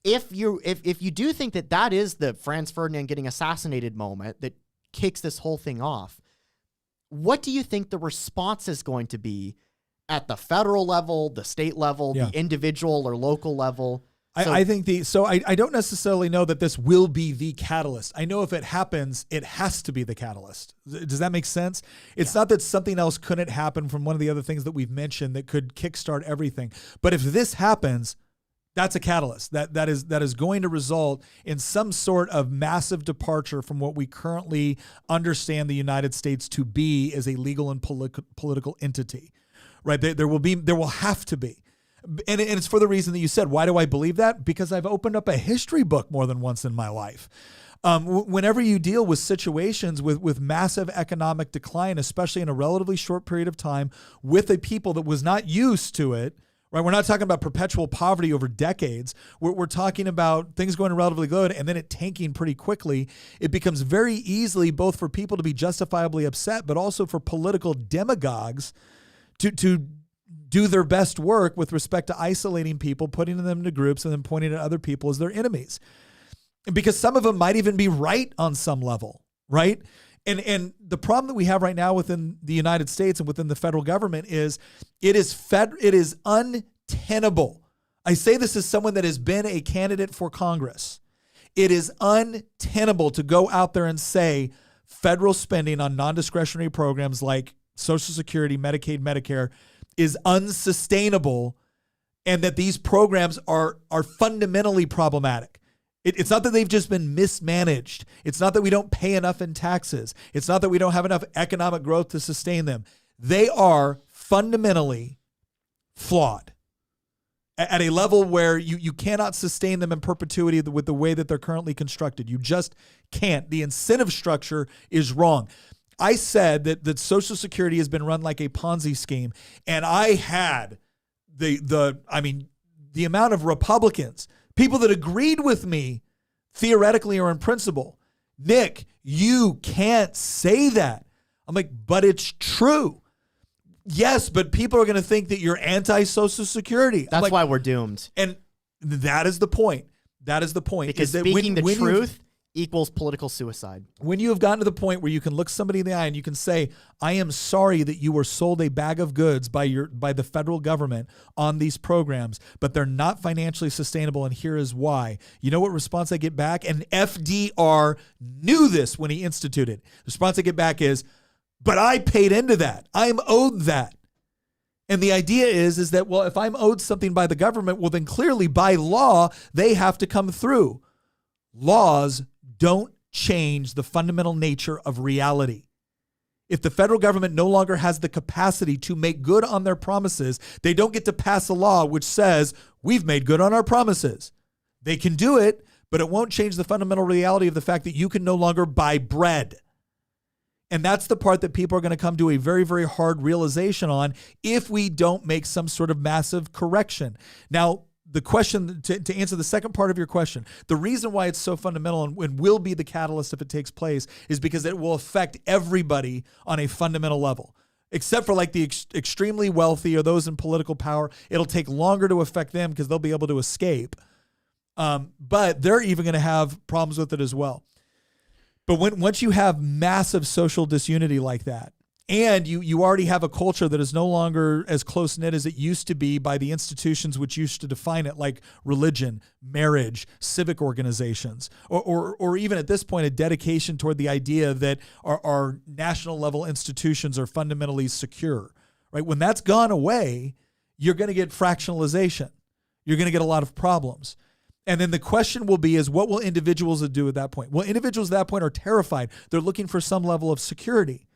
if you do think that is the Franz Ferdinand getting assassinated moment that kicks this whole thing off, what do you think the response is going to be at the federal level, the state level, the individual or local level? I think I don't necessarily know that this will be the catalyst. I know if it happens, it has to be the catalyst. Does that make sense? It's not that something else couldn't happen from one of the other things that we've mentioned that could kickstart everything. But if this happens, that's a catalyst that is going to result in some sort of massive departure from what we currently understand the United States to be as a legal and political entity, right? There will have to be. And it's for the reason that you said. Why do I believe that? Because I've opened up a history book more than once in my life. Whenever you deal with situations with massive economic decline, especially in a relatively short period of time, with a people that was not used to it, right? We're not talking about perpetual poverty over decades. We're talking about things going relatively good and then it tanking pretty quickly. It becomes very easily both for people to be justifiably upset, but also for political demagogues to do their best work with respect to isolating people, putting them into groups, and then pointing at other people as their enemies. Because some of them might even be right on some level, right? And the problem that we have right now within the United States and within the federal government is it is untenable. I say this as someone that has been a candidate for Congress. It is untenable to go out there and say federal spending on non-discretionary programs like Social Security, Medicaid, Medicare is unsustainable, and that these programs are fundamentally problematic. It's not that they've just been mismanaged. It's not that we don't pay enough in taxes. It's not that we don't have enough economic growth to sustain them. They are fundamentally flawed at a level where you cannot sustain them in perpetuity with the way that they're currently constructed. You just can't. The incentive structure is wrong. I said that Social Security has been run like a Ponzi scheme, and I had the amount of Republicans, people that agreed with me theoretically or in principle. Nick, you can't say that. I'm like, but it's true. Yes, but people are going to think that you're anti-Social Security. That's why we're doomed. And that is the point. That is the point. Because speaking the truth equals political suicide. When you have gotten to the point where you can look somebody in the eye and you can say, I am sorry that you were sold a bag of goods by the federal government on these programs, but they're not financially sustainable, and here is why. You know what response I get back? And FDR knew this when he instituted. The response I get back is, but I paid into that. I'm owed that. And the idea is that, well, if I'm owed something by the government, well, then clearly by law, they have to come through. Laws don't change the fundamental nature of reality. If the federal government no longer has the capacity to make good on their promises, they don't get to pass a law which says, we've made good on our promises. They can do it, but it won't change the fundamental reality of the fact that you can no longer buy bread. And that's the part that people are going to come to a very, very hard realization on if we don't make some sort of massive correction. Now, the question, to answer the second part of your question, the reason why it's so fundamental and will be the catalyst if it takes place is because it will affect everybody on a fundamental level. Except for like the extremely wealthy or those in political power, it'll take longer to affect them because they'll be able to escape. But they're even going to have problems with it as well. But once you have massive social disunity like that, and you already have a culture that is no longer as close-knit as it used to be by the institutions which used to define it, like religion, marriage, civic organizations, or even at this point, a dedication toward the idea that our national level institutions are fundamentally secure, right? When that's gone away, you're going to get fractionalization. You're going to get a lot of problems. And then the question will be is what will individuals do at that point? Well, individuals at that point are terrified. They're looking for some level of security.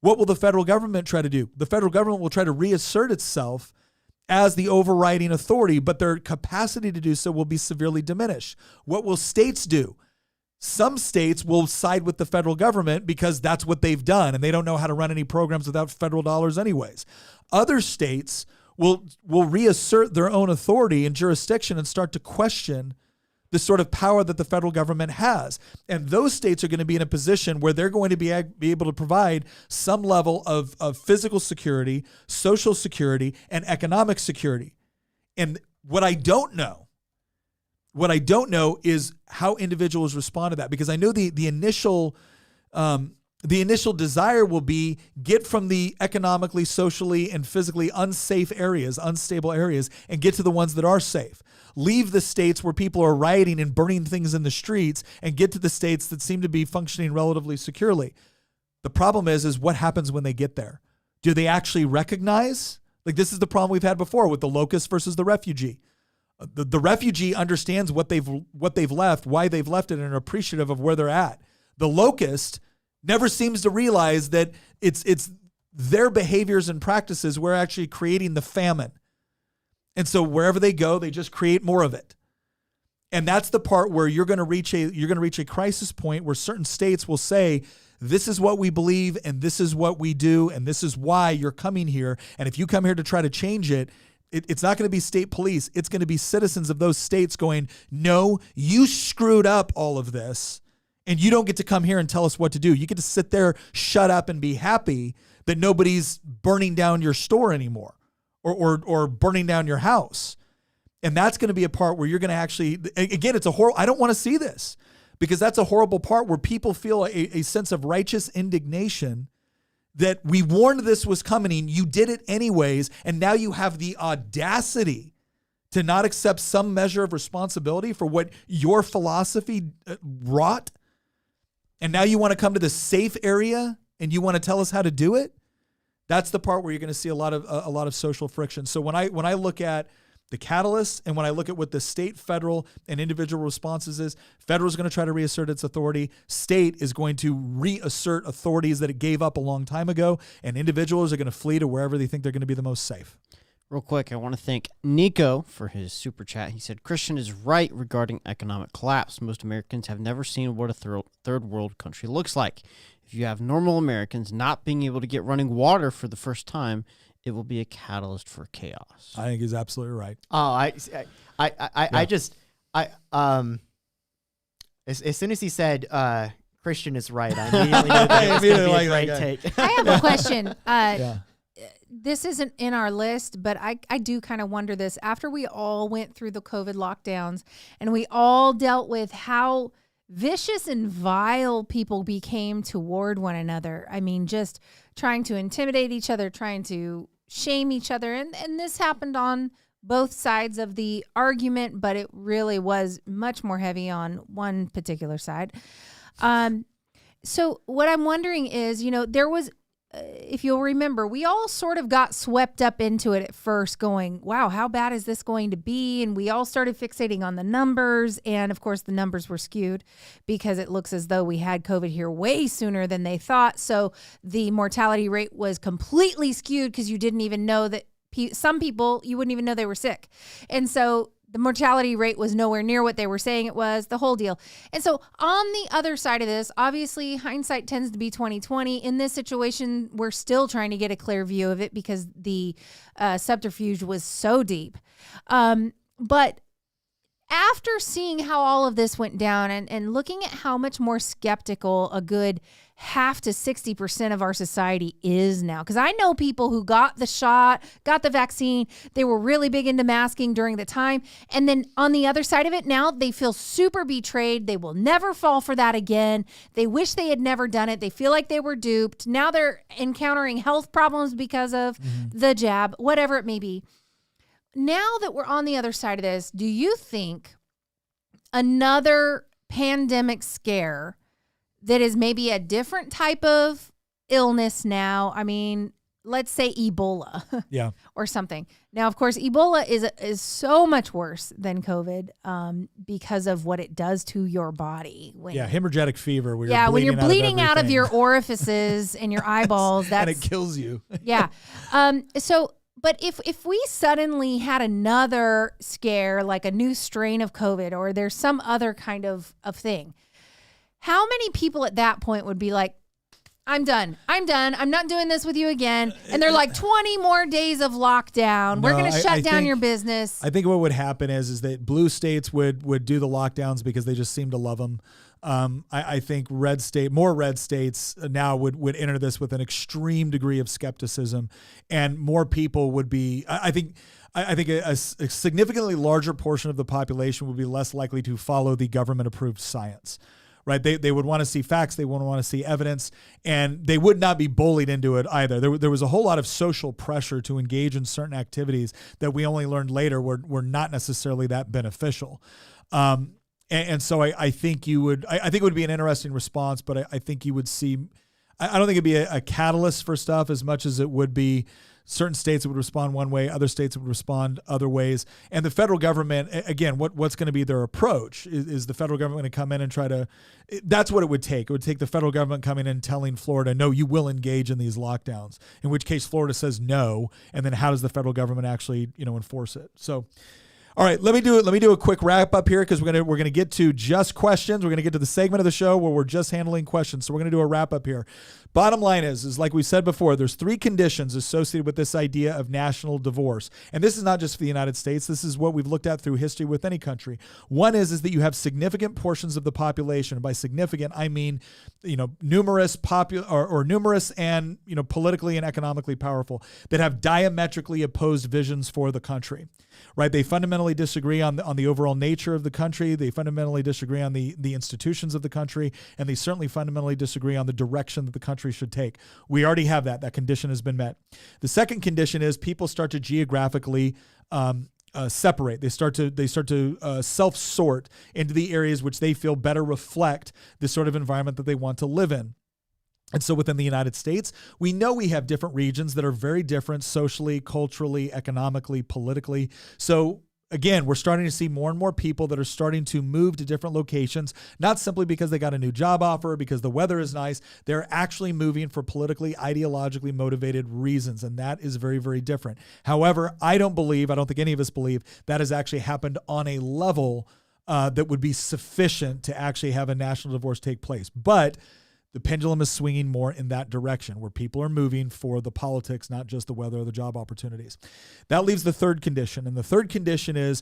What will the federal government try to do? The federal government will try to reassert itself as the overriding authority, but their capacity to do so will be severely diminished. What will states do? Some states will side with the federal government because that's what they've done, and they don't know how to run any programs without federal dollars anyways. Other states will reassert their own authority and jurisdiction and start to question the sort of power that the federal government has. And those states are going to be in a position where they're going to be able to provide some level of physical security, social security, and economic security. And what I don't know is how individuals respond to that, because I know the initial desire will be get from the economically, socially, and physically unsafe areas, unstable areas, and get to the ones that are safe. Leave the states where people are rioting and burning things in the streets and get to the states that seem to be functioning relatively securely. The problem is what happens when they get there? Do they actually recognize? Like, this is the problem we've had before with the locust versus the refugee. The refugee understands what they've left, why they've left it, and are appreciative of where they're at. The locust never seems to realize that it's their behaviors and practices we're actually creating the famine. And so wherever they go, they just create more of it. And that's the part where you're going to reach a crisis point where certain states will say, this is what we believe and this is what we do and this is why you're coming here. And if you come here to try to change it, it's not going to be state police. It's going to be citizens of those states going, no, you screwed up all of this. And you don't get to come here and tell us what to do. You get to sit there, shut up, and be happy that nobody's burning down your store anymore or burning down your house. And that's going to be a part where you're going to actually, again, it's a horrible, I don't want to see this because that's a horrible part where people feel a sense of righteous indignation that we warned this was coming, you did it anyways, and now you have the audacity to not accept some measure of responsibility for what your philosophy wrought? And now you want to come to the safe area and you want to tell us how to do it? That's the part where you're going to see a lot of social friction. So when I look at the catalyst and when I look at what the state, federal, and individual responses is, federal is going to try to reassert its authority. State is going to reassert authorities that it gave up a long time ago, and individuals are going to flee to wherever they think they're going to be the most safe. Real quick, I want to thank Nico for his super chat. He said, Christian is right regarding economic collapse. Most Americans have never seen what a third world country looks like. If you have normal Americans not being able to get running water for the first time, it will be a catalyst for chaos. I think he's absolutely right. Oh, as soon as he said Christian is right, I immediately knew that it was going to be a great take. I have a question. This isn't in our list, but I do kind of wonder this. After we all went through the COVID lockdowns and we all dealt with how vicious and vile people became toward one another. I mean, just trying to intimidate each other, trying to shame each other. And this happened on both sides of the argument, but it really was much more heavy on one particular side. So what I'm wondering is, there was, if you'll remember, we all sort of got swept up into it at first going, wow, how bad is this going to be? And we all started fixating on the numbers. And of course, the numbers were skewed because it looks as though we had COVID here way sooner than they thought. So the mortality rate was completely skewed because you didn't even know that some people, you wouldn't even know they were sick. And so the mortality rate was nowhere near what they were saying it was, the whole deal. And so on the other side of this, obviously hindsight tends to be 20/20. In this situation, we're still trying to get a clear view of it because the subterfuge was so deep. But after seeing how all of this went down and looking at how much more skeptical a good half to 60% of our society is now, because I know people who got the shot, got the vaccine, they were really big into masking during the time. And then on the other side of it now, they feel super betrayed. They will never fall for that again. They wish they had never done it. They feel like they were duped. Now they're encountering health problems because of the jab, whatever it may be. Now that we're on the other side of this, do you think another pandemic scare that is maybe a different type of illness now? I mean, let's say Ebola or something. Now, of course, Ebola is so much worse than COVID because of what it does to your body. Hemorrhagic fever. When you're bleeding out of your orifices and your eyeballs. And it kills you. But if we suddenly had another scare, like a new strain of COVID, or there's some other kind of thing, how many people at that point would be like, I'm done. I'm not doing this with you again. And they're like 20 more days of lockdown. We're going to shut down your business. I think what would happen is that blue states would do the lockdowns because they just seem to love them. I think more red states now would enter this with an extreme degree of skepticism, and more people would be, I think a significantly larger portion of the population would be less likely to follow the government approved science. Right. They would want to see facts. They would want to see evidence, and they would not be bullied into it either. There was a whole lot of social pressure to engage in certain activities that we only learned later were not necessarily that beneficial. And so I think it would be an interesting response, but I think you would see, I don't think it'd be a catalyst for stuff as much as it would be certain states would respond one way, other states would respond other ways. And the federal government, again, what's going to be their approach? Is the federal government going to come in and try to, that's what it would take. It would take the federal government coming in and telling Florida, no, you will engage in these lockdowns, in which case Florida says no. And then how does the federal government actually, enforce it? So, all right, let me do a quick wrap up here because we're gonna get to just questions. We're gonna get to the segment of the show where we're just handling questions. So we're gonna do a wrap up here. Bottom line is like we said before, there's 3 conditions associated with this idea of national divorce. And this is not just for the United States. This is what we've looked at through history with any country. One is that you have significant portions of the population. And by significant, I mean, numerous numerous and, politically and economically powerful that have diametrically opposed visions for the country. Right? They fundamentally disagree on the overall nature of the country. They fundamentally disagree on the institutions of the country, and they certainly fundamentally disagree on the direction that the country should take. We already have that. That condition has been met. The second condition is people start to geographically separate. They start to self-sort into the areas which they feel better reflect the sort of environment that they want to live in. And so within the United States, we know we have different regions that are very different socially, culturally, economically, politically. So again, we're starting to see more and more people that are starting to move to different locations, not simply because they got a new job offer, because the weather is nice. They're actually moving for politically, ideologically motivated reasons, and that is very, very different. However, I don't think any of us believe that has actually happened on a level that would be sufficient to actually have a national divorce take place. But the pendulum is swinging more in that direction, where people are moving for the politics, not just the weather or the job opportunities. That leaves the third condition. And the third condition is,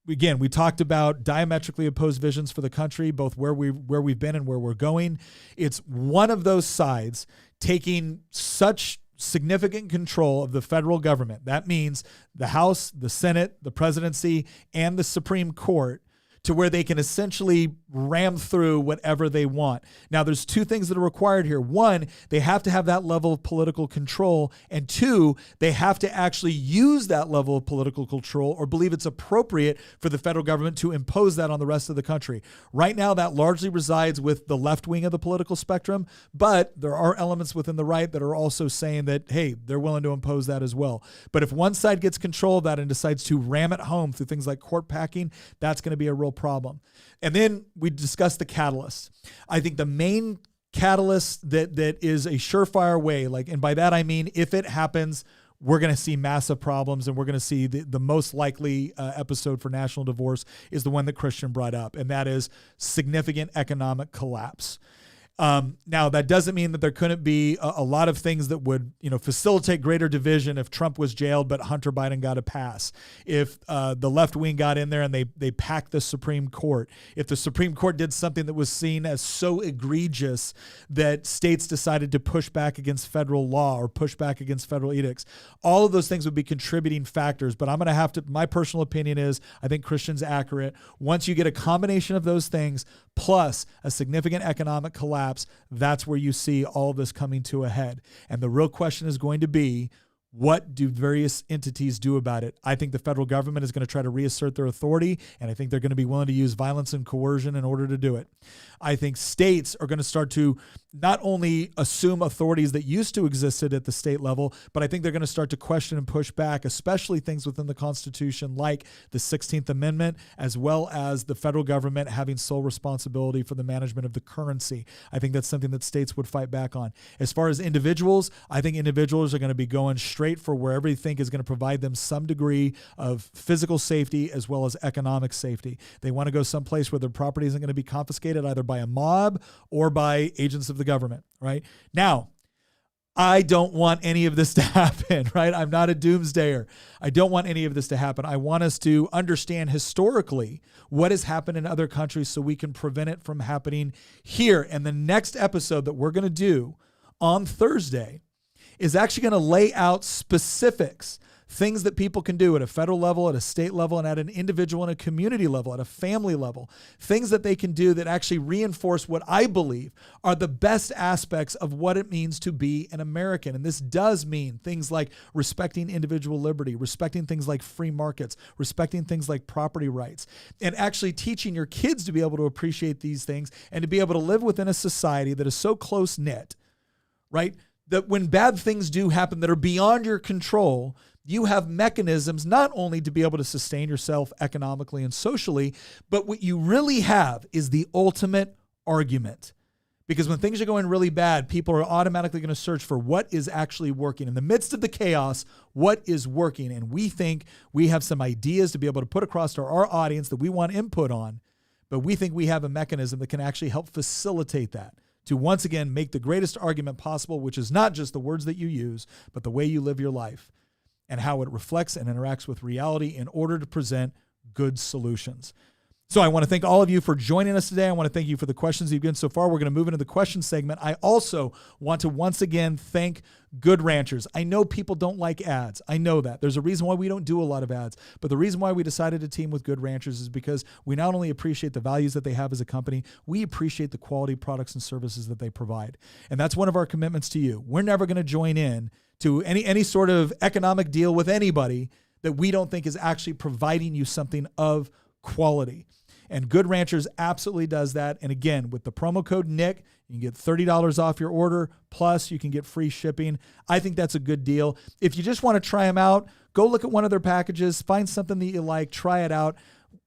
again, we talked about diametrically opposed visions for the country, both where we've been and where we're going. It's one of those sides taking such significant control of the federal government. That means the House, the Senate, the presidency, and the Supreme Court, to where they can essentially ram through whatever they want. Now, there's two things that are required here. One, they have to have that level of political control. And two, they have to actually use that level of political control or believe it's appropriate for the federal government to impose that on the rest of the country. Right now, that largely resides with the left wing of the political spectrum, but there are elements within the right that are also saying that, hey, they're willing to impose that as well. But if one side gets control of that and decides to ram it home through things like court packing, that's going to be a real problem. And then we discussed the catalyst. I think the main catalyst that is a surefire way, and by that I mean, if it happens, we're going to see massive problems, and we're going to see the most likely episode for national divorce is the one that Christian brought up, and that is significant economic collapse. Now, that doesn't mean that there couldn't be a lot of things that would, facilitate greater division if Trump was jailed, but Hunter Biden got a pass. If the left wing got in there and they packed the Supreme Court. If the Supreme Court did something that was seen as so egregious that states decided to push back against federal law or push back against federal edicts. All of those things would be contributing factors, but I'm going to have to, my personal opinion is, I think Christian's accurate. Once you get a combination of those things, plus a significant economic collapse, that's where you see all of this coming to a head. And the real question is going to be, what do various entities do about it? I think the federal government is going to try to reassert their authority, and I think they're going to be willing to use violence and coercion in order to do it. I think states are going to start to not only assume authorities that used to existed at the state level, but I think they're going to start to question and push back, especially things within the Constitution like the 16th Amendment, as well as the federal government having sole responsibility for the management of the currency. I think that's something that states would fight back on. As far as individuals, I think individuals are going to be going straight for wherever they think is going to provide them some degree of physical safety as well as economic safety. They want to go someplace where their property isn't going to be confiscated either by a mob or by agents of the government, right? Now, I don't want any of this to happen, right? I'm not a doomsdayer. I don't want any of this to happen. I want us to understand historically what has happened in other countries so we can prevent it from happening here. And the next episode that we're going to do on Thursday is actually going to lay out specifics, things that people can do at a federal level, at a state level, and at an individual and a community level, at a family level, things that they can do that actually reinforce what I believe are the best aspects of what it means to be an American. And this does mean things like respecting individual liberty, respecting things like free markets, respecting things like property rights, and actually teaching your kids to be able to appreciate these things and to be able to live within a society that is so close-knit, right? That when bad things do happen that are beyond your control, you have mechanisms not only to be able to sustain yourself economically and socially, but what you really have is the ultimate argument. Because when things are going really bad, people are automatically going to search for what is actually working. In the midst of the chaos, what is working? And we think we have some ideas to be able to put across to our audience that we want input on, but we think we have a mechanism that can actually help facilitate that, to once again make the greatest argument possible, which is not just the words that you use, but the way you live your life and how it reflects and interacts with reality in order to present good solutions. So I want to thank all of you for joining us today. I want to thank you for the questions you've given so far. We're going to move into the question segment. I also want to once again thank Good Ranchers. I know people don't like ads. I know that. There's a reason why we don't do a lot of ads. But the reason why we decided to team with Good Ranchers is because we not only appreciate the values that they have as a company, we appreciate the quality products and services that they provide. And that's one of our commitments to you. We're never going to join in to any sort of economic deal with anybody that we don't think is actually providing you something of quality. And Good Ranchers absolutely does that. And again, with the promo code Nick, you can get $30 off your order, plus you can get free shipping. I think that's a good deal. If you just want to try them out, go look at one of their packages, find something that you like, try it out.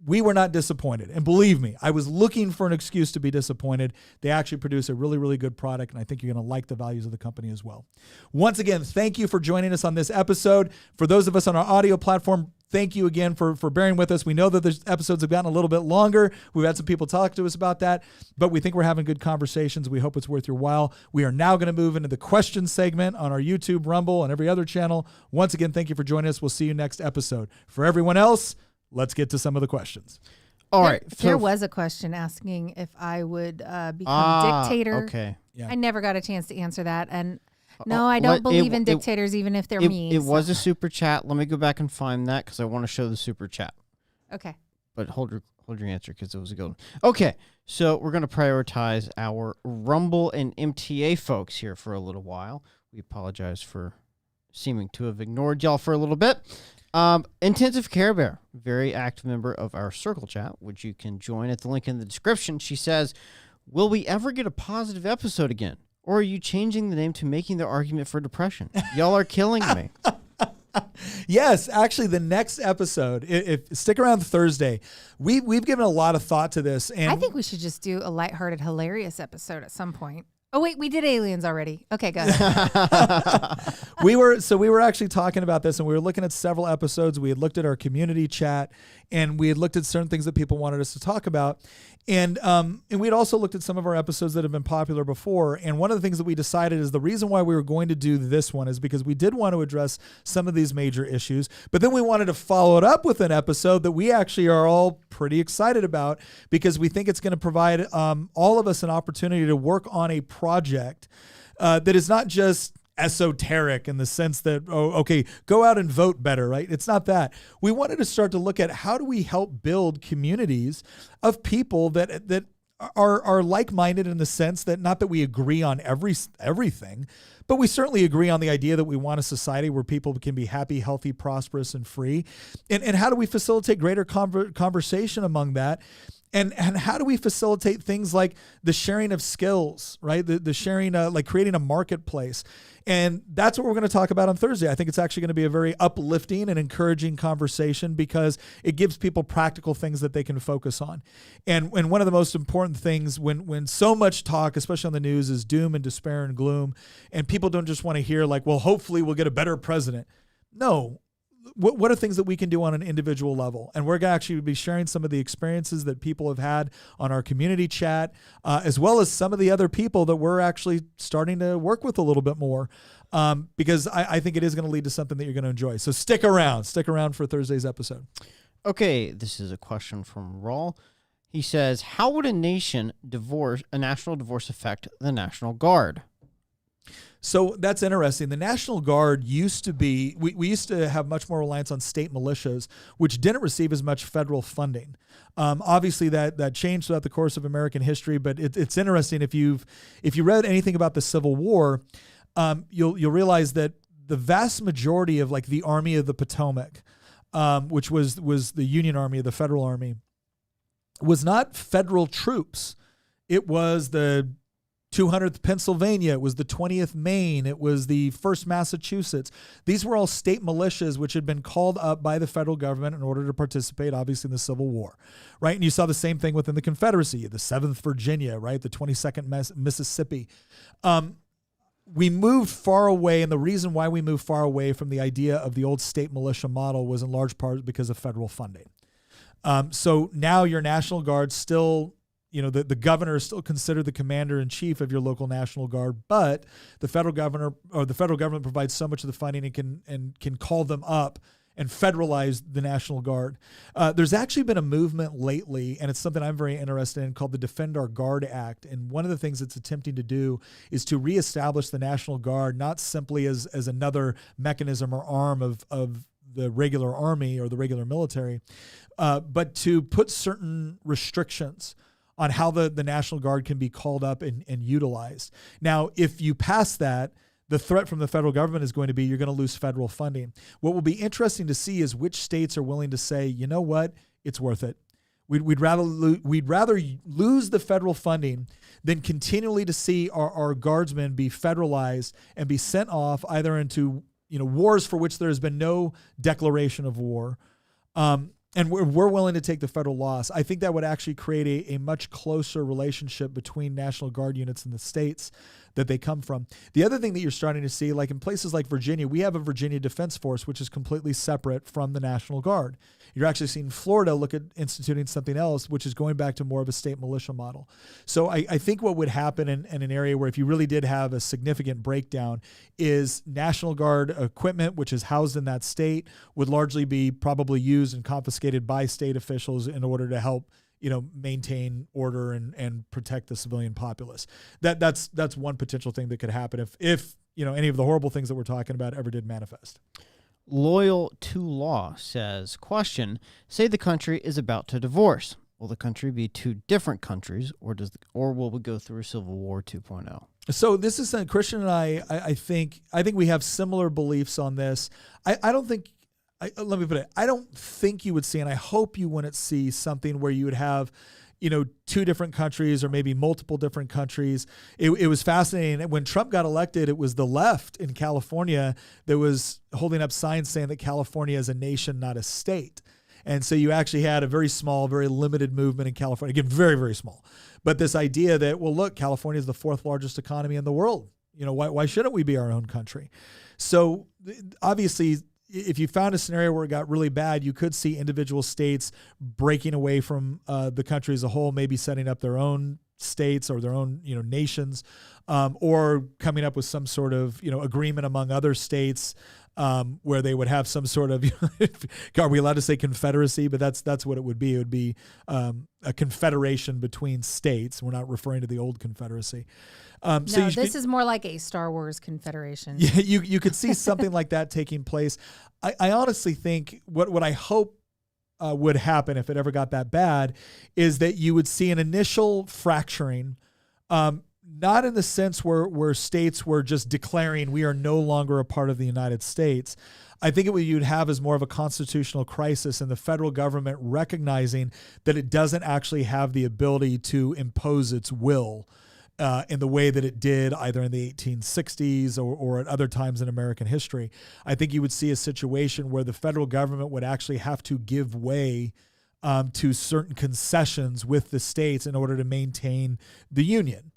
We were not disappointed. And believe me, I was looking for an excuse to be disappointed. They actually produce a really, really good product, and I think you're going to like the values of the company as well. Once again, thank you for joining us on this episode. For those of us on our audio platform, thank you again for bearing with us. We know that the episodes have gotten a little bit longer. We've had some people talk to us about that, but we think we're having good conversations. We hope it's worth your while. We are now going to move into the question segment on our YouTube, Rumble, and every other channel. Once again, thank you for joining us. We'll see you next episode. For everyone else, let's get to some of the questions. All right. There was a question asking if I would become dictator. Okay. Yeah. I never got a chance to answer that. And no, I don't believe in dictators, even if they're me. It was a super chat. Let me go back and find that because I want to show the super chat. Okay. But hold your answer because it was a good one. Okay. So we're going to prioritize our Rumble and MTA folks here for a little while. We apologize for seeming to have ignored y'all for a little bit. Intensive Care Bear, very active member of our circle chat, which you can join at the link in the description. She says, will we ever get a positive episode again? Or are you changing the name to making the argument for depression? Y'all are killing me. Yes, actually, the next episode, if stick around Thursday, we've given a lot of thought to this. And I think we should just do a lighthearted, hilarious episode at some point. Oh, wait, we did aliens already. Okay, go ahead. we were actually talking about this, and we were looking at several episodes. We had looked at our community chat, and we had looked at certain things that people wanted us to talk about. And we had also looked at some of our episodes that have been popular before. And one of the things that we decided is the reason why we were going to do this one is because we did want to address some of these major issues. But then we wanted to follow it up with an episode that we actually are all pretty excited about because we think it's going to provide all of us an opportunity to work on a project that is not just esoteric in the sense that, go out and vote better, right? It's not that. We wanted to start to look at how do we help build communities of people that are like-minded in the sense that not that we agree on everything, but we certainly agree on the idea that we want a society where people can be happy, healthy, prosperous, and free. And how do we facilitate greater conversation among that? And how do we facilitate things like the sharing of skills, right? The sharing, like creating a marketplace. And that's what we're going to talk about on Thursday. I think it's actually going to be a very uplifting and encouraging conversation because it gives people practical things that they can focus on. And one of the most important things when so much talk, especially on the news, is doom and despair and gloom, and people don't just want to hear like, well, hopefully we'll get a better president. No. What are things that we can do on an individual level? And we're going to actually be sharing some of the experiences that people have had on our community chat, as well as some of the other people that we're actually starting to work with a little bit more, because I think it is going to lead to something that you're going to enjoy. So stick around for Thursday's episode. Okay, this is a question from Rawl. He says, how would a national divorce affect the National Guard? So that's interesting. The National Guard used to be, we used to have much more reliance on state militias, which didn't receive as much federal funding. Obviously that changed throughout the course of American history, but it's interesting. If you read anything about the Civil War, you'll realize that the vast majority of like the Army of the Potomac, which was the Union Army, the Federal Army, was not federal troops. It was the 200th Pennsylvania, it was the 20th Maine, it was the 1st Massachusetts. These were all state militias which had been called up by the federal government in order to participate, obviously, in the Civil War, right? And you saw the same thing within the Confederacy, the 7th Virginia, right? The 22nd Mississippi. We moved far away, and the reason why we moved far away from the idea of the old state militia model was in large part because of federal funding. So now your National Guard still, the governor is still considered the commander-in-chief of your local National Guard, but the federal government provides so much of the funding and can call them up and federalize the National Guard. There's actually been a movement lately, and it's something I'm very interested in, called the Defend Our Guard Act. And one of the things it's attempting to do is to reestablish the National Guard not simply as another mechanism or arm of the regular army or the regular military, but to put certain restrictions on how the National Guard can be called up and utilized. Now, if you pass that, the threat from the federal government is going to be you're going to lose federal funding. What will be interesting to see is which states are willing to say, you know what, it's worth it. We'd rather lose the federal funding than continually to see our guardsmen be federalized and be sent off either into wars for which there has been no declaration of war. And we're willing to take the federal loss. I think that would actually create a much closer relationship between National Guard units and the states that they come from. The other thing that you're starting to see, like in places like Virginia, we have a Virginia Defense Force, which is completely separate from the National Guard. You're actually seeing Florida look at instituting something else, which is going back to more of a state militia model. So I think what would happen in an area where if you really did have a significant breakdown is National Guard equipment, which is housed in that state, would largely be probably used and confiscated by state officials in order to help maintain order and protect the civilian populace. That's one potential thing that could happen if any of the horrible things that we're talking about ever did manifest. Loyal to Law says, question, say the country is about to divorce. Will the country be two different countries, or will we go through a Civil War 2.0? So this is Christian and I think we have similar beliefs on this. I don't think let me put it, I don't think you would see, and I hope you wouldn't see something where you would have, two different countries or maybe multiple different countries. It was fascinating. When Trump got elected, it was the left in California that was holding up signs saying that California is a nation, not a state. And so you actually had a very small, very limited movement in California, again, very, very small. But this idea that, well, look, California is the fourth largest economy in the world. Why shouldn't we be our own country? So obviously, if you found a scenario where it got really bad, you could see individual states breaking away from the country as a whole, maybe setting up their own states or their own nations, or coming up with some sort of agreement among other states where they would have some sort of are we allowed to say confederacy? But that's what it would be. It would be a confederation between states. We're not referring to the old Confederacy. This is more like a Star Wars confederation. Yeah, you could see something like that taking place. I honestly think what I hope would happen if it ever got that bad is that you would see an initial fracturing, not in the sense where states were just declaring we are no longer a part of the United States. I think what you'd have is more of a constitutional crisis and the federal government recognizing that it doesn't actually have the ability to impose its will in the way that it did either in the 1860s or at other times in American history. I think you would see a situation where the federal government would actually have to give way to certain concessions with the states in order to maintain the union.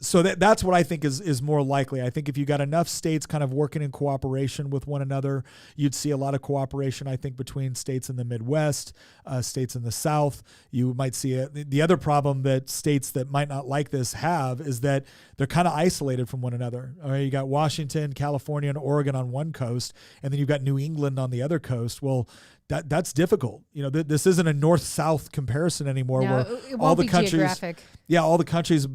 So that's what I think is more likely. I think if you got enough states kind of working in cooperation with one another, you'd see a lot of cooperation, I think, between states in the Midwest, states in the South. You might see the other problem that states that might not like this have is that they're kind of isolated from one another. All right, you got Washington, California, and Oregon on one coast, and then you've got New England on the other coast. Well, that's difficult. This isn't a north-south comparison anymore. No, where it won't all the be countries, geographic. Yeah, all the countries,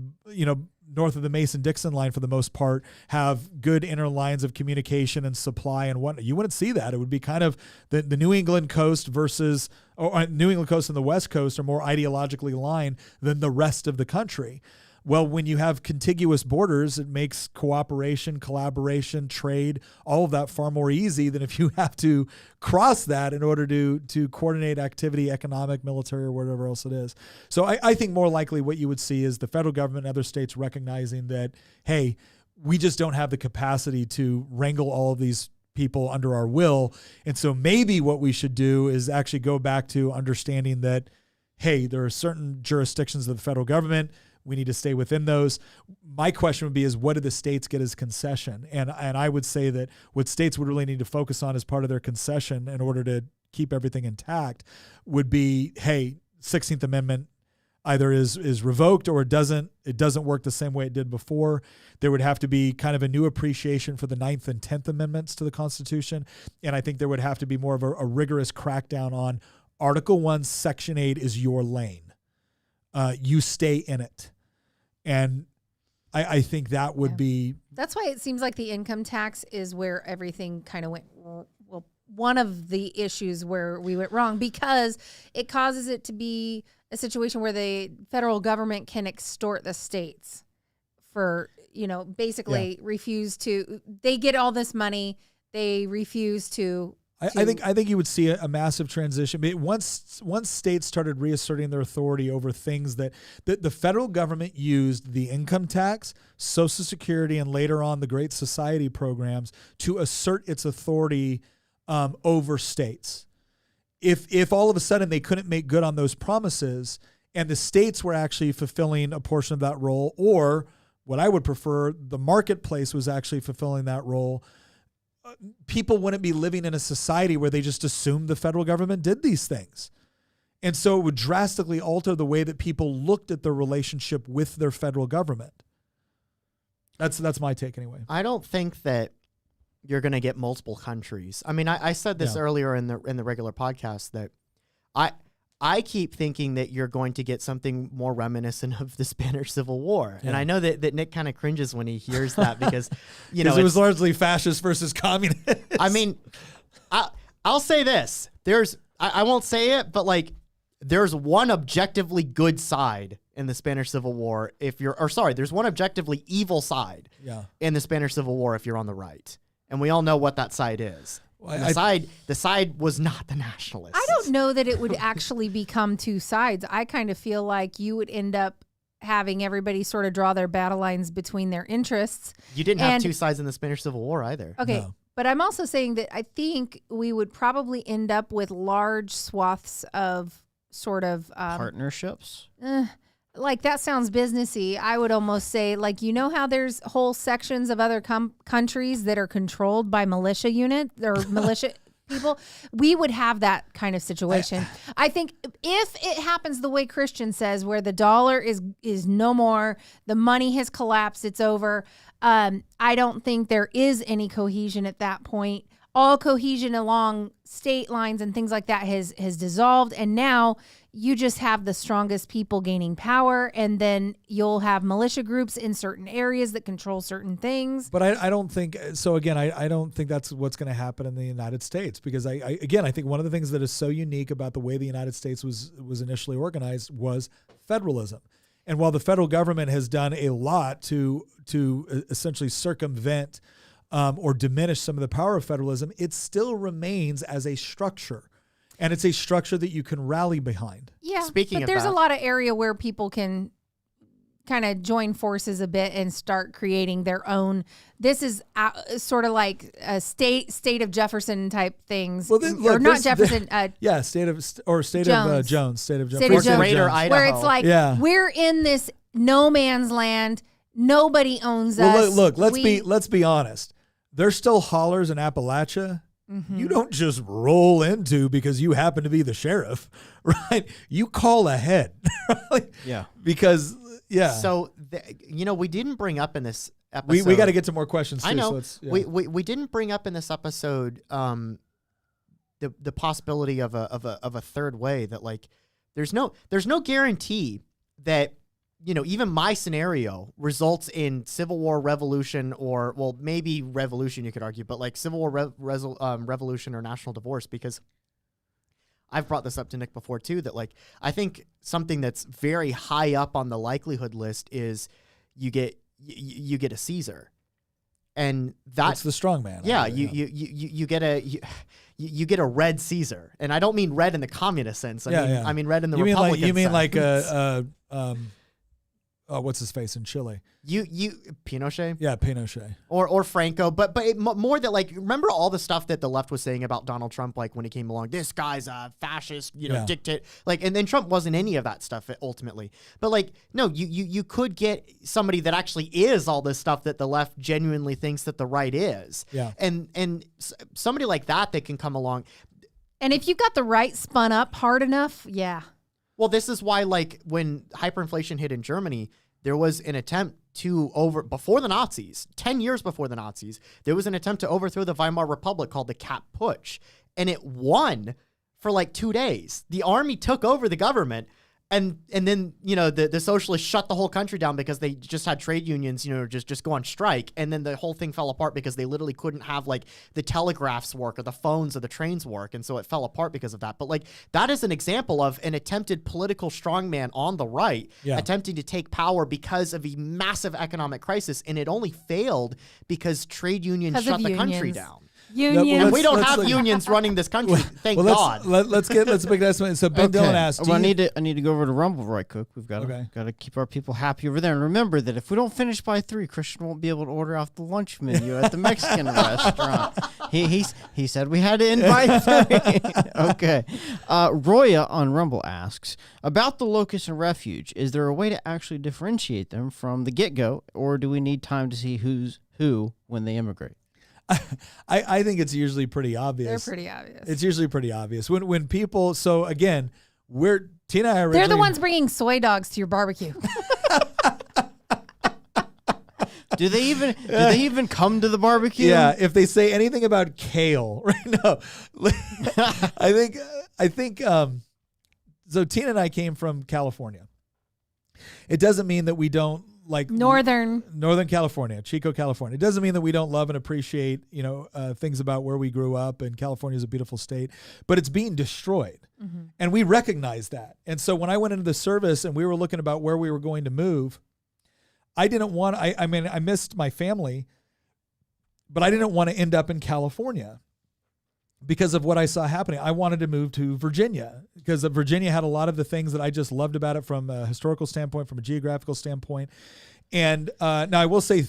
north of the Mason-Dixon line for the most part have good inner lines of communication and supply and whatnot. You wouldn't see that. It would be kind of the New England coast versus New England coast and the West Coast are more ideologically aligned than the rest of the country. Well, when you have contiguous borders, it makes cooperation, collaboration, trade, all of that far more easy than if you have to cross that in order to coordinate activity, economic, military, or whatever else it is. So I think more likely what you would see is the federal government and other states recognizing that, hey, we just don't have the capacity to wrangle all of these people under our will. And so maybe what we should do is actually go back to understanding that, hey, there are certain jurisdictions of the federal government. We need to stay within those. My question would be is what do the states get as concession? And I would say that what states would really need to focus on as part of their concession in order to keep everything intact would be, hey, 16th Amendment either is revoked or it doesn't work the same way it did before. There would have to be kind of a new appreciation for the 9th and 10th Amendments to the Constitution. And I think there would have to be more of a rigorous crackdown on Article 1, Section 8 is your lane. You stay in it. And I think that would be... That's why it seems like the income tax is where everything kind of went, well, one of the issues where we went wrong, because it causes it to be a situation where the federal government can extort the states for, basically refuse to. They get all this money. They refuse to. I think you would see a massive transition. Once states started reasserting their authority over things that the federal government used the income tax, Social Security, and later on the Great Society programs to assert its authority over states. If all of a sudden they couldn't make good on those promises and the states were actually fulfilling a portion of that role, or what I would prefer, the marketplace was actually fulfilling that role, people wouldn't be living in a society where they just assumed the federal government did these things. And so it would drastically alter the way that people looked at their relationship with their federal government. That's my take anyway. I don't think that you're going to get multiple countries. I mean, I said this earlier in the regular podcast that I keep thinking that you're going to get something more reminiscent of the Spanish Civil War. Yeah. And I know that Nick kind of cringes when he hears that because, it was largely fascist versus communist. I mean, I'll say this. I won't say it, but like there's one objectively good side in the Spanish Civil War there's one objectively evil side in the Spanish Civil War if you're on the right. And we all know what that side is. The side was not the nationalists. I don't know that it would actually become two sides. I kind of feel like you would end up having everybody sort of draw their battle lines between their interests. You didn't have two sides in the Spanish Civil War either. Okay. No. But I'm also saying that I think we would probably end up with large swaths of sort of partnerships. Like that sounds businessy. I would almost say, like, how there's whole sections of other countries that are controlled by militia units or militia people. We would have that kind of situation. I think if it happens the way Christian says, where the dollar is no more, the money has collapsed, it's over. I don't think there is any cohesion at that point. All cohesion along state lines and things like that has dissolved, and now you just have the strongest people gaining power, and then you'll have militia groups in certain areas that control certain things. But I don't think so. Again, I don't think that's what's going to happen in the United States, because I think one of the things that is so unique about the way the United States was initially organized was federalism. And while the federal government has done a lot to essentially circumvent or diminish some of the power of federalism, it still remains as a structure. And it's a structure that you can rally behind. Yeah, but there's a lot of area where people can kind of join forces a bit and start creating their own. This is sort of like a state of Jefferson type things. Well, then, look, or not Jefferson. state of Jones. State of Jefferson. State of Jones. Greater Idaho. Where it's like we're in this no man's land. Nobody owns us. Look. Let's be honest. There's still hollers in Appalachia. Mm-hmm. You don't just roll into because you happen to be the sheriff, right? You call ahead, right? Yeah. Because So we didn't bring up in this episode. We got to get to more questions too. I know. So we didn't bring up in this episode the possibility of a third way, that like there's no guarantee that even my scenario results in civil war, revolution, or, well, maybe revolution, you could argue, but like civil war, revolution, or national divorce, because I've brought this up to Nick before too, that like, I think something that's very high up on the likelihood list is you get a Caesar. And that's the strong man. Yeah. You get a red Caesar. And I don't mean red in the communist sense. I mean red in the Republican sense. You mean like what's his face in Chile? Pinochet? Yeah, Pinochet. Or Franco, but more that, like, remember all the stuff that the left was saying about Donald Trump, like when he came along, this guy's a fascist, dictator, like, and then Trump wasn't any of that stuff ultimately. But like, no, you could get somebody that actually is all this stuff that the left genuinely thinks that the right is. Yeah. And somebody like that can come along. And if you got the right spun up hard enough, yeah. Well, this is why, like, when hyperinflation hit in Germany, there was an attempt before the Nazis, 10 years before the Nazis, there was an attempt to overthrow the Weimar Republic called the Kapp Putsch, and it won for like 2 days. The army took over the government, And then, the socialists shut the whole country down because they just had trade unions, just go on strike. And then the whole thing fell apart because they literally couldn't have like the telegraphs work or the phones or the trains work. And so it fell apart because of that. But like that is an example of an attempted political strongman on the right attempting to take power because of a massive economic crisis. And it only failed because trade unions shut the country down. Unions. And we don't have unions running this country. Thank God. Let's make that. So Ben Dillon asked. I need to go over to Rumble right quick. We've got to keep our people happy over there. And remember that if we don't finish by 3, Christian won't be able to order off the lunch menu at the Mexican restaurant. He said we had to invite 3. Okay. Roya on Rumble asks about the locust and refuge. Is there a way to actually differentiate them from the get-go, or do we need time to see who's who when they immigrate? I think it's usually pretty obvious. They're pretty obvious. It's usually pretty obvious when people. So again, Tina and I they're the ones bringing soy dogs to your barbecue. Do they even come to the barbecue? Yeah, if they say anything about kale, right? No, I think. So Tina and I came from California. It doesn't mean that we don't like Northern California, Chico, California. It doesn't mean that we don't love and appreciate, things about where we grew up, and California is a beautiful state, but it's being destroyed. Mm-hmm. And we recognize that. And so when I went into the service and we were looking about where we were going to move, I missed my family, but I didn't want to end up in California because of what I saw happening. I wanted to move to Virginia because Virginia had a lot of the things that I just loved about it from a historical standpoint, from a geographical standpoint. And now I will say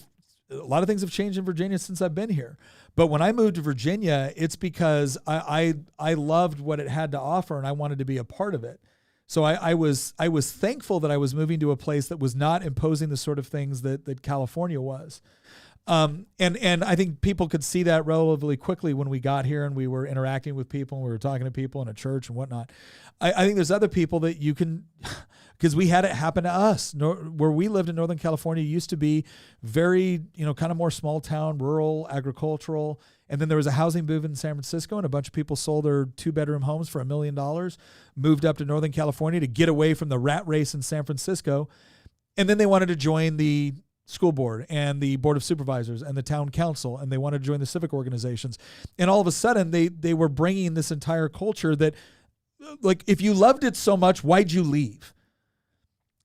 a lot of things have changed in Virginia since I've been here. But when I moved to Virginia, it's because I loved what it had to offer and I wanted to be a part of it. So I was thankful that I was moving to a place that was not imposing the sort of things that California was. And I think people could see that relatively quickly when we got here and we were interacting with people and we were talking to people in a church and whatnot. I think there's other people that you can, because we had it happen to us. Where we lived in Northern California used to be very, kind of more small town, rural, agricultural. And then there was a housing boom in San Francisco and a bunch of people sold their 2-bedroom homes for $1 million, moved up to Northern California to get away from the rat race in San Francisco. And then they wanted to join the school board and the board of supervisors and the town council, and they wanted to join the civic organizations. And all of a sudden they were bringing this entire culture that, like, if you loved it so much, why'd you leave?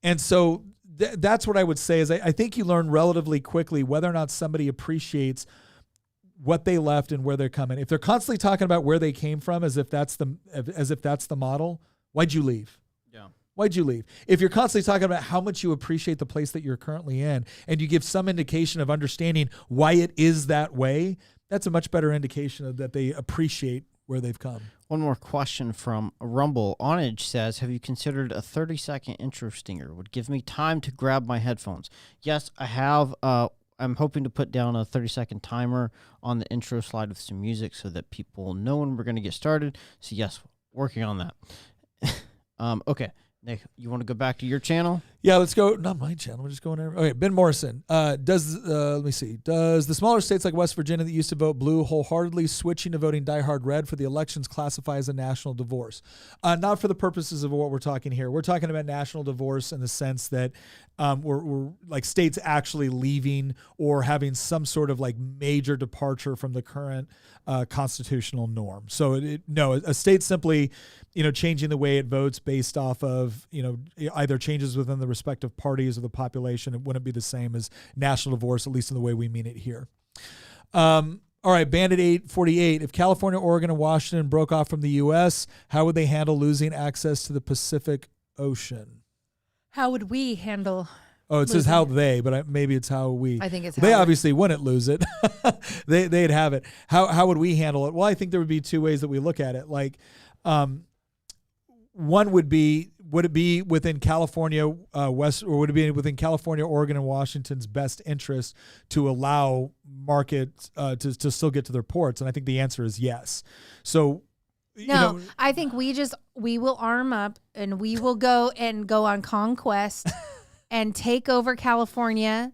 And so that's what I would say is I think you learn relatively quickly whether or not somebody appreciates what they left and where they're coming. If they're constantly talking about where they came from as if that's the model, why'd you leave? Yeah. Why'd you leave? If you're constantly talking about how much you appreciate the place that you're currently in and you give some indication of understanding why it is that way, that's a much better indication of that they appreciate where they've come. One more question from Rumble. Onage says, have you considered a 30-second intro stinger? Would give me time to grab my headphones. Yes, I have. I'm hoping to put down a 30-second timer on the intro slide with some music so that people know when we're going to get started. So yes, working on that. Okay. Nick, you want to go back to your channel? Yeah, let's go. Not my channel. We're just going there. Okay, Ben Morrison. Let me see. Does the smaller states like West Virginia that used to vote blue wholeheartedly switching to voting diehard red for the elections classify as a national divorce? Not for the purposes of what we're talking here. We're talking about national divorce in the sense that we're like states actually leaving or having some sort of like major departure from the current constitutional norm. So no, a state simply, changing the way it votes based off of, either changes within the respective parties or the population, it wouldn't be the same as national divorce, at least in the way we mean it here. All right, Bandit 848. If California, Oregon, and Washington broke off from the U.S., how would they handle losing access to the Pacific Ocean? How would we handle? Oh, it says how they, but maybe it's how we. I think it's they obviously wouldn't lose it. They'd have it. How would we handle it? Well, I think there would be two ways that we look at it. Like, one would be, would it be within California, or would it be within California, Oregon, and Washington's best interest to allow markets to still get to their ports? And I think the answer is yes. So, I think we will arm up and we will go on conquest and take over California,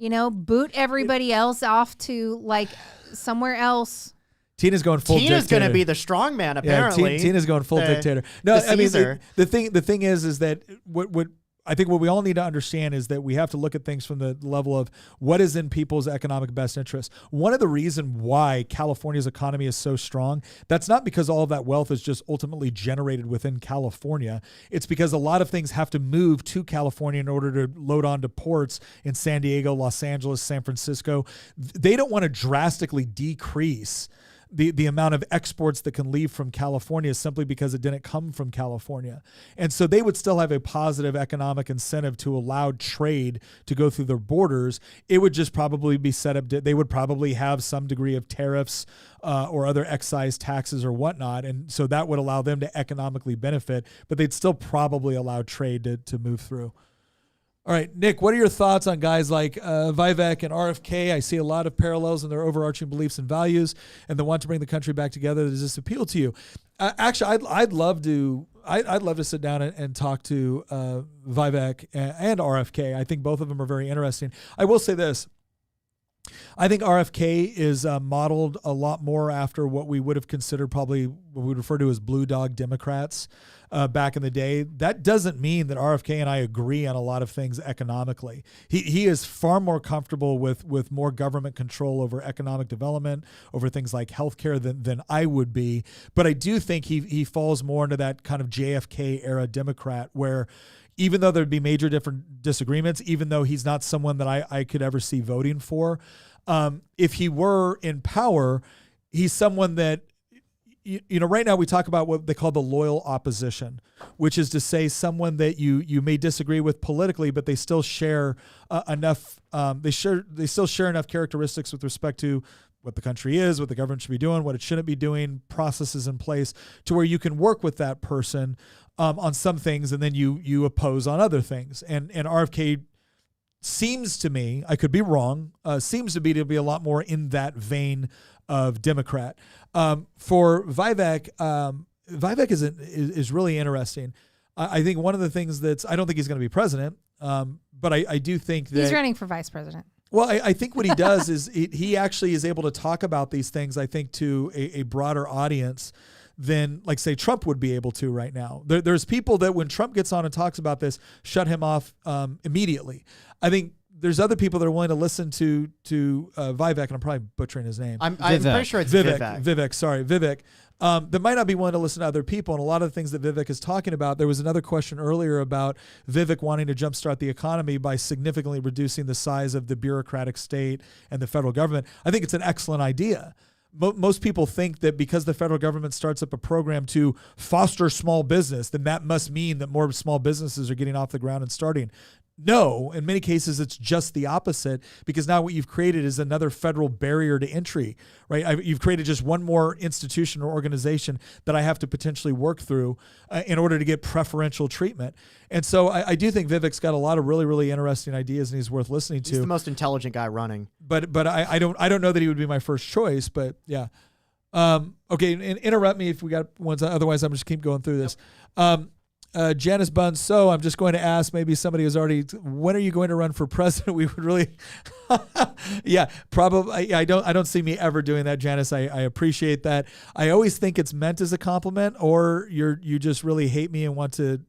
boot everybody else off to like somewhere else. Tina's going full Tina's dictator. going to be the strong man, apparently. Yeah, Tina's going full dictator. No, I mean, the thing is that what I think what we all need to understand is that we have to look at things from the level of what is in people's economic best interest. One of the reasons why California's economy is so strong, that's not because all of that wealth is just ultimately generated within California. It's because a lot of things have to move to California in order to load onto ports in San Diego, Los Angeles, San Francisco. They don't want to drastically decrease the amount of exports that can leave from California simply because it didn't come from California. And so they would still have a positive economic incentive to allow trade to go through their borders. It would just probably be set up, they would probably have some degree of tariffs or other excise taxes or whatnot. And so that would allow them to economically benefit, but they'd still probably allow trade to move through. All right, Nick, what are your thoughts on guys like Vivek and RFK? I see a lot of parallels in their overarching beliefs and values and the want to bring the country back together. Does this appeal to you? Actually, I'd love to sit down and talk to Vivek and RFK. I think both of them are very interesting. I will say this. I think RFK is modeled a lot more after what we would have considered probably what we would refer to as blue dog Democrats back in the day. That doesn't mean that RFK and I agree on a lot of things economically. He is far more comfortable with more government control over economic development, over things like healthcare than I would be. But I do think he falls more into that kind of JFK era Democrat where even though there'd be major different disagreements, even though he's not someone that I could ever see voting for, if he were in power, he's someone that, right now we talk about what they call the loyal opposition, which is to say someone that you may disagree with politically, but they still share enough, they still share enough characteristics with respect to what the country is, what the government should be doing, what it shouldn't be doing, processes in place to where you can work with that person on some things, and then you oppose on other things. And RFK seems to me, I could be wrong, seems to be a lot more in that vein of Democrat. For Vivek, Vivek is really interesting. I think one of the things I don't think he's going to be president, but I do think that he's running for vice president. Well, I think what he does is he actually is able to talk about these things, I think, to a broader audience than, like, say, Trump would be able to right now. There's people that when Trump gets on and talks about this, shut him off immediately. I think there's other people that are willing to listen to Vivek, and I'm probably butchering his name. I'm pretty sure it's Vivek. Vivek. That might not be willing to listen to other people. And a lot of the things that Vivek is talking about, there was another question earlier about Vivek wanting to jumpstart the economy by significantly reducing the size of the bureaucratic state and the federal government. I think it's an excellent idea. Most people think that because the federal government starts up a program to foster small business, then that must mean that more small businesses are getting off the ground and starting. No, in many cases, it's just the opposite, because now what you've created is another federal barrier to entry, right? You've created just one more institution or organization that I have to potentially work through in order to get preferential treatment. And so I do think Vivek's got a lot of really, really interesting ideas, and he's worth listening to. He's the most intelligent guy running. But I don't know that he would be my first choice, but yeah. Okay, and interrupt me if we got ones. Otherwise, I'm just keep going through this. Janice Bunn. So I'm just going to ask maybe somebody who's already, when are you going to run for president? We would really, yeah, probably. I don't see me ever doing that, Janice. I appreciate that. I always think it's meant as a compliment, or you just really hate me and want to,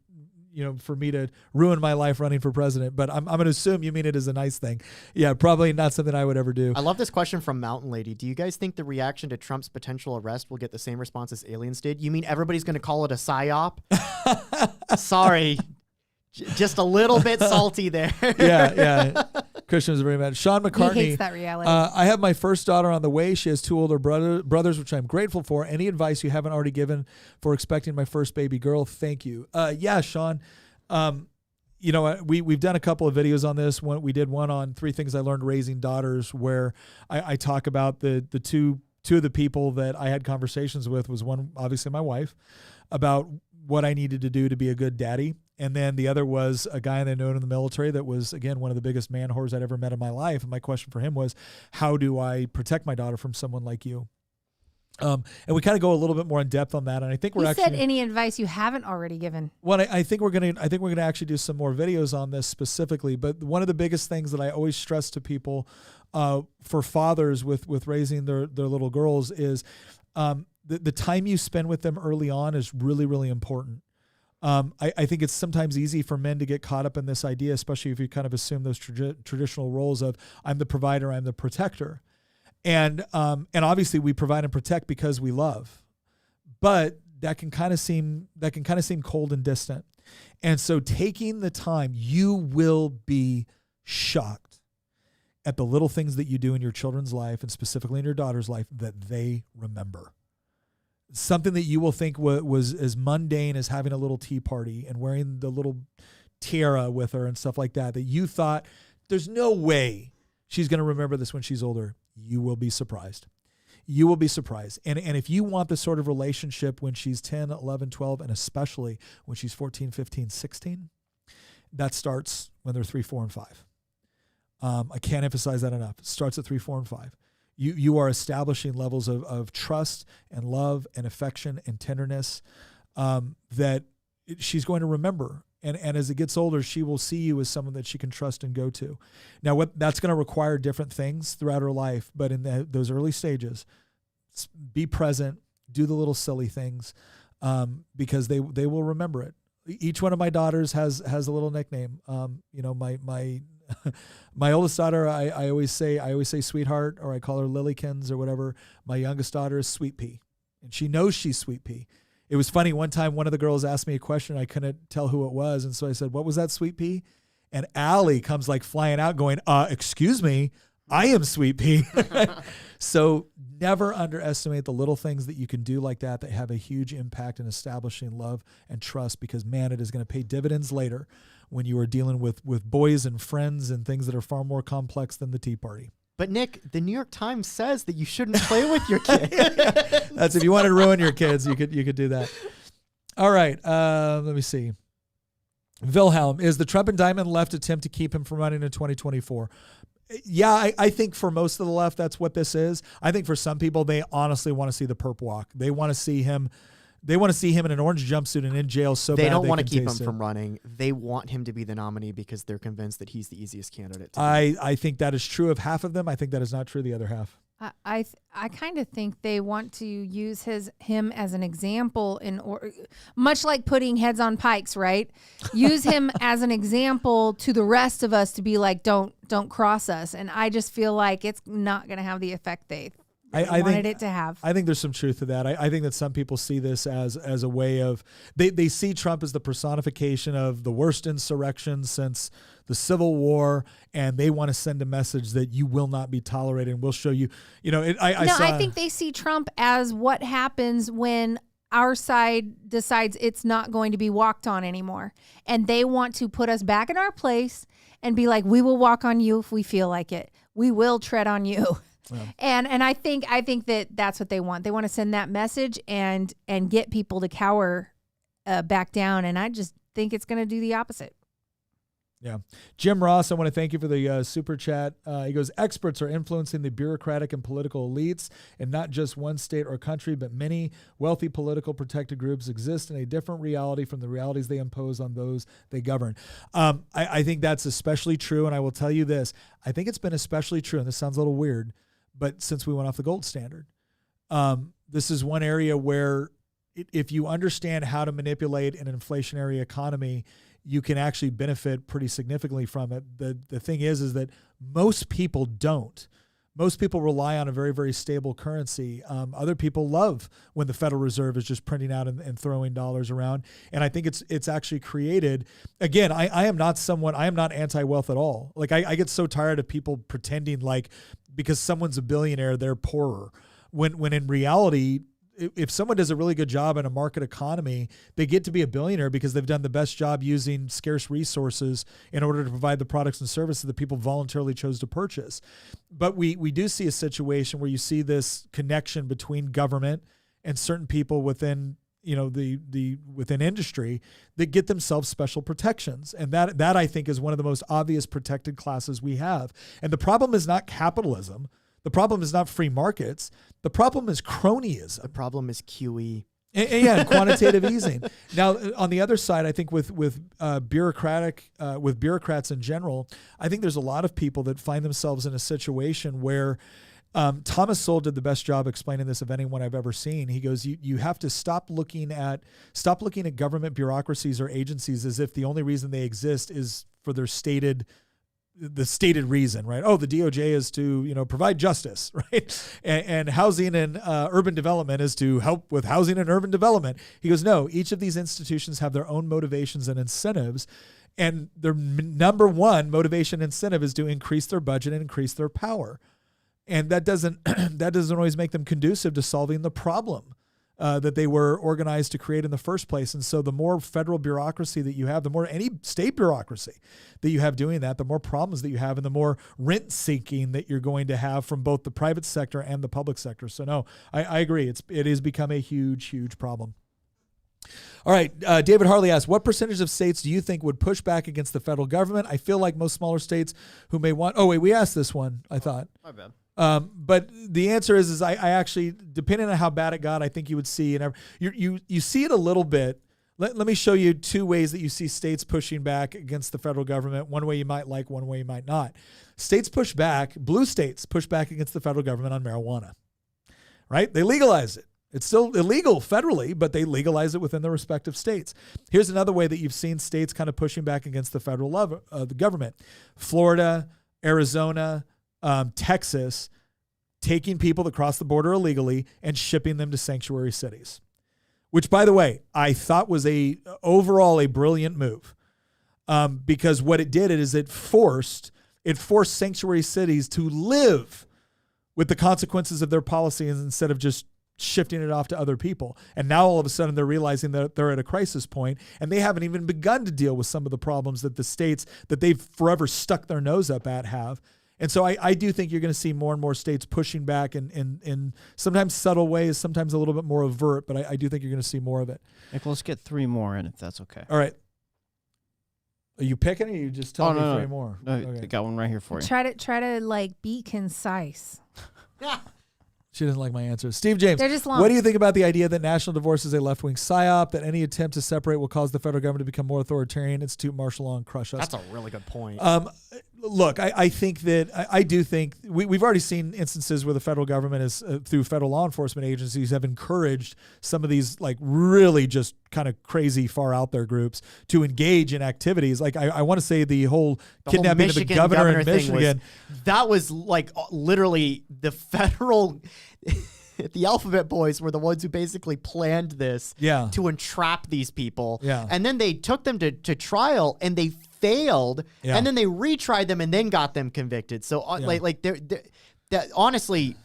for me to ruin my life running for president. But I'm going to assume you mean it as a nice thing. Yeah, probably not something I would ever do. I love this question from Mountain Lady. Do you guys think the reaction to Trump's potential arrest will get the same response as aliens did? You mean everybody's going to call it a psyop? Sorry. Just a little bit salty there. Yeah. Christian was very mad. Sean McCartney. He hates that reality. I have my first daughter on the way. She has 2 older brothers, which I'm grateful for. Any advice you haven't already given for expecting my first baby girl? Thank you. Yeah, Sean. We've done a couple of videos on this. We did one on 3 things I learned raising daughters, where I talk about the two of the people that I had conversations with. Was one, obviously, my wife, about what I needed to do to be a good daddy. And then the other was a guy that I known in the military that was, again, one of the biggest man whores I'd ever met in my life. And my question for him was, how do I protect my daughter from someone like you? And we kind of go a little bit more in depth on that. And I think we're said any advice you haven't already given. Well, I think we're gonna actually do some more videos on this specifically. But one of the biggest things that I always stress to people for fathers with raising their little girls is, The time you spend with them early on is really, really important. I think it's sometimes easy for men to get caught up in this idea, especially if you kind of assume those traditional roles of I'm the provider, I'm the protector. And obviously we provide and protect because we love, but that can kind of seem cold and distant. And so taking the time, you will be shocked at the little things that you do in your children's life and specifically in your daughter's life that they remember. Something that you will think was as mundane as having a little tea party and wearing the little tiara with her and stuff like that, that you thought there's no way she's going to remember this when she's older. You will be surprised. You will be surprised. And if you want the sort of relationship when she's 10, 11, 12, and especially when she's 14, 15, 16, that starts when they're 3, 4, and 5. I can't emphasize that enough. It starts at 3, 4, and 5. You are establishing levels of trust and love and affection and tenderness that she's going to remember. And as it gets older, she will see you as someone that she can trust and go to. Now, that's going to require different things throughout her life. But in those early stages, be present, do the little silly things because they will remember it. Each one of my daughters has a little nickname. My oldest daughter, I always say sweetheart, or I call her Lilykins or whatever. My youngest daughter is Sweet Pea, and she knows she's Sweet Pea. It was funny. One time, one of the girls asked me a question. I couldn't tell who it was. And so I said, what was that, Sweet Pea? And Allie comes like flying out going, excuse me, I am Sweet Pea. So never underestimate the little things that you can do like that have a huge impact in establishing love and trust, because man, it is going to pay dividends later when you are dealing with boys and friends and things that are far more complex than the tea party. But Nick, the New York Times says that you shouldn't play with your kid. That's if you want to ruin your kids, you could do that. All right, let me see. Wilhelm, is the Trump indictment left attempt to keep him from running in 2024? Yeah, I think for most of the left, that's what this is. I think for some people, they honestly want to see the perp walk. They want to see him. They want to see him in an orange jumpsuit and in jail so bad. They don't want to keep him from running. They want him to be the nominee because they're convinced that he's the easiest candidate. I think that is true of half of them. I think that is not true of the other half. I kind of think they want to use him as an example much like putting heads on pikes, right? Use him as an example to the rest of us to be like, don't cross us. And I just feel like it's not going to have the effect they wanted it to have. I think there's some truth to that. I think that some people see this as a way of they see Trump as the personification of the worst insurrection since the Civil War, and they want to send a message that you will not be tolerated, and we'll show you. I think they see Trump as what happens when our side decides it's not going to be walked on anymore, and they want to put us back in our place and be like, we will walk on you if we feel like it. We will tread on you. Yeah. And I think that that's what they want. They want to send that message and get people to cower back down. And I just think it's going to do the opposite. Yeah. Jim Ross, I want to thank you for the super chat. He goes, experts are influencing the bureaucratic and political elites, and not just one state or country, but many wealthy political protected groups exist in a different reality from the realities they impose on those they govern. I think that's especially true. And I will tell you this, I think it's been especially true, and this sounds a little weird, but since we went off the gold standard, this is one area where if you understand how to manipulate an inflationary economy, you can actually benefit pretty significantly from it. The thing is that most people don't. Most people rely on a very, very stable currency. Other people love when the Federal Reserve is just printing out and throwing dollars around. And I think it's actually created, again, I am not anti-wealth at all. Like I get so tired of people pretending like because someone's a billionaire, they're poorer. When in reality, if someone does a really good job in a market economy, they get to be a billionaire because they've done the best job using scarce resources in order to provide the products and services that people voluntarily chose to purchase. But we do see a situation where you see this connection between government and certain people within within industry that get themselves special protections. And that I think is one of the most obvious protected classes we have. And the problem is not capitalism. The problem is not free markets. The problem is cronyism. The problem is QE. And quantitative easing. Now, on the other side, I think with bureaucrats in general, I think there's a lot of people that find themselves in a situation where Thomas Sowell did the best job explaining this of anyone I've ever seen. He goes, you have to stop looking at government bureaucracies or agencies as if the only reason they exist is for the stated reason, right? Oh, the DOJ is to, provide justice, right? And housing and urban development is to help with housing and urban development. He goes, no, each of these institutions have their own motivations and incentives. And their number one motivation incentive is to increase their budget and increase their power. And that doesn't always make them conducive to solving the problem that they were organized to create in the first place. And so the more federal bureaucracy that you have, the more any state bureaucracy that you have doing that, the more problems that you have and the more rent seeking that you're going to have from both the private sector and the public sector. So no, I agree. It has become a huge, huge problem. All right. David Harley asks, what percentage of states do you think would push back against the federal government? I feel like most smaller states who may want, we asked this one, I thought. My bad. But the answer is I actually, depending on how bad it got, I think you would see, and you see it a little bit. Let me show you two ways that you see states pushing back against the federal government. One way you might like, one way you might not. Blue states push back against the federal government on marijuana, right? They legalize it. It's still illegal federally, but they legalize it within the respective states. Here's another way that you've seen states kind of pushing back against the federal the government. Florida, Arizona, Texas, taking people that cross the border illegally and shipping them to sanctuary cities, which, by the way, I thought was overall a brilliant move, because what it did is it forced sanctuary cities to live with the consequences of their policies instead of just shifting it off to other people. And now all of a sudden they're realizing that they're at a crisis point and they haven't even begun to deal with some of the problems that the states that they've forever stuck their nose up at have. And so I do think you're going to see more and more states pushing back in sometimes subtle ways, sometimes a little bit more overt, but I do think you're going to see more of it. Nick, let's get 3 more in if that's okay. All right. Are you picking or are you just telling me 3 more? No, okay. I got one right here for you. Try to like be concise. She doesn't like my answers. Steve James, They're just long. What do you think about the idea that national divorce is a left-wing psyop, that any attempt to separate will cause the federal government to become more authoritarian, institute martial law, and crush us? That's a really good point. Look, I think that I do think we've already seen instances where the federal government is through federal law enforcement agencies have encouraged some of these like really just kind of crazy far out there groups to engage in activities. Like I want to say the whole kidnapping of the governor in Michigan. That was like literally the federal. The Alphabet Boys were the ones who basically planned this to entrap these people. Yeah. And then they took them to trial and they failed. Yeah. And then they retried them and then got them convicted. So honestly,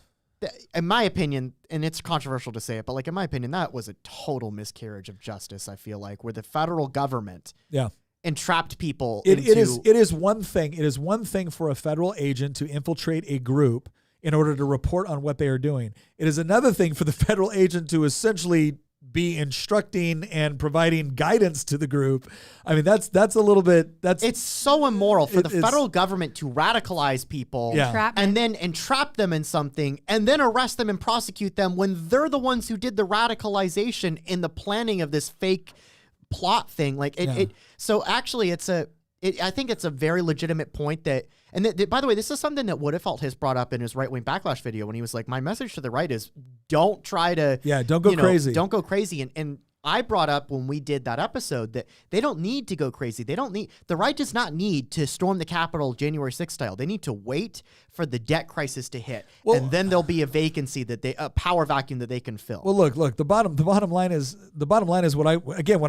in my opinion, and it's controversial to say it, but like in my opinion, that was a total miscarriage of justice, I feel like, where the federal government entrapped people. It is one thing. It is one thing for a federal agent to infiltrate a group in order to report on what they are doing. It is another thing for the federal agent to essentially be instructing and providing guidance to the group. I mean, that's a little bit, it's so immoral for the federal government to radicalize people and then entrap them in something and then arrest them and prosecute them when they're the ones who did the radicalization in the planning of this fake plot thing. Like so actually I think it's a very legitimate point that, and by the way, this is something that Woodefelt has brought up in his right-wing backlash video when he was like, my message to the right is don't try to... don't go crazy. Don't go crazy. And I brought up when we did that episode that they don't need to go crazy. The right does not need to storm the Capitol January 6th style. They need to wait for the debt crisis to hit. And then there'll be a vacancy a power vacuum that they can fill. Well, look, the bottom line is what I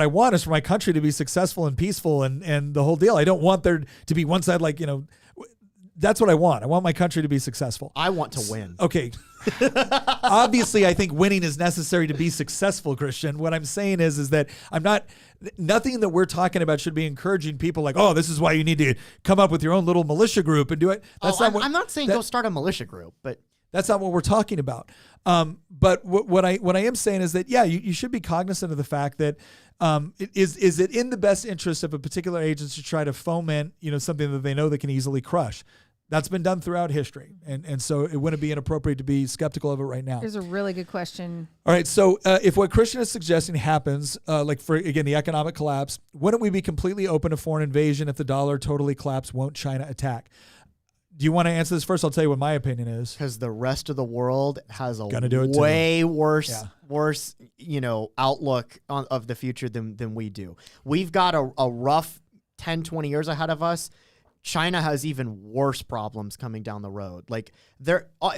want is for my country to be successful and peaceful and the whole deal. I don't want there to be one side like, that's what I want. I want my country to be successful. I want to win. Okay. Obviously, I think winning is necessary to be successful, Christian. What I'm saying is that nothing that we're talking about should be encouraging people like, oh, this is why you need to come up with your own little militia group and do it. I'm not saying go start a militia group, but that's not what we're talking about. But what I am saying is that, you should be cognizant of the fact that is it in the best interest of a particular agency to try to foment, something that they know they can easily crush. That's been done throughout history. And so it wouldn't be inappropriate to be skeptical of it right now. Here's a really good question. All right. So if what Christian is suggesting happens, like for, again, the economic collapse, wouldn't we be completely open to foreign invasion if the dollar totally collapsed? Won't China attack? Do you want to answer this first? I'll tell you what my opinion is. Because the rest of the world has a Gonna do it way worse, outlook of the future than we do. We've got a rough 10, 20 years ahead of us. China has even worse problems coming down the road. Like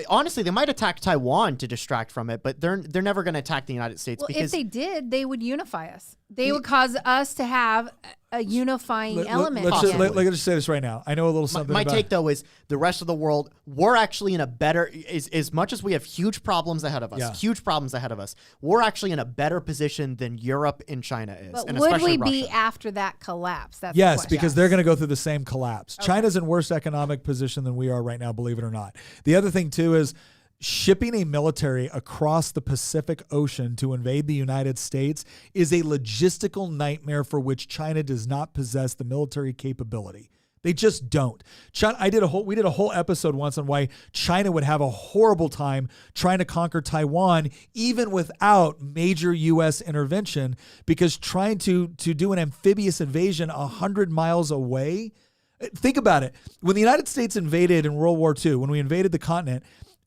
honestly, they might attack Taiwan to distract from it, but they're never going to attack the United States. Well, because if they did, they would unify us. They would cause us to have a unifying element. Let's just say this right now. I know a little something. My take though is the rest of the world. We're actually in a better. As much as we have huge problems ahead of us, we're actually in a better position than Europe and China is. But and would especially we be Russia. after that collapse? That's yes, the question. because they're going to go through the same collapse. China's in worse economic position than we are right now, believe it or not. The other thing too is shipping a military across the Pacific Ocean to invade the United States is a logistical nightmare for which China does not possess the military capability. They just don't. We did a whole episode once on why China would have a horrible time trying to conquer Taiwan, even without major U.S. intervention, because trying to do an amphibious invasion 100 miles away. Think about it. When the United States invaded in World War II, when we invaded the continent,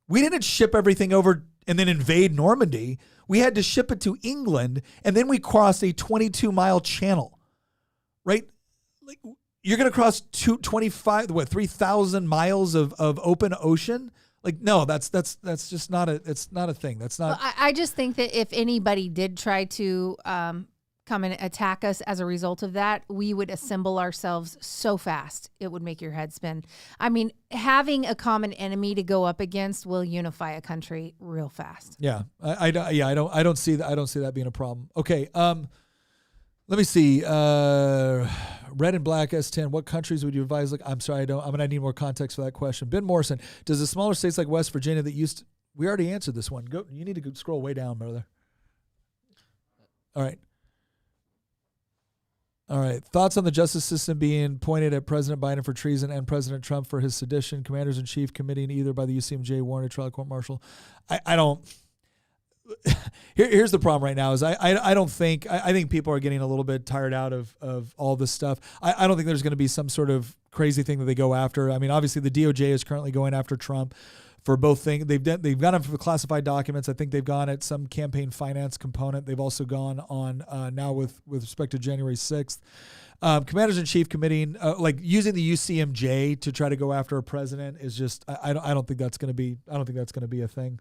we didn't ship everything over and then invade Normandy. We had to ship it to England, and then we crossed a 22-mile channel, right? Like, you're going to cross 3,000 miles of open ocean? Like, no, that's just not it's not a thing. That's not. Well, I just think that if anybody did try to come and attack us as a result of that, we would assemble ourselves so fast it would make your head spin. I mean, having a common enemy to go up against will unify a country real fast. Yeah, I don't see that being a problem. Okay, let me see. Red and Black S10. What countries would you advise? Look, I'm sorry, I'm gonna need more context for that question. Ben Morrison, does the smaller states like West Virginia that used to, we already answered this one. Go. You need to scroll way down, brother. All right. All right. Thoughts on the justice system being pointed at President Biden for treason and President Trump for his sedition? Commanders-in-Chief committing either by the UCMJ, warrant, or trial court martial. I don't. Here's the problem right now is I don't think I think people are getting a little bit tired out of all this stuff. I don't think there's going to be some sort of crazy thing that they go after. I mean, obviously the DOJ is currently going after Trump for both things. They've gone after classified documents. I think they've gone at some campaign finance component. They've also gone on now with respect to January 6th. Commanders-in-Chief committing like using the UCMJ to try to go after a president is just I don't think that's going to be a thing.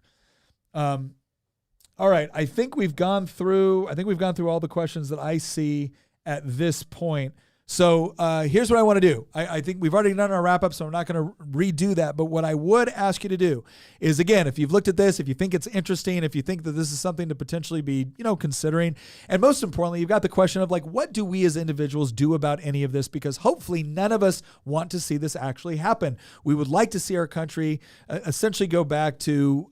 All right, I think we've gone through all the questions that I see at this point. So here's what I want to do. I think we've already done our wrap-up, so I'm not going to redo that. But what I would ask you to do is, again, if you've looked at this, if you think it's interesting, if you think that this is something to potentially be, considering, and most importantly, you've got the question of, like, what do we as individuals do about any of this? Because hopefully none of us want to see this actually happen. We would like to see our country essentially go back to,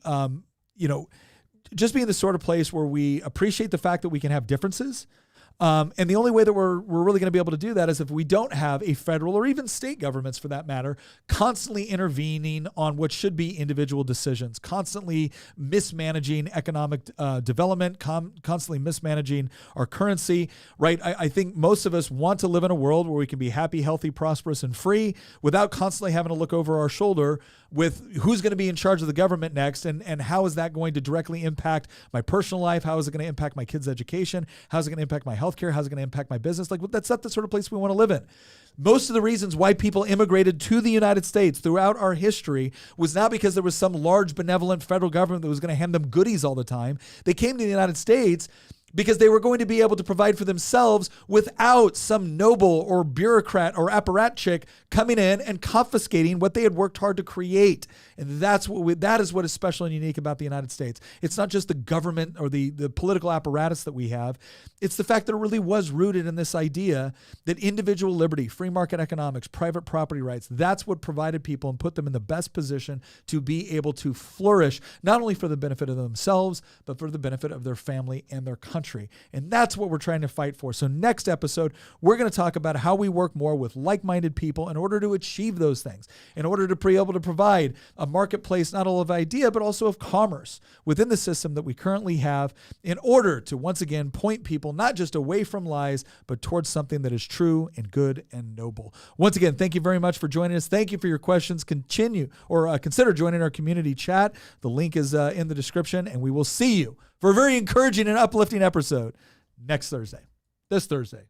just being the sort of place where we appreciate the fact that we can have differences. And the only way that we're really going to be able to do that is if we don't have a federal or even state governments, for that matter, constantly intervening on what should be individual decisions, constantly mismanaging economic development, constantly mismanaging our currency, right? I think most of us want to live in a world where we can be happy, healthy, prosperous, and free without constantly having to look over our shoulder with who's going to be in charge of the government next and how is that going to directly impact my personal life? How is it going to impact my kids' education? How is it going to impact my healthcare? How's it going to impact my business? Like, that's not the sort of place we want to live in. Most of the reasons why people immigrated to the United States throughout our history was not because there was some large benevolent federal government that was going to hand them goodies all the time. They came to the United States because they were going to be able to provide for themselves without some noble or bureaucrat or apparatchik coming in and confiscating what they had worked hard to create. And that is what is special and unique about the United States. It's not just the government or the political apparatus that we have. It's the fact that it really was rooted in this idea that individual liberty, free market economics, private property rights, that's what provided people and put them in the best position to be able to flourish, not only for the benefit of themselves, but for the benefit of their family and their country. country. And that's what we're trying to fight for. So next episode, we're going to talk about how we work more with like-minded people in order to achieve those things, in order to be able to provide a marketplace not only of idea, but also of commerce within the system that we currently have, in order to once again point people not just away from lies, but towards something that is true and good and noble. Once again, thank you very much for joining us. Thank you for your questions. Consider joining our community chat. The link is in the description, and we will see you for a very encouraging and uplifting episode this Thursday.